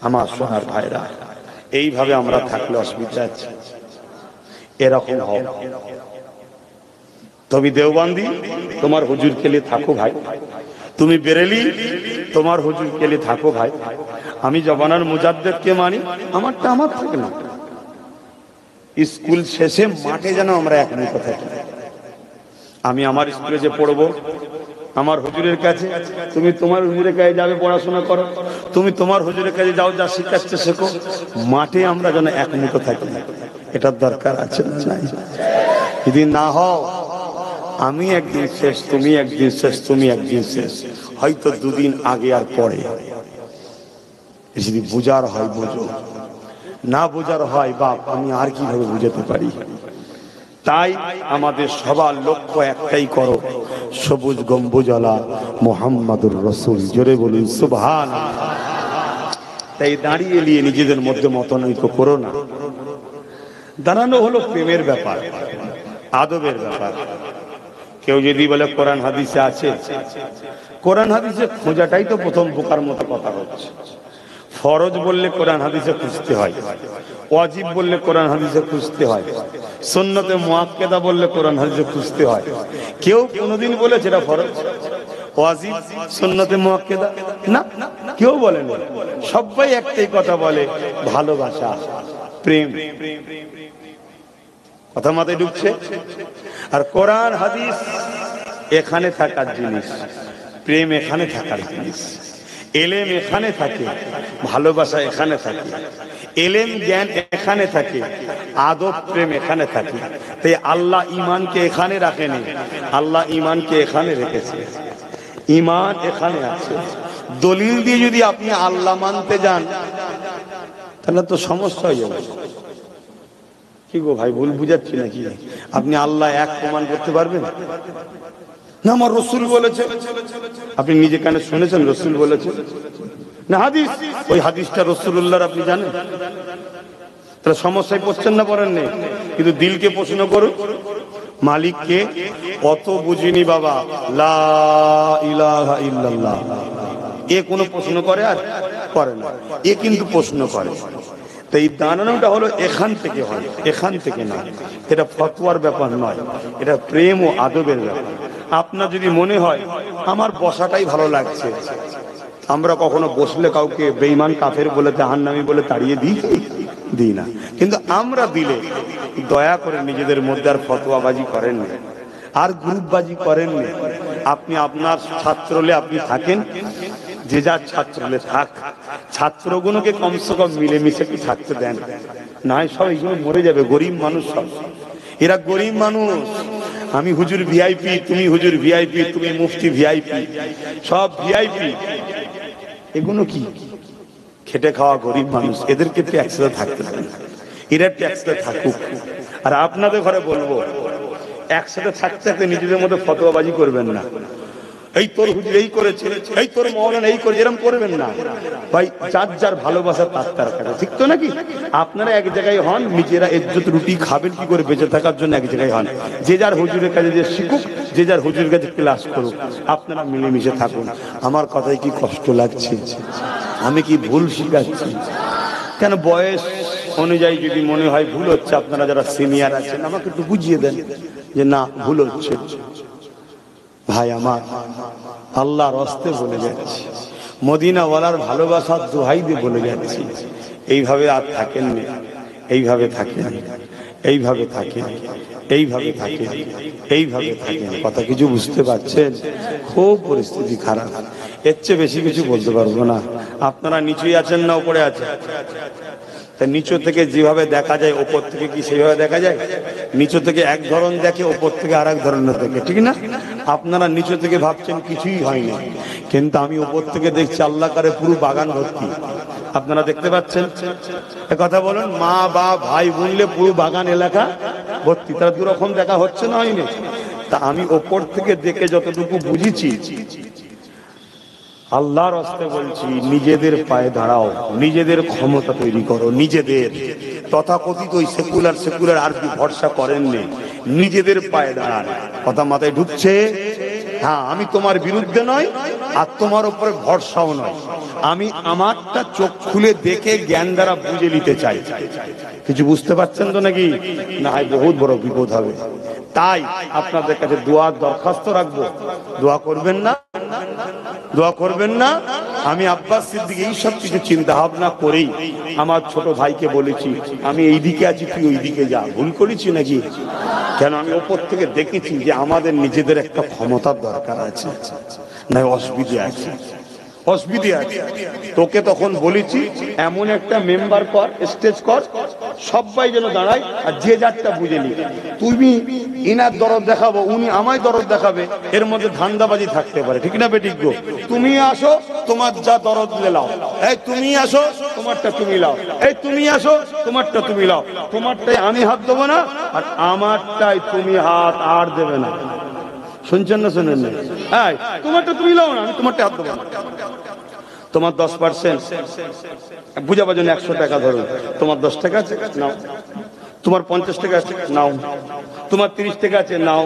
আমার সোনার ভাইরা, এইভাবে আমরা থাকলে অসুবিধা আছে? এরকম হোক। তুমি দেওবন্দি, তোমার হুজুর কে লিয়ে থাকো ভাই। তুমি বেরেলি, তোমার হুজুর কে লিয়ে থাকো ভাই। আমি জবানার মুজাদ্দেদ কে মানি, আমারটা আমার থাকে না। স্কুল শেষে মাঠে যেন আমরা একমত থাকি। আমি আমার স্কুলে যে পড়বো, আমার হুজুরের কাছে, তুমি তোমার হুজুরের কাছে যাবে পড়াশোনা করো, তুমি তোমার হুজুরের কাছে যাও, যা শিখাচ্ছে শেখো। মাঠে আমরা যেন একমত থাকি, এটার দরকার আছে না নাই? যদি না হও, আমি একদিন শেষ, তুমি একদিন শেষ, তুমি একদিন শেষ, হয়তো দুদিন আগে আর পরে। যদি বুঝার হয় বুঝো, না বুঝার হয় বাপ আমি আর কিভাবে বুঝাতে পারি। তাই আমাদের সবার লক্ষ্য একটাই, করো সবুজ গম্বুজওয়ালা মুহাম্মাদুর রাসূল। জোরে বলুন সুবহানাল্লাহ। তাই দাঁড়িয়ে নিয়ে নিজেদের মধ্যে মতানৈক্য করো না। দাঁড়ানো হলো প্রেমের ব্যাপার, আদবের ব্যাপার। কেউ যদি বলে কোরআন হাদিসে আছে, কোরআন হাদিসে খোঁজাটাই তো প্রথম বোকার মতো কথা হচ্ছে। ফরজ বললে কোরআন হাদিসে খুঁজতে হয়, ওয়াজিব বললে কোরআন হাদিসে খুঁজতে হয়, সুন্নতে মুআক্কাদা বললে কোরআন হাদিসে খুঁজতে হয়। কেউ কোনোদিন বলেছে এটা ফরজ, ওয়াজিব, সুন্নতে মুআক্কাদা? না, কেউ বলে না। সবাই একটাই কথা বলে, ভালোবাসা, প্রেম। কথা মাথায় ঢুকছে? আর কোরআন হাদিস এখানে থাকার জিনিস, প্রেম এখানে থাকার জিনিস, এলেম এখানে থাকে, ভালোবাসা এখানে থাকে, এলেম জ্ঞান এখানে থাকে, আদব প্রেম এখানে থাকে। তাই আল্লাহ ঈমানকে এখানে রাখেনি, আল্লাহ ঈমানকে এখানে রেখেছে। ঈমান এখানে আছে। দলিল দিয়ে যদি আপনি আল্লাহ মানতে যান তাহলে তো সমস্যা হয়ে যাবে। কি গো ভাই, ভুল বুঝাচ্ছি নাকি? আপনি আল্লাহ এক প্রমাণ করতে পারবেন না? আমার রসুল বলেছে, আপনি নিজে কানে শুনেছেন রসুল বলেছে না? হাদিস, ওই হাদিসটা রাসূলুল্লাহর আপনি জানেন? তাহলে সমস্যায় পড়ছেন না, পড়েন নেই? কিন্তু দিলকে প্রশ্ন করুন, মালিককে। অত বুঝিনি বাবা, লা ইলাহা ইল্লাল্লাহ। এ কোনো প্রশ্ন করে আর করে না, এ কিন্তু প্রশ্ন করে। তো এই দাঁড়ানোটা হলো এখান থেকে হয়, এখান থেকে না। এটা ফতোয়ার ব্যাপার নয়, এটা প্রেম ও আদবের ব্যাপার। আপনার যদি মনে হয় আমার বসাটাই ভালো লাগছে, আমরা কখনো বসলে কাউকে বেঈমান কাফের বলে, জাহান্নামী বলে তাড়িয়ে দিই না। কিন্তু আমরা দিলে দয়া করে নিজেদের মধ্যে আর ফতোয়াবাজি করেন না, আর গ্রুপবাজি করেন না। আপনি আপনার ছাত্রলে আপনি থাকেন, যে যার ছাত্রলে থাক, ছাত্রগুলোকে কমসে কম মিলেমিশে কি থাকতে দেন। না সব এইগুলো মরে যাবে, গরিব মানুষ সব, এরা গরিব মানুষ। আমি হুজুর ভিআইপি, তুমি হুজুর ভিআইপি, তুমি মুফতি ভিআইপি, সব ভিআইপি। এগুলো কি খেটে খাওয়া গরিব মানুষ, এদেরকে তো একসাথে থাকতে দেন, এরা একসাথে থাকুক। আর আপনাদের ঘরে বলবো, একসাথে থাকতে থাকতে নিজেদের মধ্যে ফতোয়াবাজি করবেন না। এই তোর হুজুর এই করেছে, এই তোর মাওলানা এই করেছে, এরকম করবেন না ভাই। যার যার ভালোবাসা তার কাছে, ঠিক তো নাকি? আপনারা এক জায়গায় হন, নিজেরা ইজ্জত রুটি খাবেন কি করে বেঁচে থাকার জন্য এক জায়গায় হন। যে যার হুজুরের কাছে যে শিখুক, যে যার হুজুরের কাছে ক্লাস করুক, আপনারা মিলেমিশে থাকুন। আমার কথায় কি কষ্ট লাগছে? আমি কি ভুল শিখাচ্ছি? কেন বয়স অনুযায়ী যদি মনে হয় ভুল হচ্ছে, আপনারা যারা সিনিয়র আছেন আমাকে একটু বুঝিয়ে দেন যে না ভুল হচ্ছে। ভাই আমার, আল্লাহর হস্তে বলে যাচ্ছি, মদিনাওয়ালার ভালোবাসার দোহাই দিয়ে বলে যাচ্ছি, এইভাবে আর থাকেন না, এইভাবে থাকেন। এইভাবে থাকে, এইভাবে থাকে, এইভাবে থাকে। কথা কিছু বুঝতে পারছেন? খুব পরিস্থিতি খারাপ। এর চেয়ে বেশি কিছু বলতে পারবো না। আপনারা নিচুই আছেন না উপরে আছেন? তা নিচু থেকে যেভাবে দেখা যায় ওপর থেকে কি সেভাবে দেখা যায়? নিচু থেকে এক ধরন দেখে, ওপর থেকে আর এক ধরনের দেখে, ঠিক না? আপনারা নিচু থেকে ভাবছেন কিছুই হয়নি, কিন্তু আমি ওপর থেকে দেখছি আল্লাহ করে পুরো বাগান ভর্তি। আপনারা দেখতে পাচ্ছেন? কথা বলেন, মা বা ভাই বোনলে পুরো বাগান এলাকা ভর্তি। তারা দুরকম দেখা হচ্ছে না, হয়নি? তা আমি ওপর থেকে দেখে যতটুকু বুঝেছি, আল্লাহর রাস্তায় বলছি, নিজেদের পায়ে দাঁড়াও, নিজেদের ক্ষমতা তৈরি করো, নিজেদের তথাকথিত ওই সেকুলার আর কি ভরসা করেননি, নিজেদের পায়ে দাঁড়ান। কথা মাথায় ঢুকছে? হ্যাঁ, আমি তোমার বিরুদ্ধে নয়, আর তোমার উপরে ভরসাও নয়। আমি আমারটা চোখ খুলে দেখে জ্ঞান দ্বারা বুঝে নিতে চাই। কিছু বুঝতে পারছেন তো নাকি? না হয় বহুত বড় বিপদ হবে। তাই আপনাদের কাছে দোয়ার দরখাস্ত রাখবো, দোয়া করবেন না? দোয়া করবেন না? আমি আব্বাস সিদ্দিক এই সব কিছু চিন্তা ভাবনা করেই আমার ছোট ভাইকে বলেছি, আমি এই দিকে আছি, তুই ওই দিকে যা। ভুল করেছি নাকি? কেন, আমি ওপর থেকে দেখেছি যে আমাদের নিজেদের একটা ক্ষমতার দরকার আছে, না অসুবিধে আছে, অসুবিধে আছে। তোকে তখন বলেছি এমন একটা মেম্বার কর, স্টেজ কর, সবাই যেন দাঁড়ায় আর যে যারটা বুঝে নি। তুমি ইনার দরদ দেখাবো, উনি আমায় দরদ দেখাবে, এর মধ্যে ধান্দাবাজি থাকতে পারে, ঠিক না বেঠিক গো? তুমি আসো, তোমার যা দরদ লাও, এই তুমি আসো, তোমারটা তুমি লাও, এই তুমি আসো, তোমারটা তুমি লাও। তোমারটাই আমি হাত দেবো না, আর আমারটাই তুমি হাত আর দেবে না। শুনছেন না শুনেন না? হ্যাঁ, তোমারটা তুমি লাও না, আমি তোমারটা হাত দেবো না। তোমার 10% বুঝাবার জন্য 100 টাকা ধরুন, তোমার 10 টাকা আছে নাও, তোমার 50 টাকা আছে নাও, তোমার 30 টাকা আছে নাও,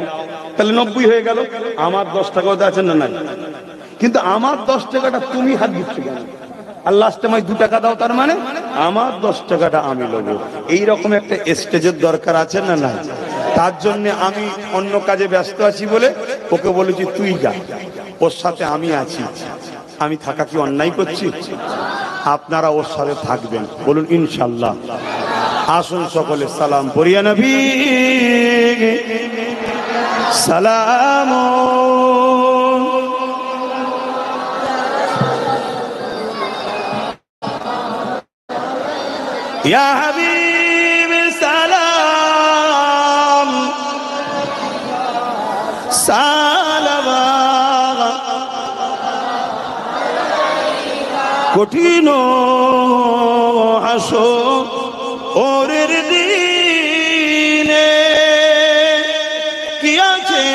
তাহলে 90 হয়ে গেল। আমার 10 টাকাও আছে না নাই? কিন্তু আমার 10 টাকাটা তুমি হাত দিচ্ছ কেন? আর লাস্টে আমায় 2 টাকা দাও, তার মানে আমার 10 টাকাটা আমি নেবো। এইরকম একটা স্টেজের দরকার আছে না নাই? তার জন্য আমি অন্য কাজে ব্যস্ত আছি বলে ওকে বলেছি তুই যা, ওর সাথে আমি আছি। আমি থাকা কি অন্যায় করছি? আপনারা ওর সাথে থাকবেন, বলুন ইনশাল্লাহ। আসুন সকলে সালাম পড়িয়া নবী সালাম। ইয়া হাবিব সালাম সালাম। কঠিন হাসরের দিনে কি আছে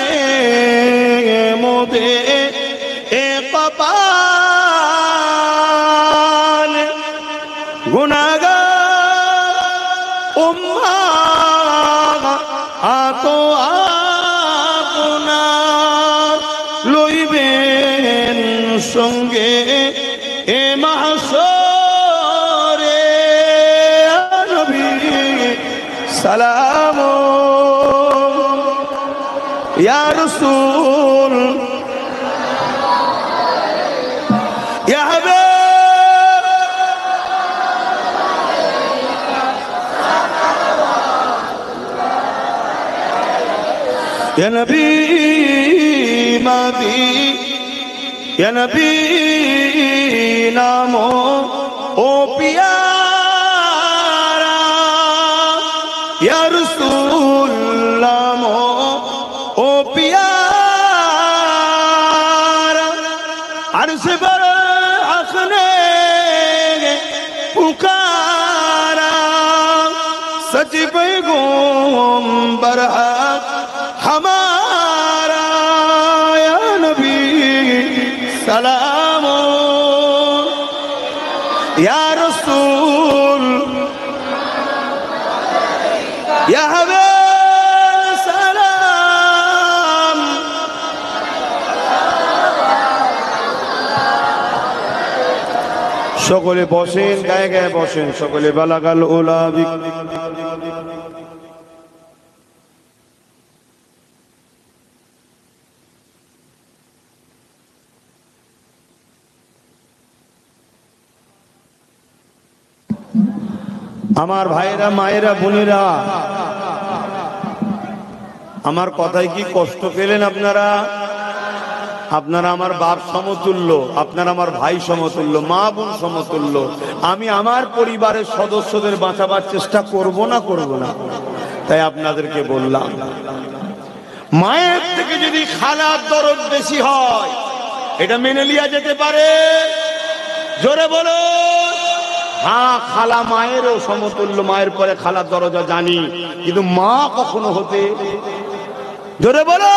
মোদের এ কপাল, গুনাহগার উম্মাহ আতো আপনার লইবেন সঙ্গে এ মাহশরে। নবী সালাম ইয়া রাসূল ইয়া হাবিব ইয়া নবী মাদি ইয়া নবী নামো ও পিয়ারা, ইয়া রাসূল নামো ও পিয়ারা। আরশে বর আসনে পুকারা, সচ पैगंबर हक हमारा। या नबी सलाम या रसूल या हबीब सलाम। সকলে বসেন, গায়ে গায়ে বসেন সকলে। বালাগাল উলা আমার ভাইরা, মায়েরা, বোনেরা, আমার কথায় কি কষ্ট পেলেন আপনারা? আপনারা আমার বাপ সমতুল্য, আপনারা আমার ভাই সমতুল্য, মা বোন সমতুল্য। আমি আমার পরিবারের সদস্যদের বাঁচাবার চেষ্টা করব না করব না? তাই আপনাদেরকে বললাম, মায়ের থেকে যদি খালার দরদ বেশি হয় এটা মেনে লিয়া যেতে পারে? জোরে বলো। হ্যাঁ, খালা মায়েরও সমতুল্য, মায়ের পরে খালার দরজা জানি, কিন্তু মা কখনো হতে। জোরে বলো।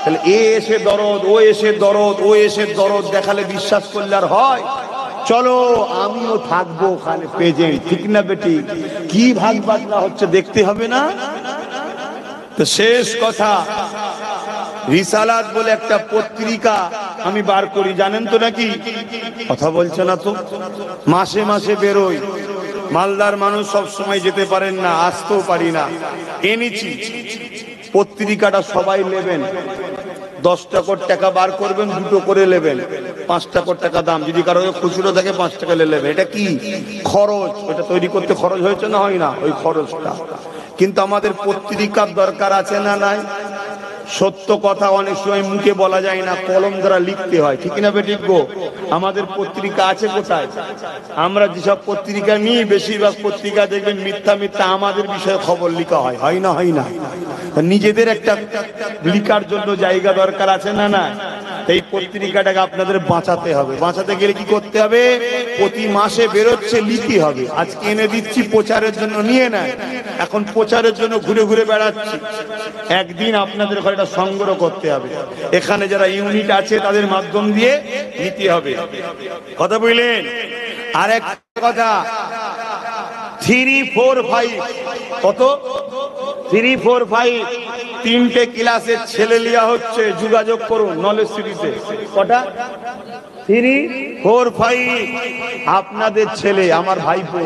তাহলে এ এসে দরদ, ও এসে দরদ, ও এসে দরদ দেখালে বিশ্বাস করলে আর হয়? চলো আমিও থাকবো ওখানে প্রেজেন্ট, ঠিক না বেটি? কি ভাগ বাটনা হচ্ছে দেখতে হবে না? তো শেষ কথা, রিসালাত বলে একটা পত্রিকা আমি বার করি, জানেন তো নাকি? কথা বলছে না তো। মাসে মাসে বেরোই। মালদার মানুষ সব সময় যেতে পারেন না, আসতেও পারি না, এনেছি পত্রিকাটা। সবাই নেবেন, 10 টাকা বার করবেন, 2টো করে নেবেন, 5 টাকা দাম। যদি কারো খুচরো থাকে 5 টাকা নেবেন। এটা কি খরচ? ওটা তৈরি করতে খরচ হয়েছে না হয় না? ওই খরচটা। কিন্তু আমাদের পত্রিকার দরকার আছে না নাই? সত্য কথা অনেক সময় মুখে বলা যায় না, কলম দ্বারা লিখতে হয়, ঠিক না বেঠিক গো? আমাদের পত্রিকা আছে কোথায়? আমরা যেসব পত্রিকা নিই, বেশিরভাগ পত্রিকা দেখবেন মিথ্যা মিথ্যা আমাদের বিষয়ে খবর লিখা হয়, হয় না? হয় না? নিজেদের একটা লিখার জন্য জায়গা দরকার আছে না না? এই পত্রিকাটাকে আপনাদের বাঁচাতে হবে। বাঁচাতে গেলে কি করতে হবে? প্রতি মাসে বেরোচ্ছে, লিখতে হবে। আজকে এনে দিচ্ছি প্রচারের জন্য, নিয়ে নেয়। এখন প্রচারের জন্য ঘুরে ঘুরে বেড়াচ্ছি। একদিন আপনাদের ঘরে এটা সংগ্রহ করতে হবে। এখানে যারা ইউনিট আছে তাদের মাধ্যম দিয়ে নিতে হবে। কথা বুঝলেন? আর এক কথা, 3, 4, 5 কত? 3, 4, 5 3টে ক্লাসের ছেলে লিয়া হচ্ছে। যোগাযোগ করুন নলেজ সিটিতে। কটা? 3, 4, 5 আপনাদের ছেলে, আমার ভাইপো।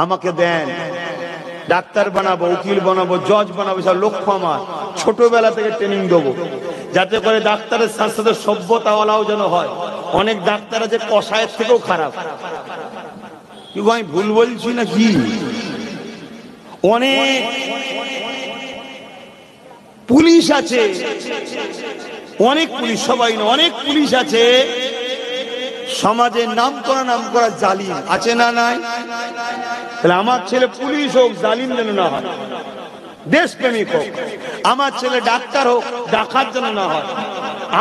আমাকে দেন, ডাক্তার বানাবো, উকিল বানাবো, জজ বানাবো, সব লক্ষ্য আমার। ছোটবেলা থেকে ট্রেনিং দেবো, যাতে করে ডাক্তারের সাথে সাথে সভ্যতাওয়ালাও যেন হয়। অনেক ডাক্তার আছে কসায়ের থেকেও খারাপ। কি আমি ভুল বলছি না কি? অনেক পুলিশ আছে, অনেক পুলিশ, সবাই না, অনেক পুলিশ আছে সমাজের নাম করা জালিম আছে না নাই? তাহলে আমার ছেলে পুলিশ হোক, জালিম যেন না হয়, দেশপ্রেমিক হোক। আমার ছেলে ডাক্তার হোক, ডাকাত যেন না হয়।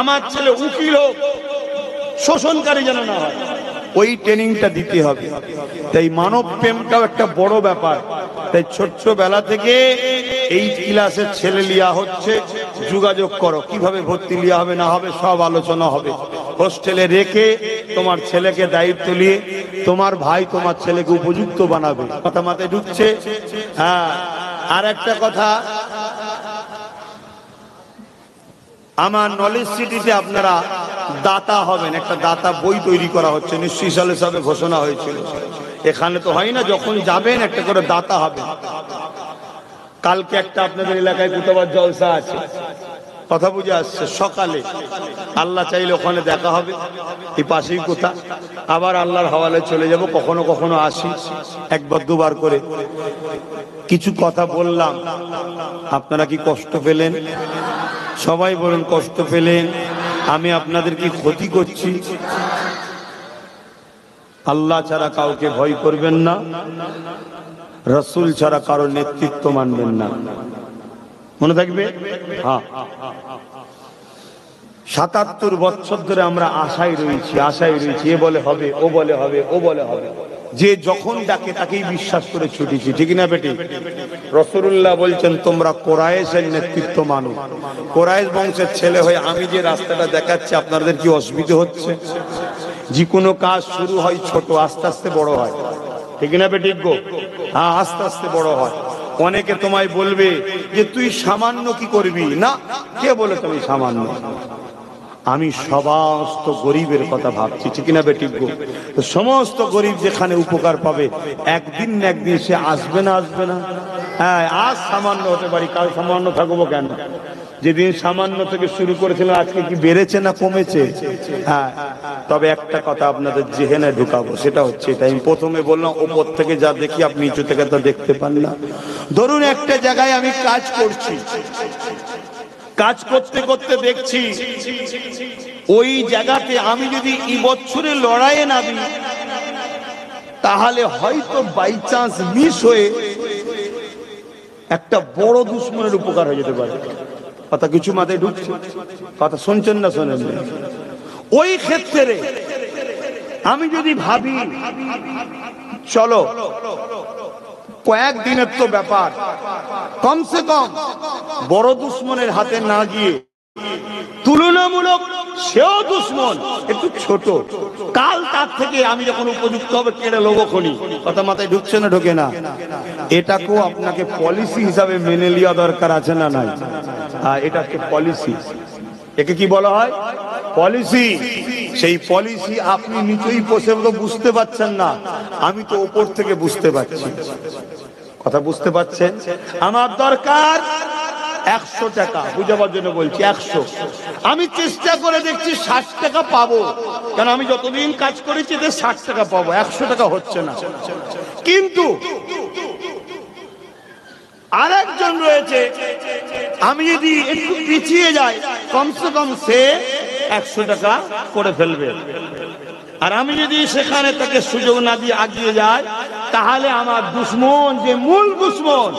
আমার ছেলে উকিল হোক, শোষণকারী যেন না হয়। ওই ট্রেনিংটা দিতে হবে। তাই মানব প্রেমটাও একটা বড় ব্যাপার। তাই ছোট্টবেলা থেকে এই ক্লাসের ছেলে লিয়া হচ্ছে। যোগাযোগ করো, কিভাবে ভর্তি লিয়া হবে না হবে সব আলোচনা হবে। হোস্টেলে রেখে তোমার ছেলেকে দায়িত্ব নিয়ে তোমার ভাই তোমার ছেলেকে উপযুক্ত বানাবে। কথা মাথায় ঢুকছে? হ্যাঁ। আর একটা কথা, আমার নলেজ সিটিতে আপনারা দাতা হবেন। একটা দাতা বই তৈরি করা হচ্ছে, নিশ্চয়ই সালে সালে ঘোষণা হয়েছিল। এখানে তো হয় না, যখন যাবেন একটা করে দাতা হবে। কালকে একটা আপনাদের এলাকায় কুতাবার জলসা আছে, কথা বুঝে আসছে, সকালে। আল্লাহ চাইলে ওখানে দেখা হবে, এই পাশেই কোথা। আবার আল্লাহর হাওয়ালে চলে যাব, কখনো কখনো আসি, 1-2 বার করে। কিছু কথা বললাম, আপনারা কি কষ্ট পেলেন? সবাই বলেন কষ্ট পেলেন? আমি আপনাদের কি ক্ষতি করছি? আল্লাহ ছাড়া কাউকে ভয় করবেন না, রাসূল ছাড়া কারো নেতৃত্ব মানবেন না। মনে থাকবে? হ্যাঁ। 77 বছর ধরে আমরা আশায় রয়েছি। এ বলে হবে, ও বলে হবে, ও বলে হবে। যে যখন ডাকে তাকেই বিশ্বাস করে ছুটেছি, ঠিক না বেটি? রাসূলুল্লাহ বলছেন, তোমরা কোরাইশের নেতৃত্ব মানো। কোরাইশ বংশের ছেলে হয়ে আমি যে রাস্তাটা দেখাচ্ছি, আপনাদের কি অসুবিধা হচ্ছে? যে কোনো কাজ শুরু হয় ছোট, আস্তে আস্তে বড় হয়, ঠিক না বেটি গো? হ্যাঁ, আস্তে আস্তে বড় হয়। অনেকে তোমায় বলবে যে তুই সামান্য কি করবি না। কে বলে তুমি সামান্য? আমি সমস্ত গরিবের কথা ভাবছি, ঠিক না বেটি গো? সমস্ত গরিব যেখানে উপকার পাবে, একদিন না একদিন সে আসবে না, আসবে না? হ্যাঁ, আজ সামান্য হতে পারি, কাল সামান্য থাকবো কেন? যেদিন সামান্য থেকে শুরু করেছিলাম আজকে কি বেড়েছে না কমেছে? হ্যাঁ, তবে একটা কথা আপনাদের জেহেনে ঢুকাবো, সেটা হচ্ছে এটা। আমি প্রথমে বললাম ওপর থেকে যা দেখি আপনি নিচু থেকে তা দেখতে পান না। ধরুন একটা জায়গায় আমি কাজ করছি, কাজ করতে করতে দেখছি ওই জায়গাতে আমি যদি এই বছরে লড়াইয়ে নামি, তাহলে হয়তো বাই চান্স মিস হয়ে একটা বড় দুশ্মনের উপকার হয়ে যেতে পারে। কথা কিছু মাথায় ঢুকছে? কথা শুনছেন না শোনেন? ওই ক্ষেত্রে আমি যদি ভাবি চলো কয়েকদিনের তো ব্যাপার, কমসে কম বড় দুশ্মনের হাতে না গিয়ে তুলনামূলক সেও দুশ্মন একটু ছোট, কাল তার থেকে আমি যখন উপযুক্ত হবে কেড়ে লোবো খনি। কথা মাথায় ঢুকছে না ঢোকে না? এটাকেও আপনাকে পলিসি হিসাবে মেনে নেওয়া দরকার আছে না নাই? এটাকে পলিসি, একে কি বলা হয়? পলিসি। সেই পলিসি আপনি নিচেই বসে তো বুঝতে পারছেন না, আমি তো উপর থেকে বুঝতে পারছি। কথা বুঝতে পারছেন? আমার দরকার 100 টাকা, বুঝাবার জন্য বলছি 100। আমি চেষ্টা করে দেখছি 60 টাকা পাবো, কারণ আমি যতদিন কাজ করেছি 60 টাকা পাবো, 100 টাকা হচ্ছে না। কিন্তু আরেকজন রয়েছে, আমি যদি একটু পিছিয়ে যাই কমসে কম সে 100 টাকা করে ফেলবে, আর আমি যদি সেখানে তাকে সুযোগ না দিয়ে আগিয়ে যাই, তাহলে আমার দুশ্মন, যে মূল দুশ্মন,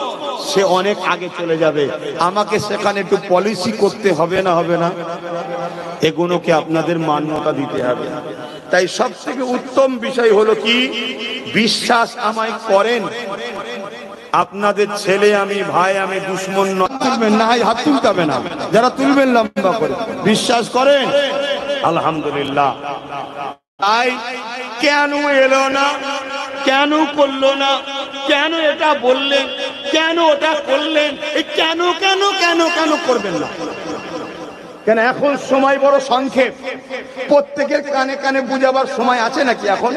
সে অনেক আগে চলে যাবে। আমাকে সেখানে একটু পলিসি করতে হবে না? হবে না? এগুলোকে আপনাদের মান্যতা দিতে হবে। তাই সব থেকে উত্তম বিষয় হলো কি, বিশ্বাস আমায় করেন আপনাদের ছেলে আমি, ভাই আমি, দুশ্মন নয়। তুলবেন না, হাত তুলতে হবে না, যারা তুলবেন লম্বা করে। বিশ্বাস করেন? আলহামদুলিল্লাহ। তাই কেন এলো না, কেন করলো না, কেন এটা বললেন, কেন ওটা করলেন, কেন কেন কেন কেন করবেন না? কেন এখন সময় বড় সংক্ষেপ, প্রত্যেকের কানে কানে বুঝাবার সময় আছে নাকি? এখন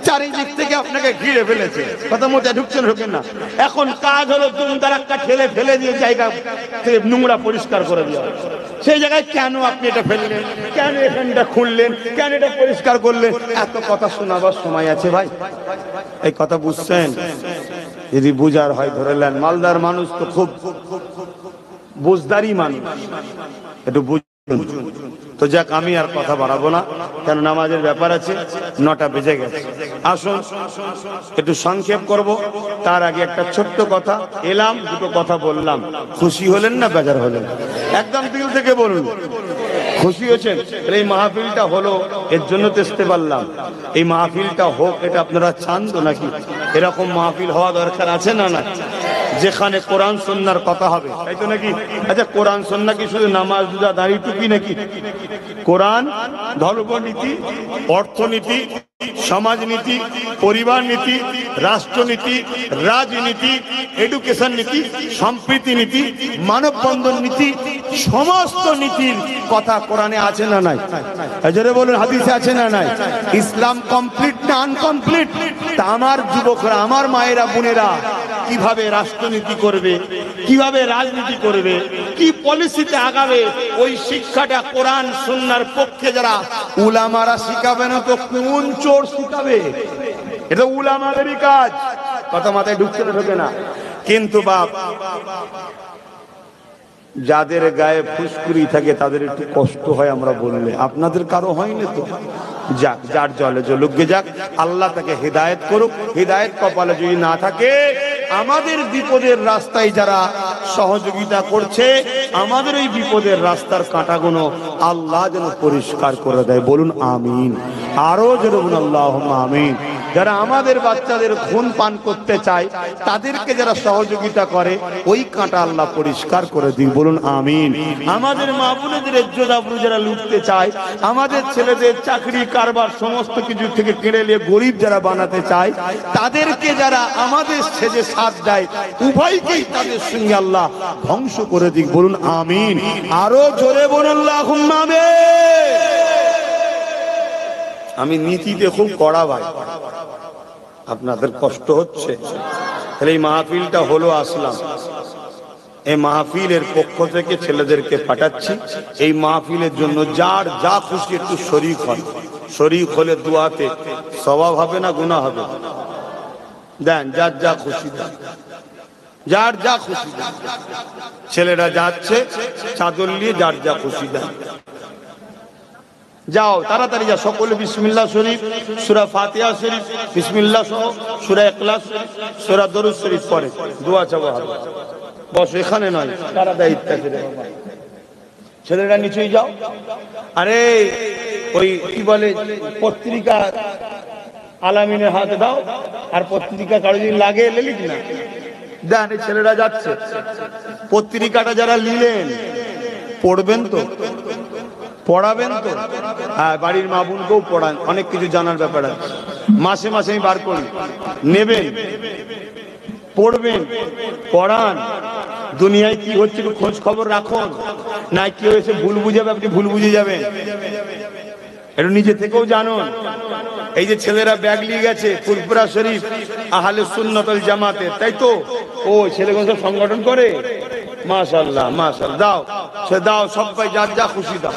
চারিদিক থেকে আপনাকে ঘিরে ফেলেছে, কথা মতো ঢুকছেন ঢুকেন না। এখন কাজ হলো দুমদার একটা ঠেলে ফেলে দিয়ে জায়গা থেকে নোংরা পরিষ্কার করে দেওয়া। সেই জায়গায় কেন আপনি এটা ফেললেন, কেন এখানটা খুললেন, কেন এটা পরিষ্কার করলেন, এত কথা শোনাবার সময় আছে ভাই? এই কথা বুঝছেন? যদি বুঝার হয় ধরে নেন। মালদার মানুষ তো খুব বুঝদারি মানুষ, একটু বুঝুন তো। যাক, আমি আর কথা বাড়াবো না, কেন নামাজের ব্যাপার আছে, 9টা বেজে গেছে। আসুন একটু সংক্ষেপ করব। তার আগে একটা ছোট্ট কথা, এলাম দুটো কথা বললাম, খুশি হলেন না বেজার হলেন? একদম দিল থেকে বলুন খুশি হয়েছেন? এই মাহফিলটা হলো এর জন্য তেসতে পারলাম। এই মাহফিলটা হোক, এটা আপনারা চান তো নাকি? এরকম মাহফিল হওয়া দরকার আছে না না? যেখানে কোরআন সুন্নাহর কথা হবে, তাই তো নাকি? আচ্ছা, কোরআন সুন্নাহ কি শুধু নামাজ, রোজা, দাড়ি, টুপি নাকি? কোরআন ধর্মনীতি, অর্থনীতি, সমাজনীতি, পরিবার নীতি, রাষ্ট্রনীতি, রাজনীতি, এডুকেশন নীতি, সম্প্রীতি নীতি, মানববন্ধন নীতি, সমস্ত নীতির কথা কোরআনে আছে না নাই? এজরে বলুন হাদিসে আছে না নাই? ইসলাম কমপ্লিট না আনকমপ্লিট? তা আমার যুবকরা, আমার মায়েরা, বোনেরা কিভাবে রাষ্ট্রনীতি করবে, কিভাবে রাজনীতি করবে, কি পলিসিতে আগাবে, ওই শিক্ষাটা কোরআন সুন্নাহর পক্ষে যারা উলামারা শিখাবে না তো কোন চোর শিখাবে? এটা উলামাদেরই কাজ। কথা মাথায় ঢুকছে না ঢোকে না? কিন্তু বাপ, যাদের গায়ে ফুসকুড়ি থাকে তাদের একটু কষ্ট হয় আমরা বললে, আপনাদের কারো হয়নি তো? যাক, যার জলে জলুকে যাক, আল্লাহ তাকে হেদায়েত করুক। হেদায়েত কপালে যদি না থাকে, আমাদের বিপদের রাস্তায় যারা সহযোগিতা করছে, আমাদের এই বিপদের রাস্তার কাঁটাগুলো আল্লাহ যেন পরিষ্কার করে দেয়। বলুন আমিন। আরো যেন বলুন আল্লাহুম্মা আমিন। যারা আমাদের বাচ্চাদের খুন পান করতে চায়, তাদেরকে যারা সহযোগিতা করে, ওই কাঁটা আল্লাহ পরিষ্কার করে দিন। বলুন আমিন। আমাদের মা বোনেদের ইজ্জত আবরু যারা লুটতে চায়, আমাদের ছেলেদের চাকরি কারবার সমস্ত কিছু থেকে কেড়ে নিয়ে গরিব যারা বানাতে চায়, তাদেরকে যারা আমাদের সেজে সাথ দেয়, উভয়কেই তাদের সঙ্গে আল্লাহ ধ্বংস করে দিক। বলুন আমিন। আরো জোরে বলুন আল্লাহুম্মা আমিন। আমি নীতিতে খুব কড়া ভাই, আপনাদের কষ্ট হচ্ছে। তাহলে এই মাহফিলটা হলো আসলাম, এই মাহফিলের পক্ষ থেকে ছেলেদেরকে পাঠাচ্ছি। এই মাহফিলের জন্য যার যা খুশি একটু শরীক হন, শরীক হলে দুয়াতে সওয়াব হবে না গুনাহ হবে? দেন, যার যা খুশি দেন, যার যা খুশি দেন। ছেলেরা যাচ্ছে চাদর নিয়ে, যার যা খুশি দেন। যাও তাড়াতাড়ি যা, সকলে বিসমিল্লাহ শরীফ, সূরা ফাতিহা শরীফ, বিসমিল্লাহ সহ সূরা ইখলাস শরীফ, সূরা দরুদ শরীফ পড়ে দোয়া চাওয়া হবে। বস, এখানে নয়, তারা দায়িত্ব আছে। ছেলেরা নিচেই যাও। আরে ওই কি বলে পত্রিকা আলামিনের হাতে দাও, আর পত্রিকা কারো যদি লাগে লিখ না দেন। এই ছেলেরা যাচ্ছে, পত্রিকাটা যারা নিলেন পড়বেন তো, পড়াবেন তো? হ্যাঁ, বাড়ির মা বোনকেও পড়ান, অনেক কিছু জানার ব্যাপার আছে। মাসে মাসে আমি বার করি, নেবেন, পড়বেন, পড়ান। দুনিয়ায় কি হচ্ছে একটু খোঁজ খবর রাখুন, না কেউ এসে ভুল বুঝাবে, আপনি ভুল বুঝে যাবেন। একটু নিজে থেকেও জানুন। এই যে ছেলেরা ব্যাগ নিয়ে গেছে ফুরফুরা শরীফ আহলে সুন্নাত ওয়াল জামাতে, তাই তো? ও ছেলেগুলো সব সংগঠন করে, মাশাআল্লাহ মাশাআল্লাহ। দাও সে দাও, সবাই যার যা খুশি দাও।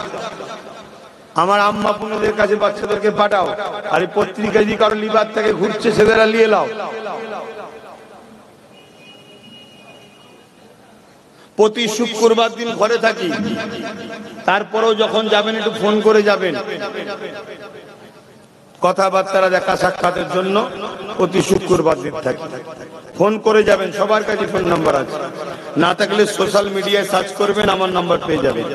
আমার আম্মা বোনদের কাছে বাচ্চাদেরকে পাঠাও। আর এই পত্রিকা যদি কারো লিবার থেকে ঘুরছে, ছেলেরা নিয়ে নাও। প্রতি শুক্রবার দিন ঘরে থাকি, তারপরেও যখন যাবেন একটু ফোন করে যাবেন, কথাবার্তা দেখা সাক্ষাতের জন্য প্রতি শুক্রবার দিন থাকি, ফোন করে যাবেন। সবার কাছে ফোন নাম্বার আছে, না থাকলে সোশ্যাল মিডিয়ায় সার্চ করবেন, আমার নাম্বার পেয়ে যাবেন।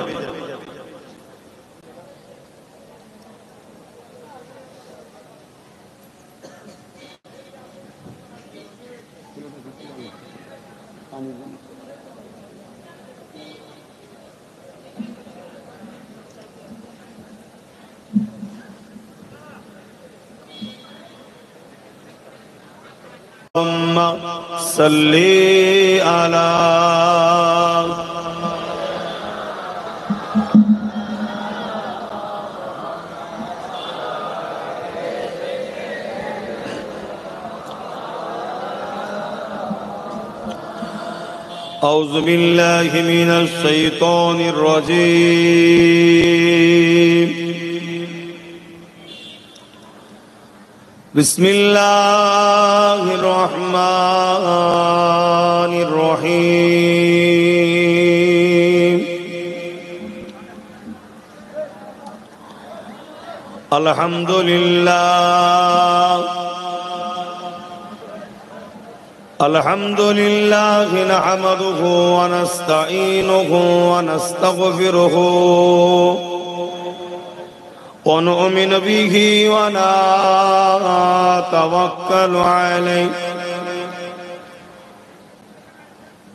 اللهم صل على أعوذ بالله من الشيطان الرجيم. بسم الله الرحمن الرحيم. الحمد لله، الحمد لله نحمده ونستعينه ونستغفره ونؤمن به ونتوكل عليه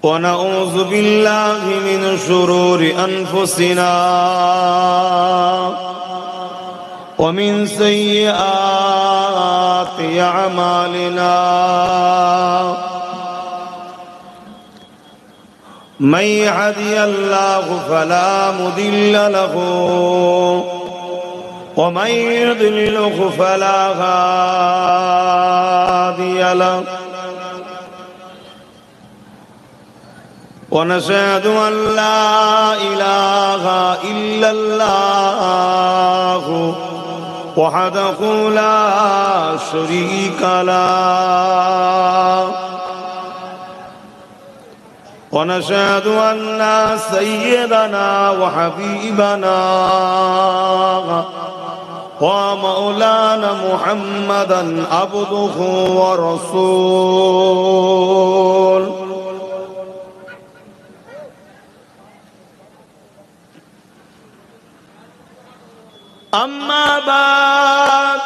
ونعوذ بالله من شرور أنفسنا ومن سيئات أعمالنا. من يهده الله فلا مضل له ومن يضلله فلا هادي له. ونشهد أن لا إله إلا الله وحده لا شريك له. ونشهد أن سيدنا وحبيبنا ومولانا محمدا عبده ورسوله. أما بعد،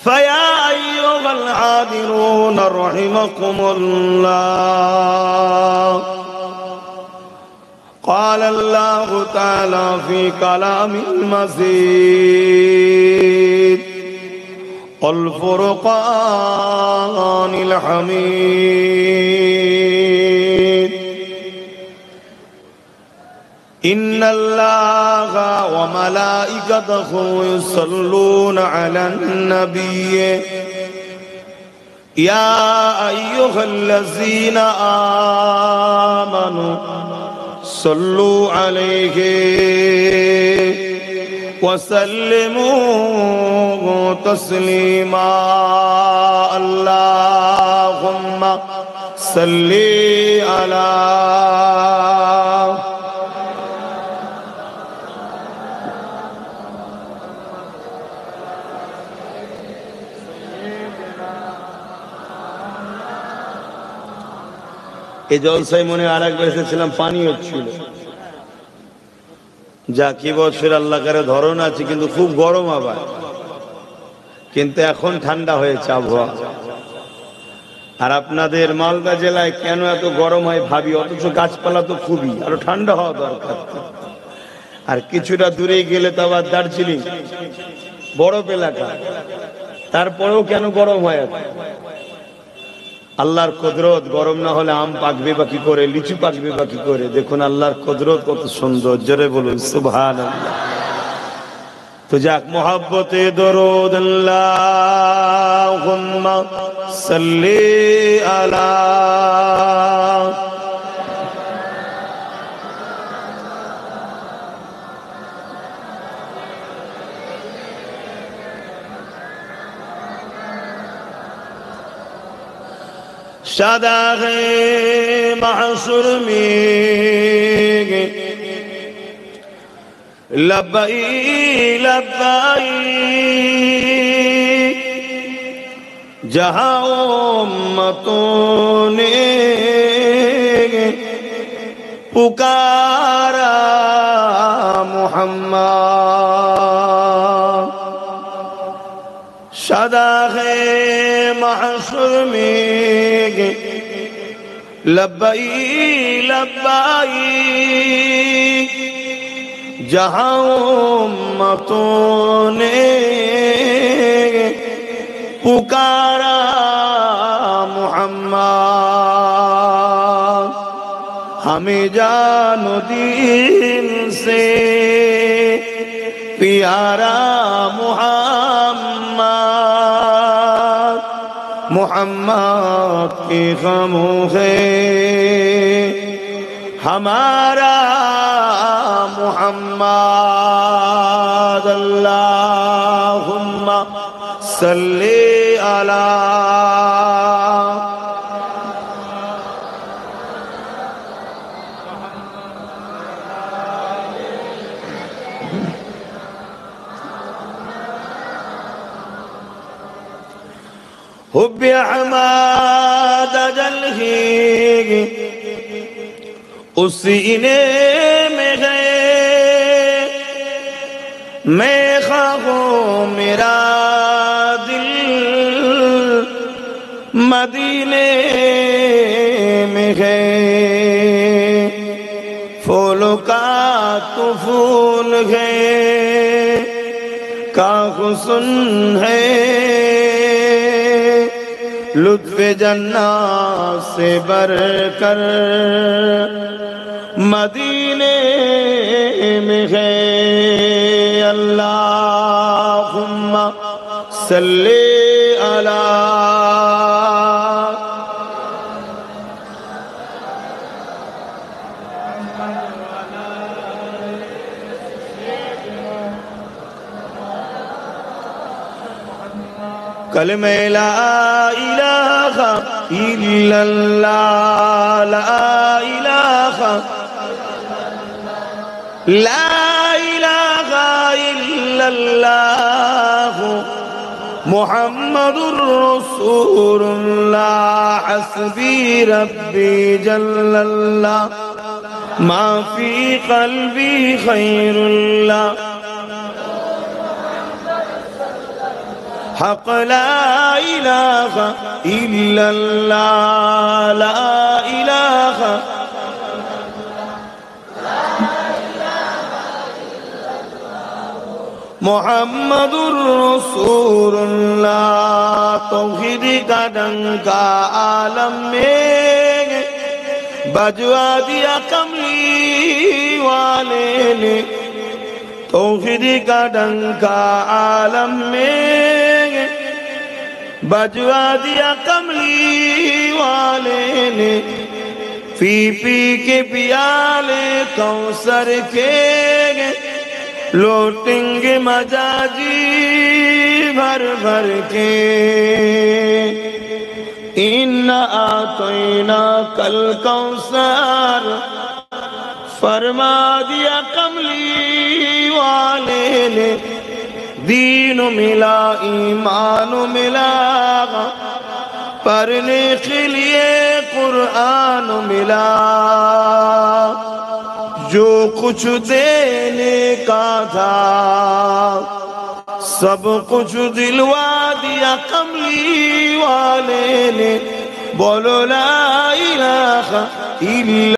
فيا أيها الحاضرون رحمكم الله، قال الله تعالى في كلام المزيد والفرقان الحميد: إن الله وملائكته يصلون على النبي يا أيها الذين آمنوا صلوا عليه وسلموا تسليما اللهم صل على এই জলসায় মনে আরেকবার এসেছিলাম, পানি হচ্ছিল। যা কি বছর আল্লাহ করে ধরন আছে, কিন্তু খুব গরম আবার, কিন্তু এখন ঠান্ডা হয়েছে আবহাওয়া। আর আপনাদের মালদা জেলায় কেন এত গরম হয় ভাবি, অথচ গাছপালা তো খুবই, আরো ঠান্ডা হওয়া দরকার। আর কিছুটা দূরে গেলে তো আবার দার্জিলিং বরফ এলাকা, তারপরেও কেন গরম হয়? আল্লাহর কুদরত, গরম না হলে আম পাকবে বা কি করে, লিচু পাকবে বা কি করে। দেখুন আল্লাহর কুদরত কত সুন্দর, জোরে বলুন সুবহানাল্লাহ। তো যাক, মোহাব্বতে দরুদ আল্লাহুম্মা সাল্লি আলা شداغ محشر میں لبائی لبائی جہاں امتوں نے پکارا محمد شداغ محشر میں لبائی لبائی جہاں امتوں نے پکارا محمد ہمیں جان و دل سے پیارا محمد محمد کی غموں ہے ہمارا محمد اللہم صلی علی حب احمد اجل ہی اس سینے میں ہے میں خواہوں میرا دل مدینے میں ہے پھولوں کا تو پھول ہے کا حسن ہے لطف جنات سے بڑھ کر مدینے میں ہے اللہم صلی علی کلمہ لا الہ الا اللہ لا الہ الا اللہ محمد رسول اللہ حسبی ربی جل اللہ ما فی قلبی خیر اللہ حق لا الہ الا اللہ لا الہ محمد رسول اللہ توحید کا ڈنکا عالم میں بجوا دیا کملی والے نے توحید کا ڈنکا عالم میں بجوا دیا کملی والے نے، پی پی کے پیالے کوثر کے لوٹیں گے مجاجی بھر بھر کے۔ اِنَّا أَعْطَيْنَاكَ الْكَوْثَرَ فرما دیا کملی والے نے، دین ملا ایمان ملا، پڑھنے کے لیے قرآن ملا، جو کچھ دینے کا تھا سب کچھ دلوا دیا کملی والے نے۔ بولو لا الہ الا